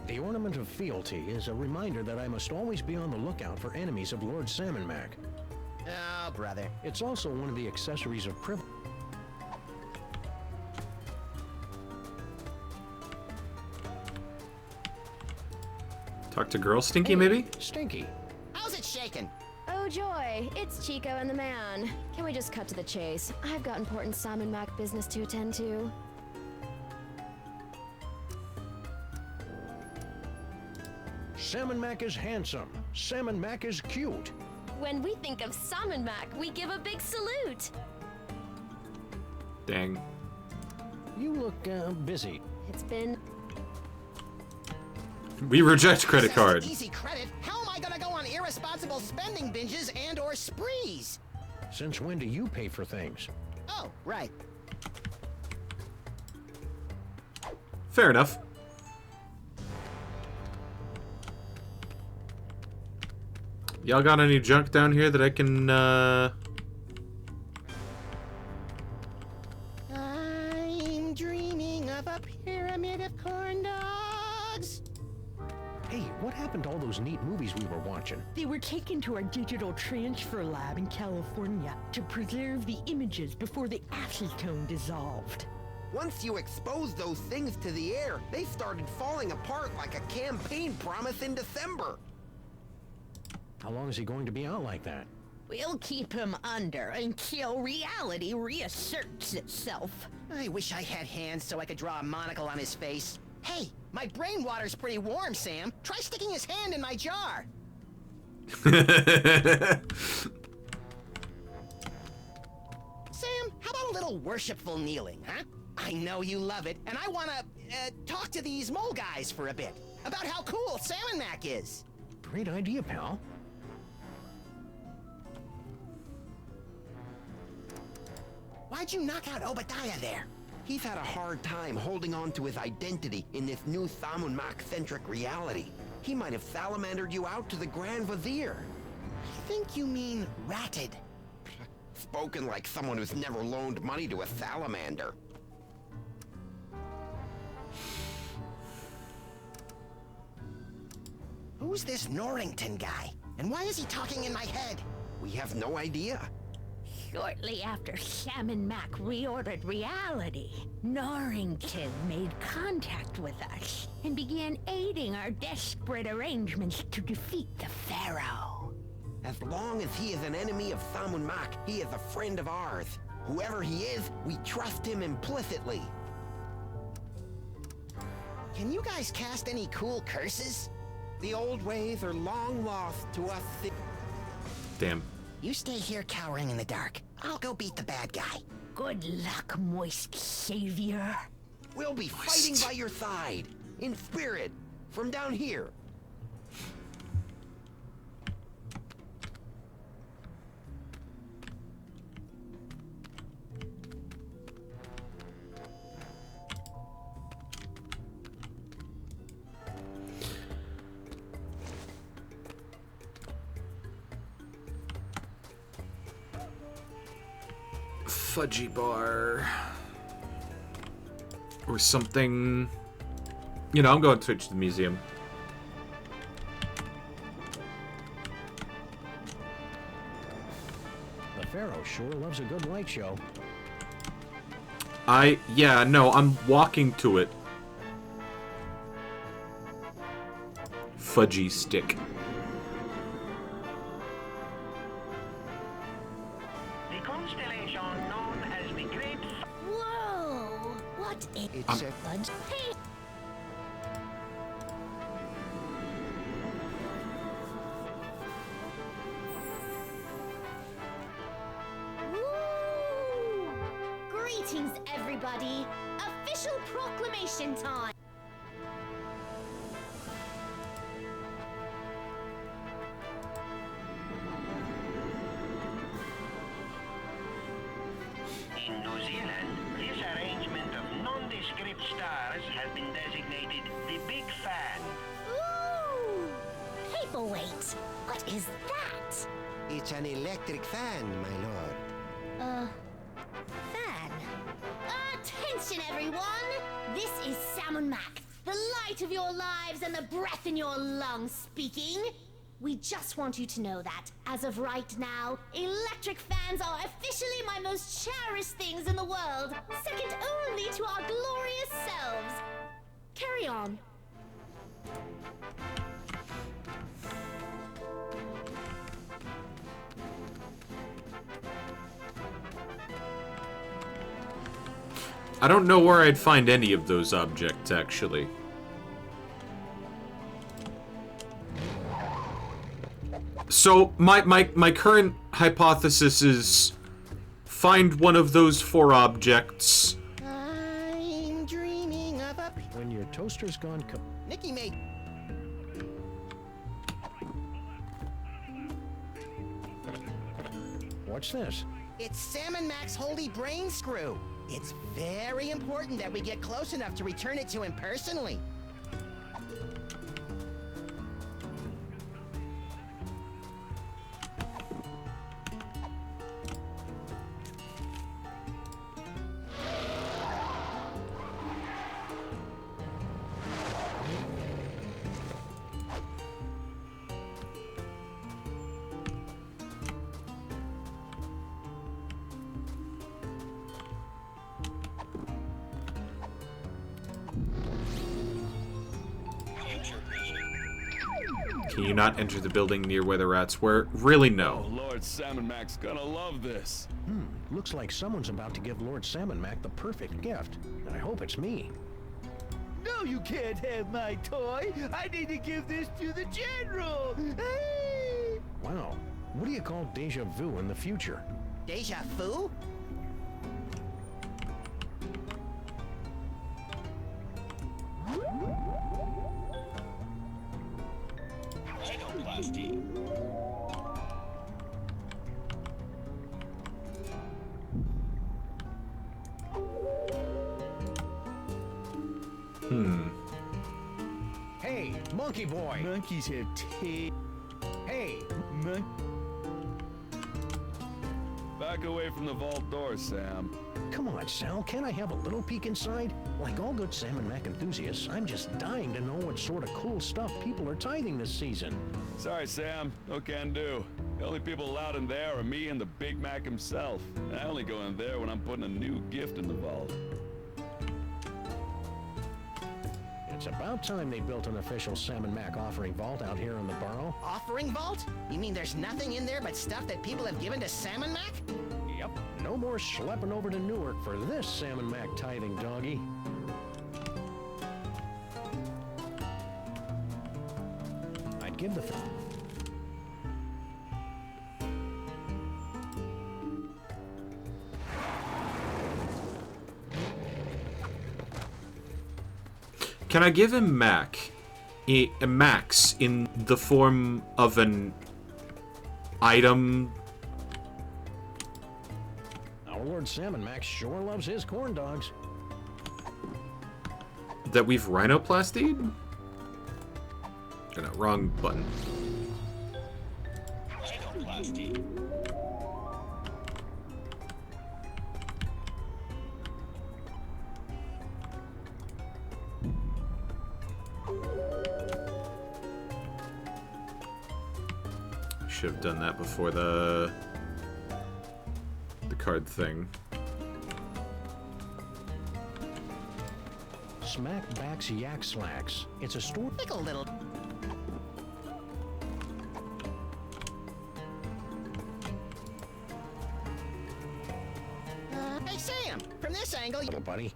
The Ornament of Fealty is a reminder that I must always be on the lookout for enemies of Lord Salmon Mac. Oh, brother. It's also one of the accessories of privilege. Talk to Girl Stinky, maybe? Stinky. How's it shaking? Oh joy, it's Chico and the man. Can we just cut to the chase? I've got important Salmon Mac business to attend to. Salmon Mac is handsome. Salmon Mac is cute. When we think of Salmon Mac, we give a big salute. Dang. You look busy. It's been... We reject credit Says card. Easy credit? How am I gonna go on irresponsible spending binges and or sprees? Since when do you pay for things? Oh, right. Fair enough. Y'all got any junk down here that I can, I'm dreaming of a pyramid of corn dogs. Hey, what happened to all those neat movies we were watching? They were taken to our digital transfer lab in California to preserve the images before the acetone dissolved. Once you expose those things to the air, they started falling apart like a campaign promise in December. How long is he going to be out like that? We'll keep him under until reality reasserts itself. I wish I had hands so I could draw a monocle on his face. Hey, my brain water's pretty warm, Sam. Try sticking his hand in my jar. Sam, how about a little worshipful kneeling, huh? I know you love it, and I want to talk to these mole guys for a bit about how cool Salmon Mac is. Great idea, pal. Why'd you knock out Obadiah there? He's had a hard time holding on to his identity in this new Salmon Mac-centric reality. He might have salamandered you out to the Grand Vizier. I think you mean ratted. Spoken like someone who's never loaned money to a salamander. Who's this Norrington guy? And why is he talking in my head? We have no idea. Shortly after Salmon Mac reordered reality, Norrington made contact with us and began aiding our desperate arrangements to defeat the Pharaoh. As long as he is an enemy of Salmon Mac, he is a friend of ours. Whoever he is, we trust him implicitly. Can you guys cast any cool curses? The old ways are long lost to us. Damn. You stay here cowering in the dark. I'll go beat the bad guy. Good luck, moist savior. We'll be fighting by your side, in spirit, from down here. Fudgy bar or something. You know, I'm going to switch to the museum. The Pharaoh sure loves a good light show. Yeah, no, I'm walking to it. Fudgy stick. Whoa! What is It's a fudge? Hey! Woo! Greetings, everybody! Official proclamation time! In New Zealand, this arrangement of nondescript stars has been designated the Big Fan. Ooh! Paperweight! What is that? It's an electric fan, my lord. Fan. Attention, everyone! This is Salmon Mac, the light of your lives and the breath in your lungs speaking. We just want you to know that, as of right now, electric fans are officially my most cherished things in the world, second only to our glorious selves. Carry on. I don't know where I'd find any of those objects, actually. So, my current hypothesis is find one of those 4 objects. I'm dreaming of a... When your toaster's gone Nikki made... What's this? It's Salmon Mac's holy brain screw. It's very important that we get close enough to return it to him personally. Can you not enter the building near where the rats were? Really, no. Oh, Lord Salmon Mac's gonna love this. Looks like someone's about to give Lord Salmon Mac the perfect gift. I hope it's me. No, you can't have my toy. I need to give this to the General. Hey! Wow. What do you call deja vu in the future? Deja vu? Rhinoplasty. Hey, monkey boy! Monkeys have Hey! Back away from the vault door, Sam. Come on, Sal, can't I have a little peek inside? Like all good Salmon Mac enthusiasts, I'm just dying to know what sort of cool stuff people are tithing this season. Sorry, Sam. No can do. The only people allowed in there are me and the Big Mac himself. And I only go in there when I'm putting a new gift in the vault. It's about time they built an official Salmon Mac offering vault out here in the borough. Offering vault? You mean there's nothing in there but stuff that people have given to Salmon Mac? Yep, no more schlepping over to Newark for this Salmon Mac tithing doggy. I'd give the... Can I give him Mac? A Max in the form of an item? Our Lord Salmon Mac sure loves his corn dogs. That we've rhinoplastied? Oh, no, wrong button. Rhinoplasty. Should have done that before the card thing. Smackbacks Yak Slacks. It's a store. Like a little. Hey, Sam! From this angle, Little buddy.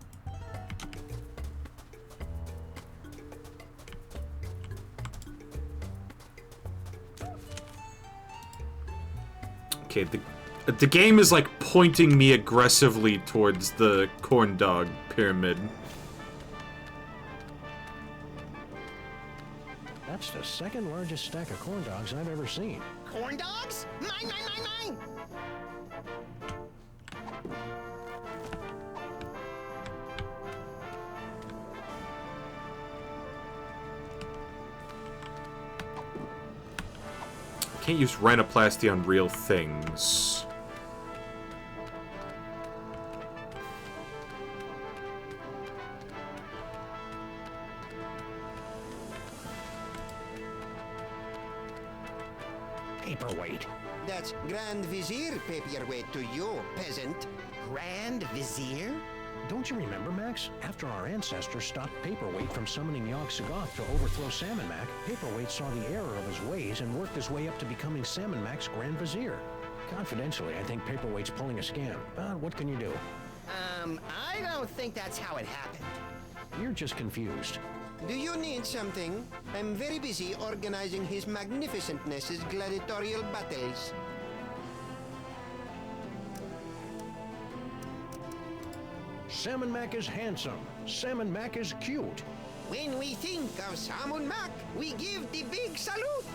Okay, the game is like pointing me aggressively towards the corn dog pyramid. That's the second largest stack of corn dogs I've ever seen. corn dogs? Mine, mine, mine, mine! Can't use rhinoplasty on real things. Paperweight. That's Grand Vizier paperweight to you, peasant. Grand Vizier? Don't you remember, Max? After our ancestors stopped Paperweight from summoning Yogg-Sothoth to overthrow Salmon Mac, Paperweight saw the error of his ways and worked his way up to becoming Salmon Mac's Grand Vizier. Confidentially, I think Paperweight's pulling a scam, but what can you do? I don't think that's how it happened. You're just confused. Do you need something? I'm very busy organizing His Magnificentness's gladiatorial battles. Salmon Mac is handsome. Salmon Mac is cute. When we think of Salmon Mac, we give the big salute.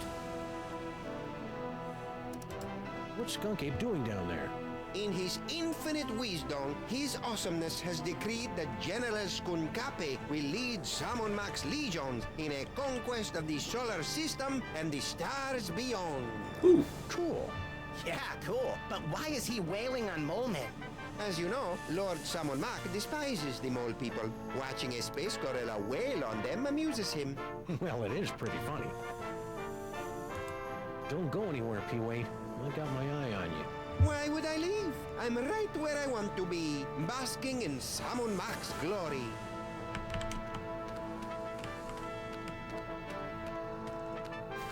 What's Skunk Ape doing down there? In his infinite wisdom, his awesomeness has decreed that General Skunkape will lead Salmon Mac's legions in a conquest of the solar system and the stars beyond. Ooh, cool. Yeah, cool. But why is he wailing on mole men? As you know, Lord Salmon Mac despises the mole people. Watching a space gorilla wail on them amuses him. Well, it is pretty funny. Don't go anywhere, P-Wade. I got my eye on you. Why would I leave? I'm right where I want to be, basking in Salmon Mac's glory.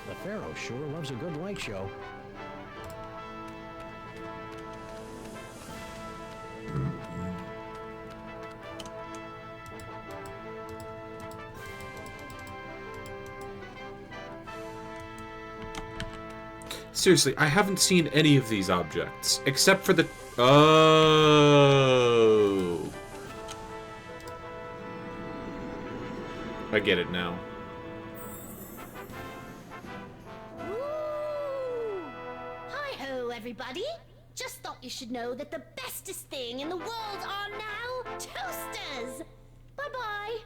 The Pharaoh sure loves a good light show. Seriously, I haven't seen any of these objects, except for the... Oh. I get it now. Hi-ho, everybody! Just thought you should know that the bestest thing in the world are now toasters! Bye-bye!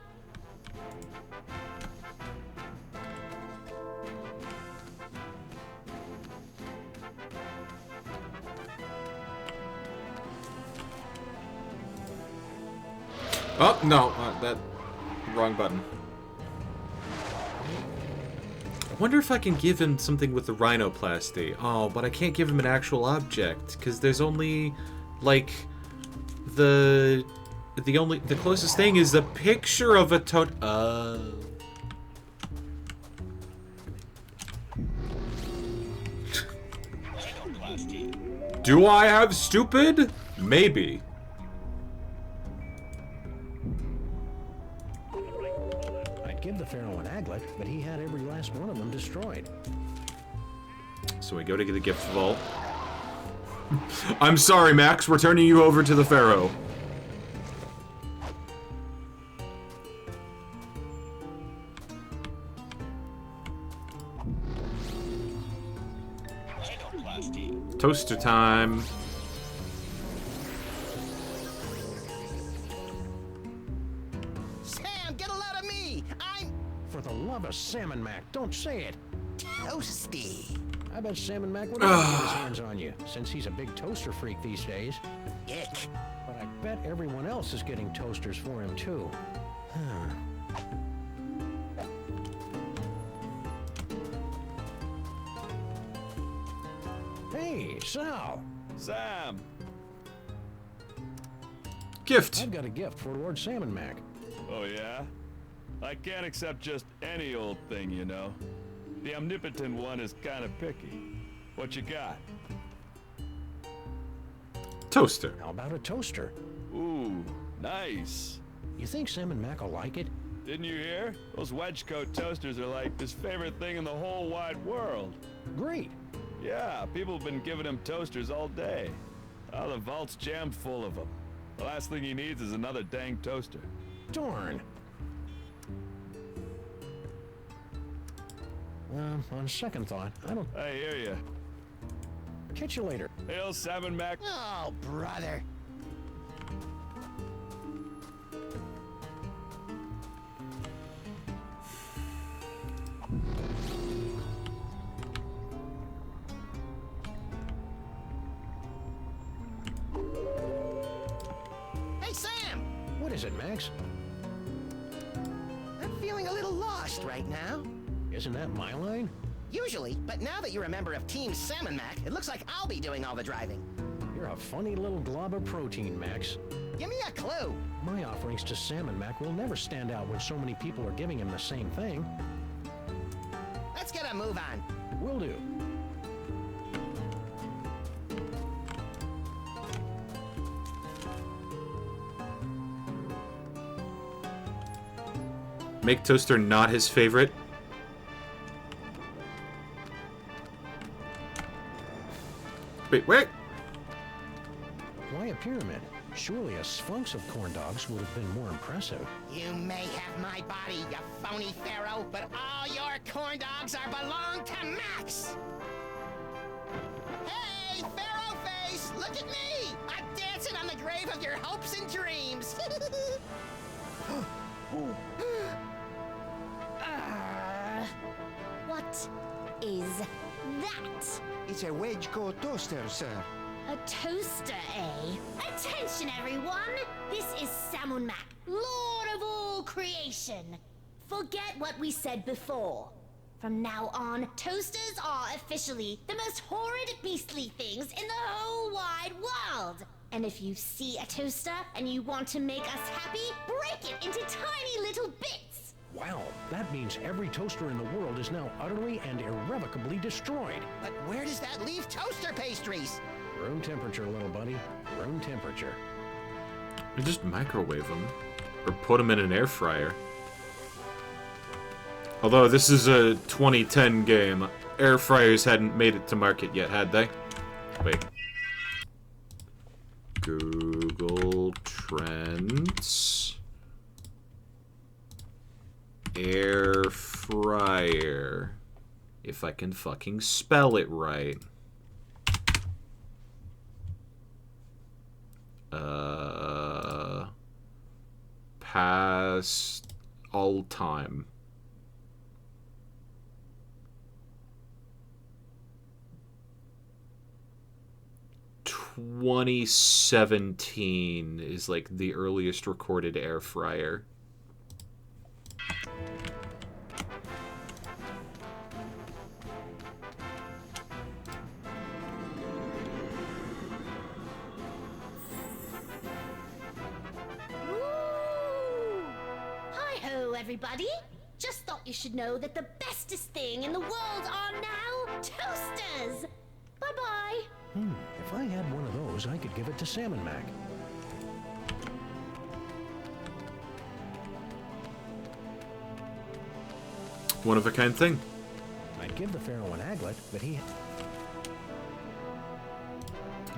Oh, no, that... wrong button. I wonder if I can give him something with the rhinoplasty. Oh, but I can't give him an actual object, because there's only, like, the closest thing is a picture of a toad. Do I have stupid? Maybe. I'd give the Pharaoh an aglet, but he had every last one of them destroyed. So we go to the gift vault. I'm sorry, Max. We're turning you over to the Pharaoh. Toaster time. Sam, get a load of me! I'm... For the love of Salmon Mac, don't say it! Toasty. I bet Salmon Mac would have get his hands on you, since he's a big toaster freak these days. Ick. But I bet everyone else is getting toasters for him, too. Huh. Hey, Sal! Sam! Gift! I've got a gift for Lord Salmon Mac. Oh, yeah? I can't accept just any old thing, you know. The omnipotent one is kind of picky. What you got? Toaster. How about a toaster? Ooh, nice. You think Salmon Mac will like it? Didn't you hear? Those wedge coat toasters are like his favorite thing in the whole wide world. Great. Yeah, people have been giving him toasters all day. Oh, the vault's jammed full of them. The last thing he needs is another dang toaster. Darn. On second thought, I don't... I hear you. Catch you later. Hail, Salmon Mac. Oh, brother. Hey, Sam! What is it, Max? I'm feeling a little lost right now. Isn't that my line? Usually, but now that you're a member of Team Salmon Mac, it looks like I'll be doing all the driving. You're a funny little glob of protein, Max. Give me a clue. My offerings to Salmon Mac will never stand out when so many people are giving him the same thing. Let's get a move on. Will do. Make toaster not his favorite. Wait. Why a pyramid? Surely a sphinx of corn dogs would have been more impressive. You may have my body, you phony pharaoh, but all your corn dogs are belong to Max! Hey, Pharaoh Face, look at me! I'm dancing on the grave of your hopes and dreams! What is that? It's a wedge coat toaster, sir. A toaster, eh? Attention, everyone! This is Salmon Mac, Lord of all creation. Forget what we said before. From now on, toasters are officially the most horrid, beastly things in the whole wide world. And if you see a toaster and you want to make us happy, break it into tiny little bits. Wow, that means every toaster in the world is now utterly and irrevocably destroyed. But where does that leave toaster pastries? Room temperature, little buddy. Room temperature. You just microwave them. Or put them in an air fryer. Although this is a 2010 game, air fryers hadn't made it to market yet, had they? Wait. Google Trends. Air fryer. If I can fucking spell it right. Past all time. 2017 is like the earliest recorded air fryer. Hi-ho, everybody! Just thought you should know that the bestest thing in the world are now toasters! Bye-bye! If I had one of those, I could give it to Salmon Mac. One of a kind thing. I'd give the Pharaoh an aglet, but he...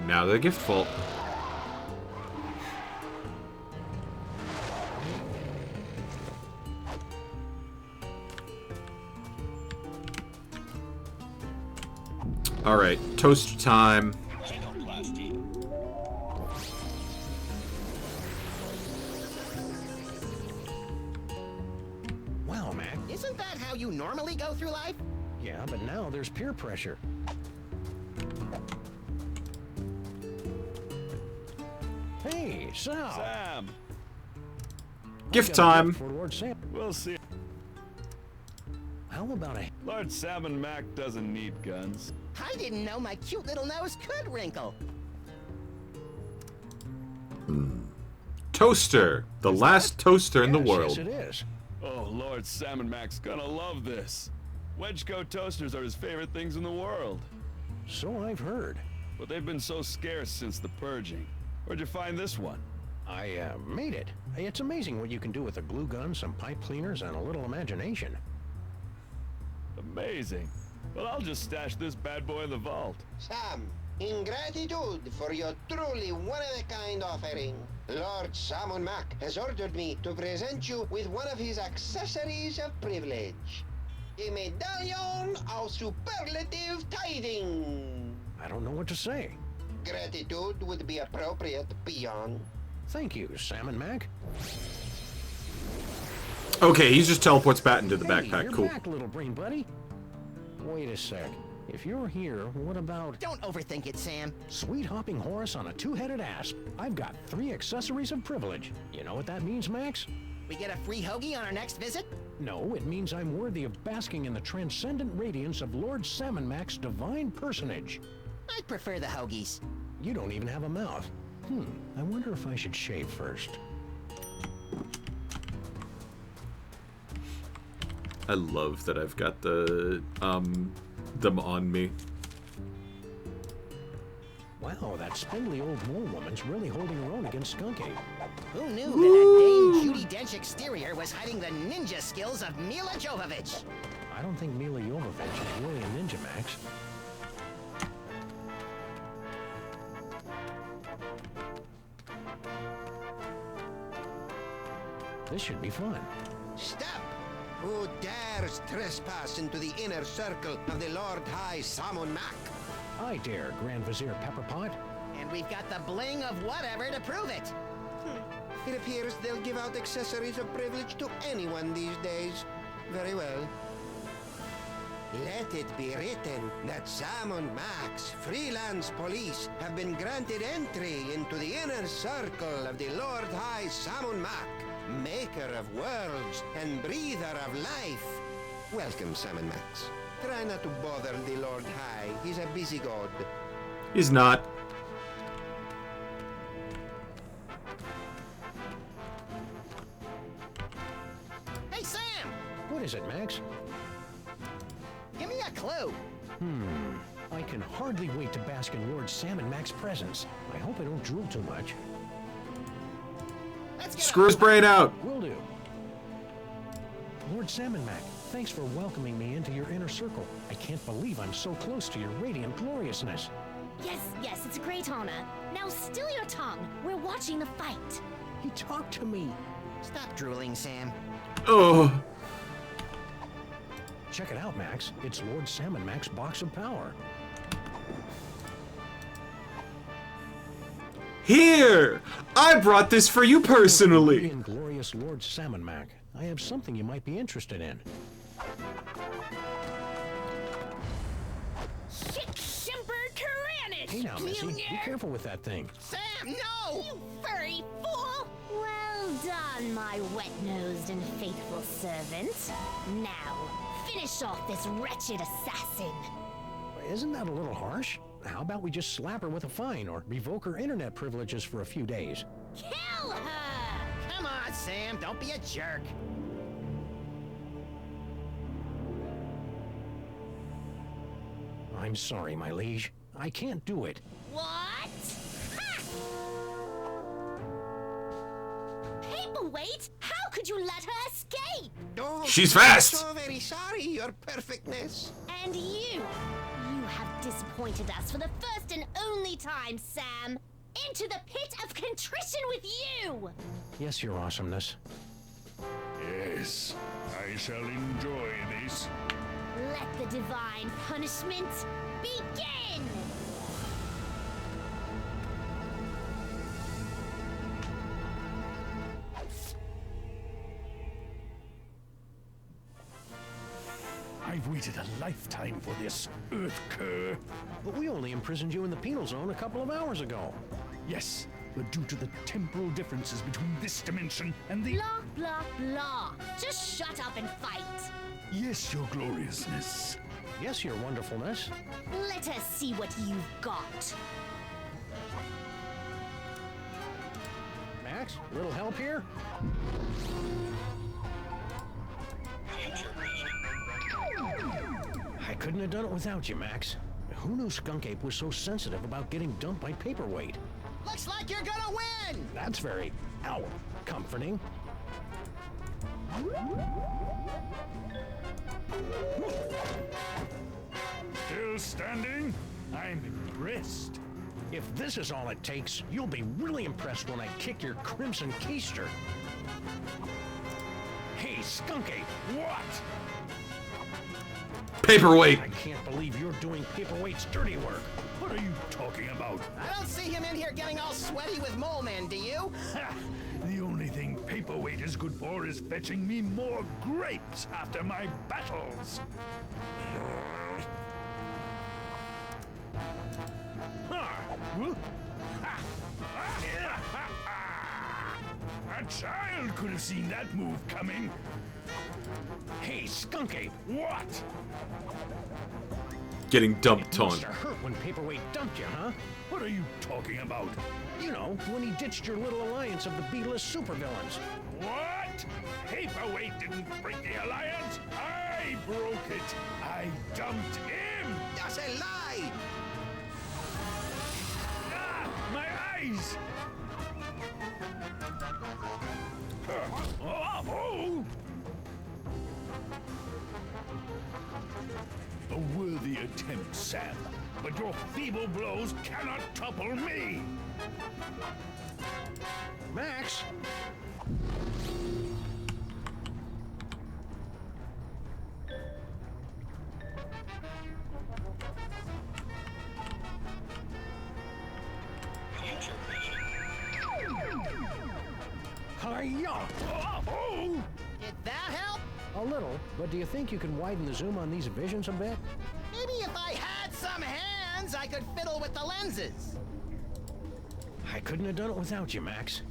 Now the gift vault. Alright, toaster time. Wow, Mac. Isn't that how you normally go through life? Yeah, but now there's peer pressure. Hey, Sal! Sam! Gift time! For Lord Sam. We'll see. How about a... Lord Salmon Mac doesn't need guns. I didn't know my cute little nose could wrinkle. Toaster! The last toaster in the world. Yes, it is. Oh, Lord Salmon Mac's gonna love this. Wedgecoat toasters are his favorite things in the world. So I've heard. But they've been so scarce since the purging. Where'd you find this one? I made it. It's amazing what you can do with a glue gun, some pipe cleaners, and a little imagination. Amazing. Well, I'll just stash this bad boy in the vault. Sam, in gratitude for your truly one-of-a-kind offering, Lord Salmon Mac has ordered me to present you with one of his accessories of privilege. A medallion of superlative tithing. I don't know what to say. Gratitude would be appropriate, peon. Thank you, Salmon Mac. Okay, he just teleports back into the Hey, backpack. You're Cool. back, little brain buddy. Wait a sec. If you're here, what about... Don't overthink it, Sam. Sweet hopping horse on a two-headed asp. I've got 3 accessories of privilege. You know what that means, Max? We get a free hoagie on our next visit? No, it means I'm worthy of basking in the transcendent radiance of Lord Salmon Mac's divine personage. I'd prefer the hoagies. You don't even have a mouth. I wonder if I should shave first. I love that I've got the, them on me. Wow, that spindly old mole woman's really holding her own against Skunky. Who knew that Dame Judi Dench exterior was hiding the ninja skills of Mila Jovovich? I don't think Mila Jovovich is really a ninja, Max. This should be fun. Stop! Who dares trespass into the inner circle of the Lord High Salmon Mac? I dare, Grand Vizier Pepperpot. And we've got the bling of whatever to prove it. It appears they'll give out accessories of privilege to anyone these days. Very well. Let it be written that Salmon Mac's freelance police have been granted entry into the inner circle of the Lord High Salmon Mac, maker of worlds and breather of life. Welcome, Salmon Max. Try not to bother the Lord High. He's a busy god. He's not. Hey, Sam! is it, Max? Give me a clue. I can hardly wait to bask in Lord Sam and Mac's presence. I hope I don't drool too much. Screw his brain out. Will do. Lord Sam and Mac, thanks for welcoming me into your inner circle. I can't believe I'm so close to your radiant gloriousness. Yes, it's a great honor. Now still your tongue. We're watching the fight. He talked to me. Stop drooling, Sam. Oh. Check it out, Max. It's Lord Sam and Mac's box of power. Here! I brought this for you personally. Glorious Lord Sam and Mac, I have something you might be interested in. Shimper Tyrannus! Hey now, Missy, be careful with that thing. Sam, no! You furry fool! Well done, my wet-nosed and faithful servant. Now, finish off this wretched assassin. Isn't that a little harsh? How about we just slap her with a fine or revoke her internet privileges for a few days? Kill her! Come on, Sam, don't be a jerk. I'm sorry, my liege. I can't do it. What? Ha! Paperweight? How could you let her escape? Oh, She's fast! So very sorry, your perfectness. And you have disappointed us for the first and only time, Sam. Into the pit of contrition with you! Yes, your awesomeness. Yes, I shall enjoy this. Let the divine punishment begin! I've waited a lifetime for this, Earth Cur. But we only imprisoned you in the penal zone a couple of hours ago. Yes, but due to the temporal differences between this dimension and the... Blah, blah, blah. Just shut up and fight. Yes, your gloriousness. Yes, your wonderfulness. Let us see what you've got. Max, little help here? I couldn't have done it without you, Max. Who knew Skunk Ape was so sensitive about getting dumped by Paperweight? Looks like you're gonna win! That's very, comforting. Still standing? I'm impressed. If this is all it takes, you'll be really impressed when I kick your crimson keister. Hey, Skunk Ape, what? Paperweight. I can't believe you're doing Paperweight's dirty work. What are you talking about? I don't see him in here getting all sweaty with mole men, do you? Ha! The only thing Paperweight is good for is fetching me more grapes after my battles. A child could have seen that move coming. Hey, Skunk Ape, what? Getting dumped on. Must have hurt when Paperweight dumped you, huh? What are you talking about? You know, when he ditched your little alliance of the B-list supervillains. What? Paperweight didn't break the alliance. I broke it. I dumped him. That's a lie. Ah, my eyes. Oh! A worthy attempt, Sam, but your feeble blows cannot topple me! Max! Hi-ya! Oh! Did that help? A little, but do you think you can widen the zoom on these visions a bit? Maybe if I had some hands, I could fiddle with the lenses. I couldn't have done it without you, Max.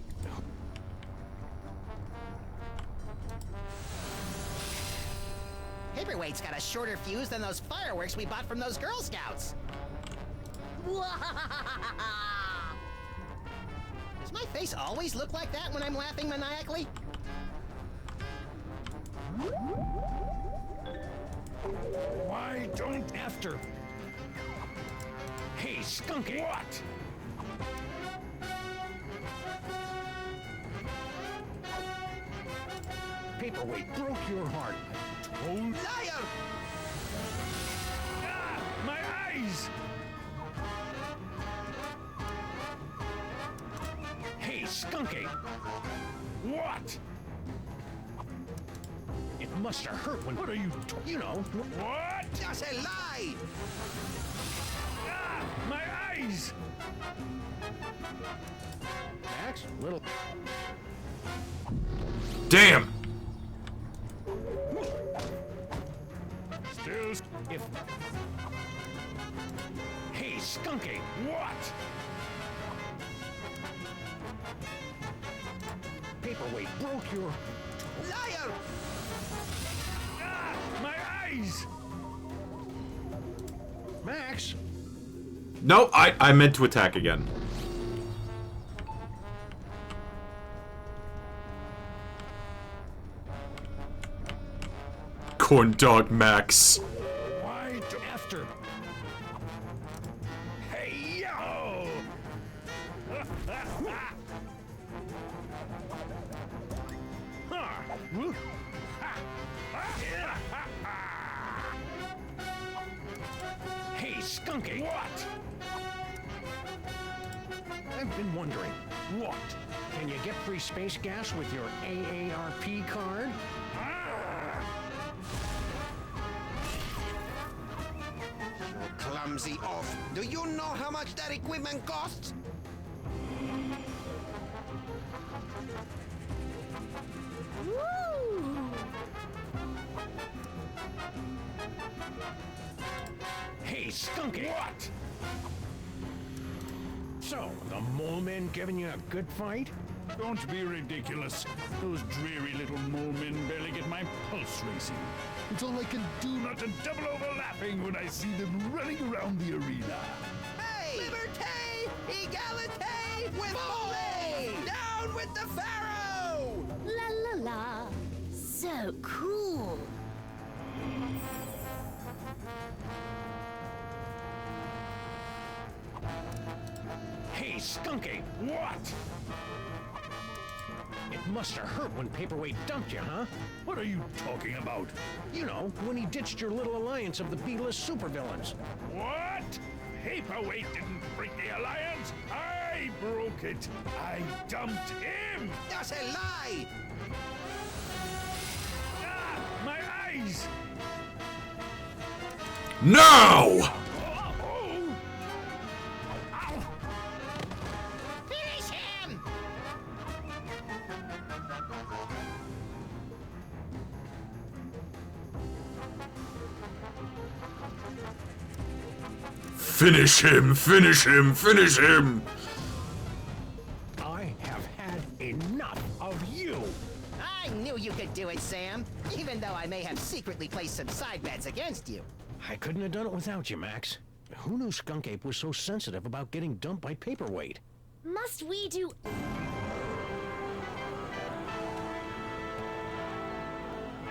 Paperweight's got a shorter fuse than those fireworks we bought from those Girl Scouts. Does my face always look like that when I'm laughing maniacally? Why don't after? Hey, Skunky! What? Paperweight broke your heart. Liar! Ah, my eyes! Hey, Skunky! What? It must have hurt when. What are you? You know. What? That's a lie! Ah, my eyes! Max, little. Damn! Still, if. Hey, Skunky! What? Paperweight broke your. Liar! Ah, my eyes! Max! No, I meant to attack again. Corn dog Max. Why do after? Hey yo! Hey, Skunky! What? I've been wondering. What? Can you get free space gas with your AARP card? Clumsy off. Do you know how much that equipment costs? Woo! Hey, Skunky! What? So, the mole men giving you a good fight? Don't be ridiculous. Those dreary little mole men barely get my pulse racing. It's all I can do not to double over laughing when I see them running around the arena. Hey! Liberté! Egalite! With Mole! Down with the Pharaoh! La la la. So cool. Hey, Skunky! What? It must have hurt when Paperweight dumped you, huh? What are you talking about? You know, when he ditched your little alliance of the B-list supervillains. What? Paperweight didn't break the alliance. I broke it. I dumped him. That's a lie! Ah, my eyes! No! Finish him! Finish him! Finish him! Finish him! I have had enough of you! I knew you could do it, Sam. Even though I may have secretly placed some side bets against you. I couldn't have done it without you, Max. Who knew Skunk Ape was so sensitive about getting dumped by Paperweight? Must we do...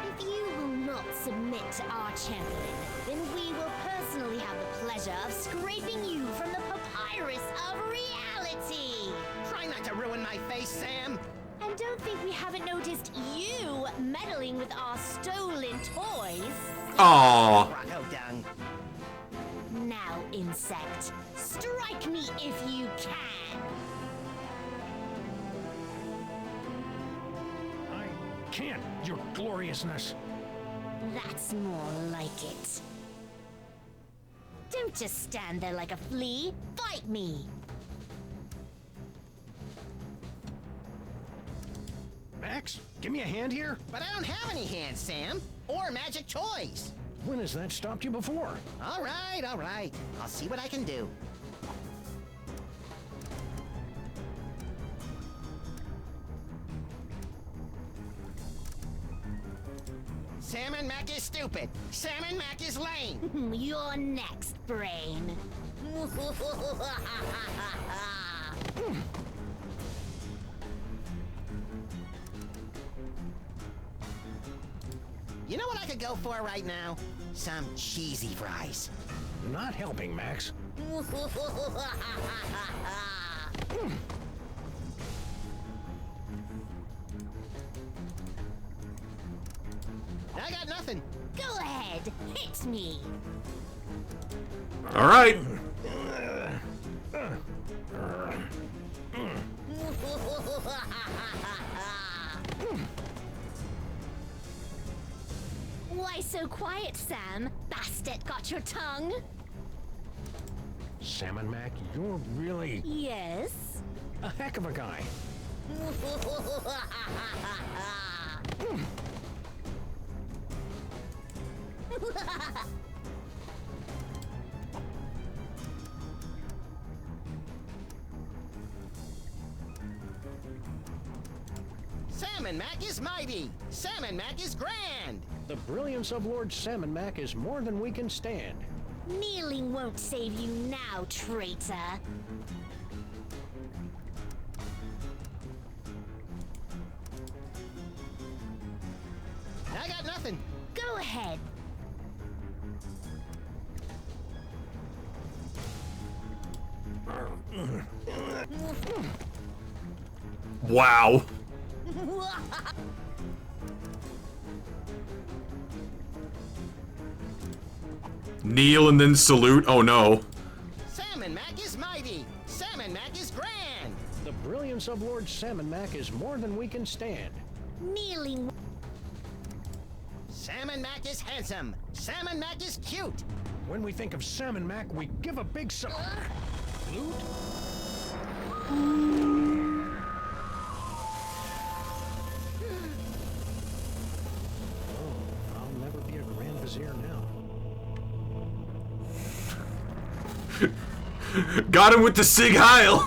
If you will not submit to our champion, then we will personally have the pleasure of scraping you from the papyrus of reality. Try not to ruin my face, Sam. And don't think we haven't noticed you meddling with our stolen toys. Aww. Rocco dung. Now, insect, strike me if you can. I can't, your gloriousness. That's more like it. Don't just stand there like a flea. Fight me. Max, give me a hand here. But I don't have any hands, Sam. Or magic toys. When has that stopped you before? All right, all right. I'll see what I can do. Sam and Mac is stupid. Sam and Mac is lame. You're next, Brain. You know what I could you go for right now? Some cheesy fries. Not helping, Max. I got nothing. Go ahead, hit me. All right. Why so quiet, Sam? Bastet got your tongue? Salmon Mac, you're really Yes. a heck of a guy. Salmon Mac is mighty. Salmon Mac is grand. The brilliance of Lord Salmon Mac is more than we can stand. Kneeling won't save you now, traitor. I got nothing. Go ahead. Wow. Kneel and then salute. Oh no. Salmon Mac is mighty. Salmon Mac is grand. The brilliance of Lord Salmon Mac is more than we can stand. Kneeling. Salmon Mac is handsome. Salmon Mac is cute. When we think of Salmon Mac, we give a big salute. Oh, I'll never be a Grand Vizier now. Got him with the Sig Heil.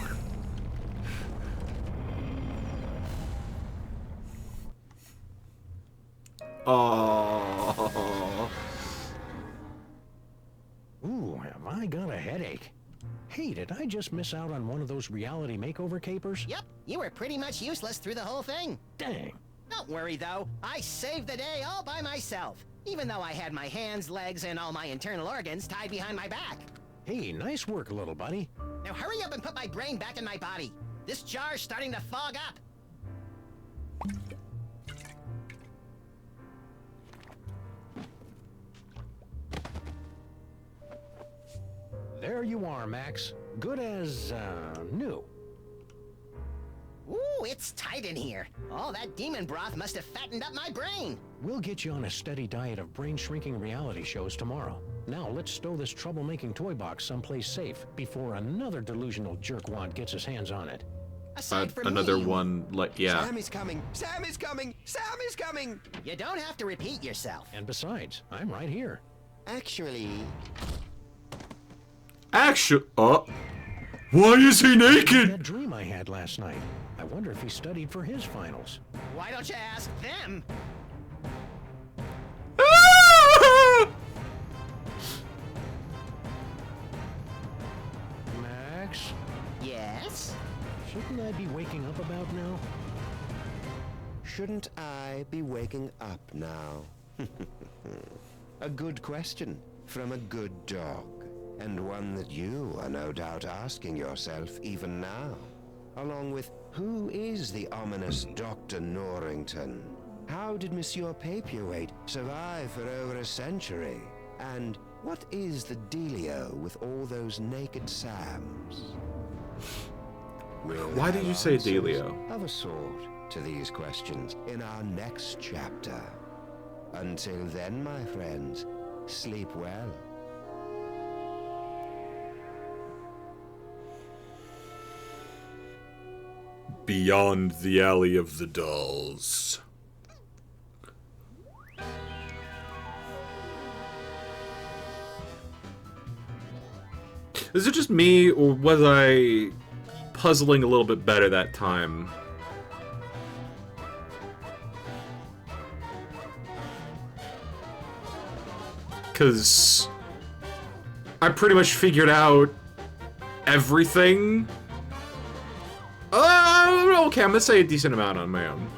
Oh. Ooh, have I got a headache? Hey, did I just miss out on one of those reality makeover capers? Yep, you were pretty much useless through the whole thing. Dang. Don't worry though, I saved the day all by myself. Even though I had my hands, legs, and all my internal organs tied behind my back. Hey, nice work, little buddy. Now hurry up and put my brain back in my body. This jar's starting to fog up. There you are, Max. Good as, new. Ooh, it's tight in here. All that demon broth must have fattened up my brain. We'll get you on a steady diet of brain-shrinking reality shows tomorrow. Now, let's stow this troublemaking toy box someplace safe before another delusional jerkwad gets his hands on it. Another one, like, yeah. Sam is coming! Sam is coming! Sam is coming! You don't have to repeat yourself. And besides, I'm right here. Actually... Why is he naked? That dream I had last night. I wonder if he studied for his finals. Why don't you ask them? Max? Yes? Shouldn't I be waking up about now? Shouldn't I be waking up now? A good question from a good dog. And one that you are no doubt asking yourself even now. Along with, who is the ominous Dr. Norrington? How did Monsieur Papier-Weight survive for over a century? And what is the dealio with all those naked Sams? Why did you say dealio? Of a sort to these questions in our next chapter. Until then, my friends, sleep well. Beyond the Alley of the Dolls. Is it just me, or was I puzzling a little bit better that time? Because I pretty much figured out everything. Okay, I'm gonna say a decent amount on my own.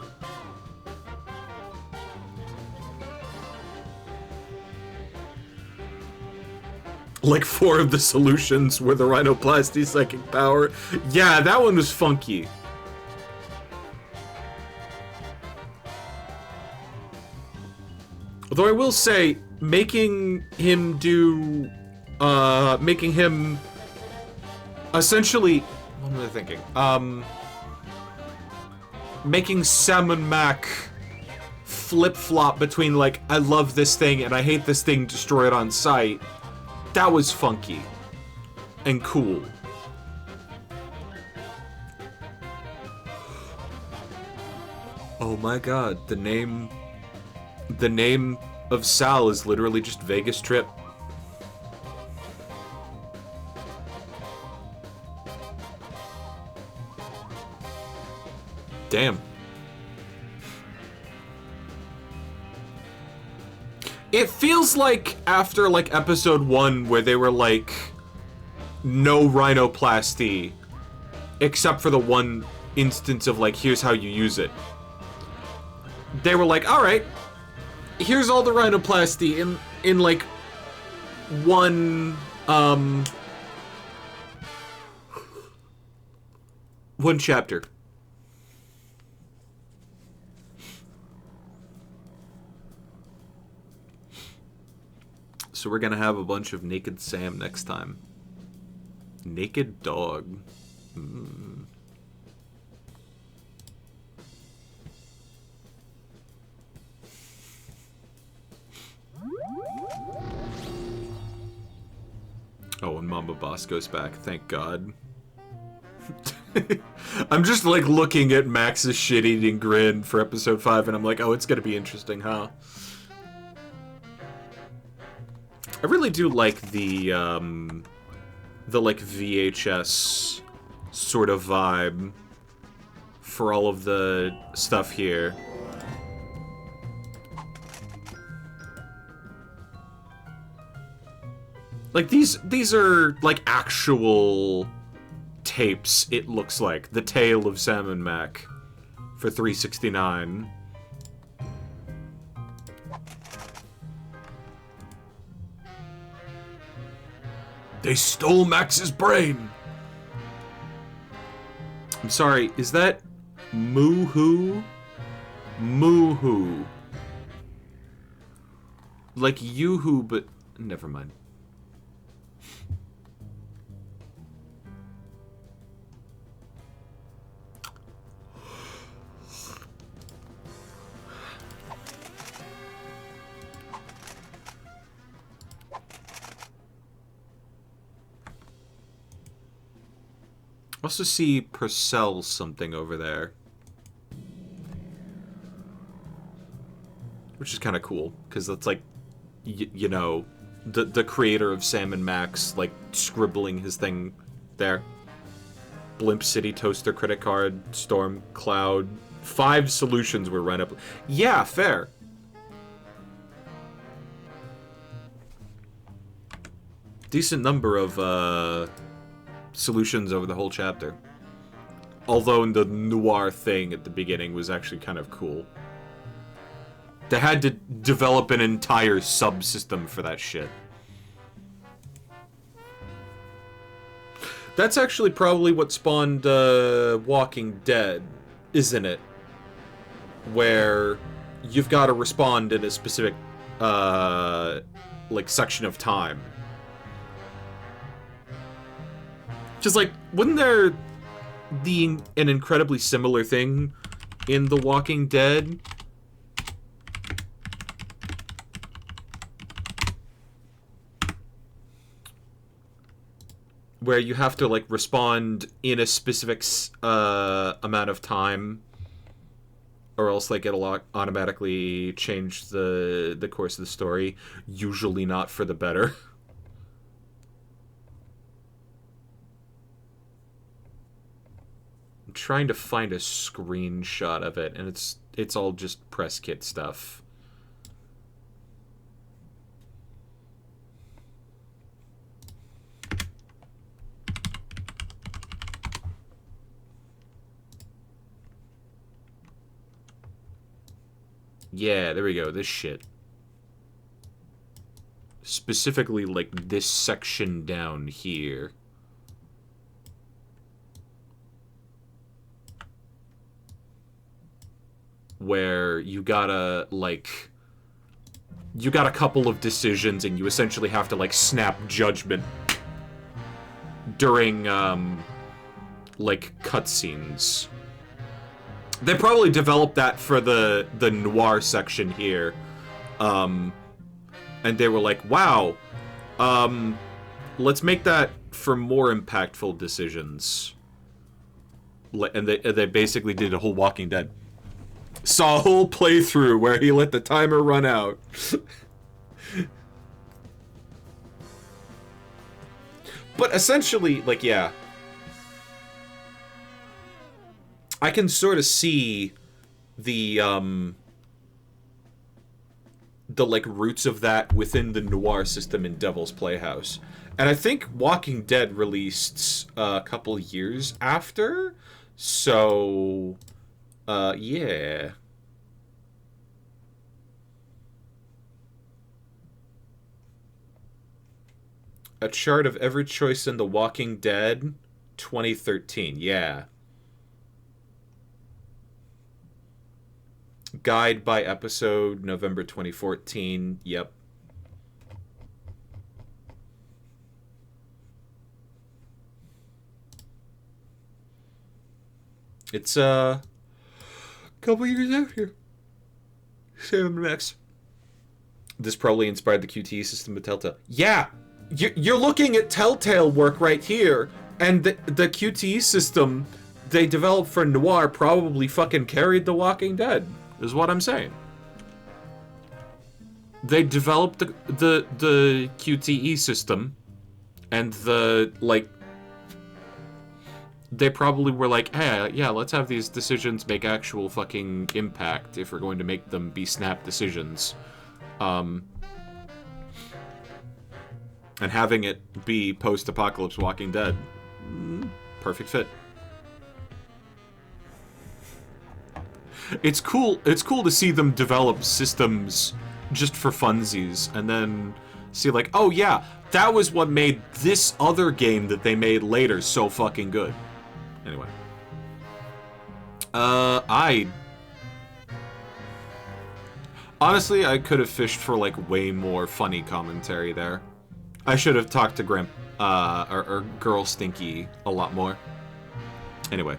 Like 4 of the solutions were the rhinoplasty psychic power. Yeah, that one was funky. Although I will say, making him essentially, what am I thinking? Making Sam and Mac flip-flop between, like, I love this thing and I hate this thing, destroy it on sight. That was funky. And cool. Oh my god, the name of Sal is literally just Vegas Trip. Damn. It feels like after, like, episode 1 where they were like, no rhinoplasty, except for the one instance of, like, here's how you use it. They were like, alright, here's all the rhinoplasty in like, one chapter. So we're gonna have a bunch of Naked Sam next time. Naked Dog. Mm. Oh, and Mama Boss goes back. Thank God. I'm just, like, looking at Max's shit-eating grin for episode 5, and I'm like, oh, it's gonna be interesting, huh? I really do like the like, VHS sort of vibe for all of the stuff here. Like, these are, like, actual tapes, it looks like. The Tale of Sam and Mac for 369. They stole Max's brain! I'm sorry, is that Moo-hoo? Moo-hoo. Like Yoo-hoo, but never mind. I also see Purcell something over there. Which is kind of cool, because that's like, you know, the creator of Sam and Max, like, scribbling his thing there. Blimp City, Toaster, Credit Card, Storm, Cloud. 5 solutions were run up. Yeah, fair. Decent number of, solutions over the whole chapter. Although the noir thing at the beginning was actually kind of cool. They had to develop an entire subsystem for that shit. That's actually probably what spawned Walking Dead, isn't it? Where you've got to respond in a specific, like, section of time. Just like, wouldn't there be an incredibly similar thing in The Walking Dead? Where you have to, like, respond in a specific amount of time, or else, like, it'll automatically change the course of the story. Usually not for the better. I'm trying to find a screenshot of it, and it's all just press kit stuff. Yeah, there we go. This shit. specifically like this section down here. Where you gotta, like... You got a couple of decisions, and you essentially have to, like, snap judgment during, like, cutscenes. They probably developed that for the noir section here. And they were like, wow, let's make that for more impactful decisions. And they basically did a whole Walking Dead. Saw a whole playthrough where he let the timer run out. But essentially, like, yeah. I can sort of see the like, roots of that within the noir system in Devil's Playhouse. And I think Walking Dead released a couple years after, so... yeah. A chart of every choice in The Walking Dead, 2013. Yeah. Guide by episode, November 2014. Yep. It's, couple years after. Sam Max. This probably inspired the QTE system of Telltale. Yeah! You're looking at Telltale work right here, and the QTE system they developed for Noir probably fucking carried The Walking Dead, is what I'm saying. They developed the QTE system, and they probably were like, hey, yeah, let's have these decisions make actual fucking impact if we're going to make them be snap decisions. And having it be post-apocalypse Walking Dead. Perfect fit. It's cool to see them develop systems just for funsies, and then see like, oh yeah, that was what made this other game that they made later so fucking good. Anyway. Honestly, I could have fished for, like, way more funny commentary there. I should have talked to or Girl Stinky a lot more. Anyway.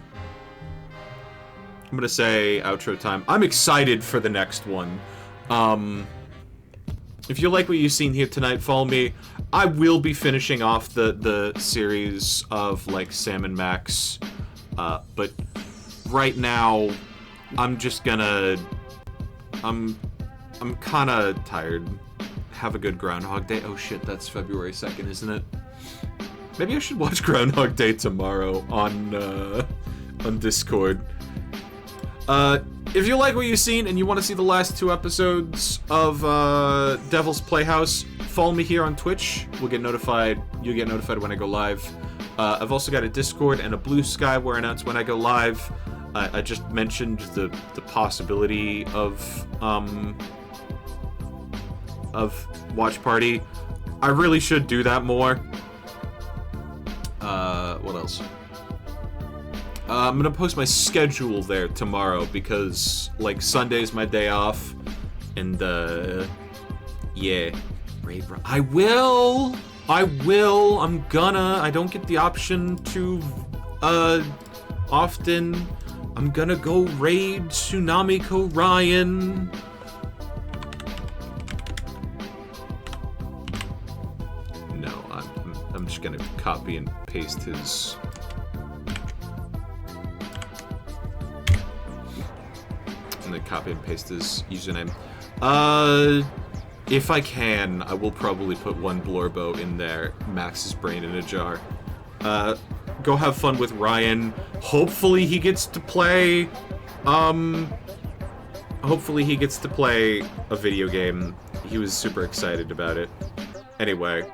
I'm gonna say outro time. I'm excited for the next one. If you like what you've seen here tonight, follow me. I will be finishing off the series of, like, Sam and Max. But right now, I'm just gonna... I'm kinda tired. Have a good Groundhog Day. Oh shit, that's February 2nd, isn't it? Maybe I should watch Groundhog Day tomorrow on Discord. If you like what you've seen and you want to see the last 2 episodes of Devil's Playhouse, follow me here on Twitch. You'll get notified when I go live. I've also got a Discord and a Blue Sky where I announce when I go live. I just mentioned the possibility of Watch Party. I really should do that more. What else? I'm gonna post my schedule there tomorrow because, like, Sunday's my day off, and yeah, I will. I'm gonna. I don't get the option to often. I'm gonna go raid Tsunamiko Ryan. No, I'm just gonna copy and paste his. I'm gonna copy and paste his username. If I can, I will probably put one Blorbo in there. Max's brain in a jar. Go have fun with Ryan. Hopefully he gets to play, hopefully he gets to play a video game. He was super excited about it. Anyway.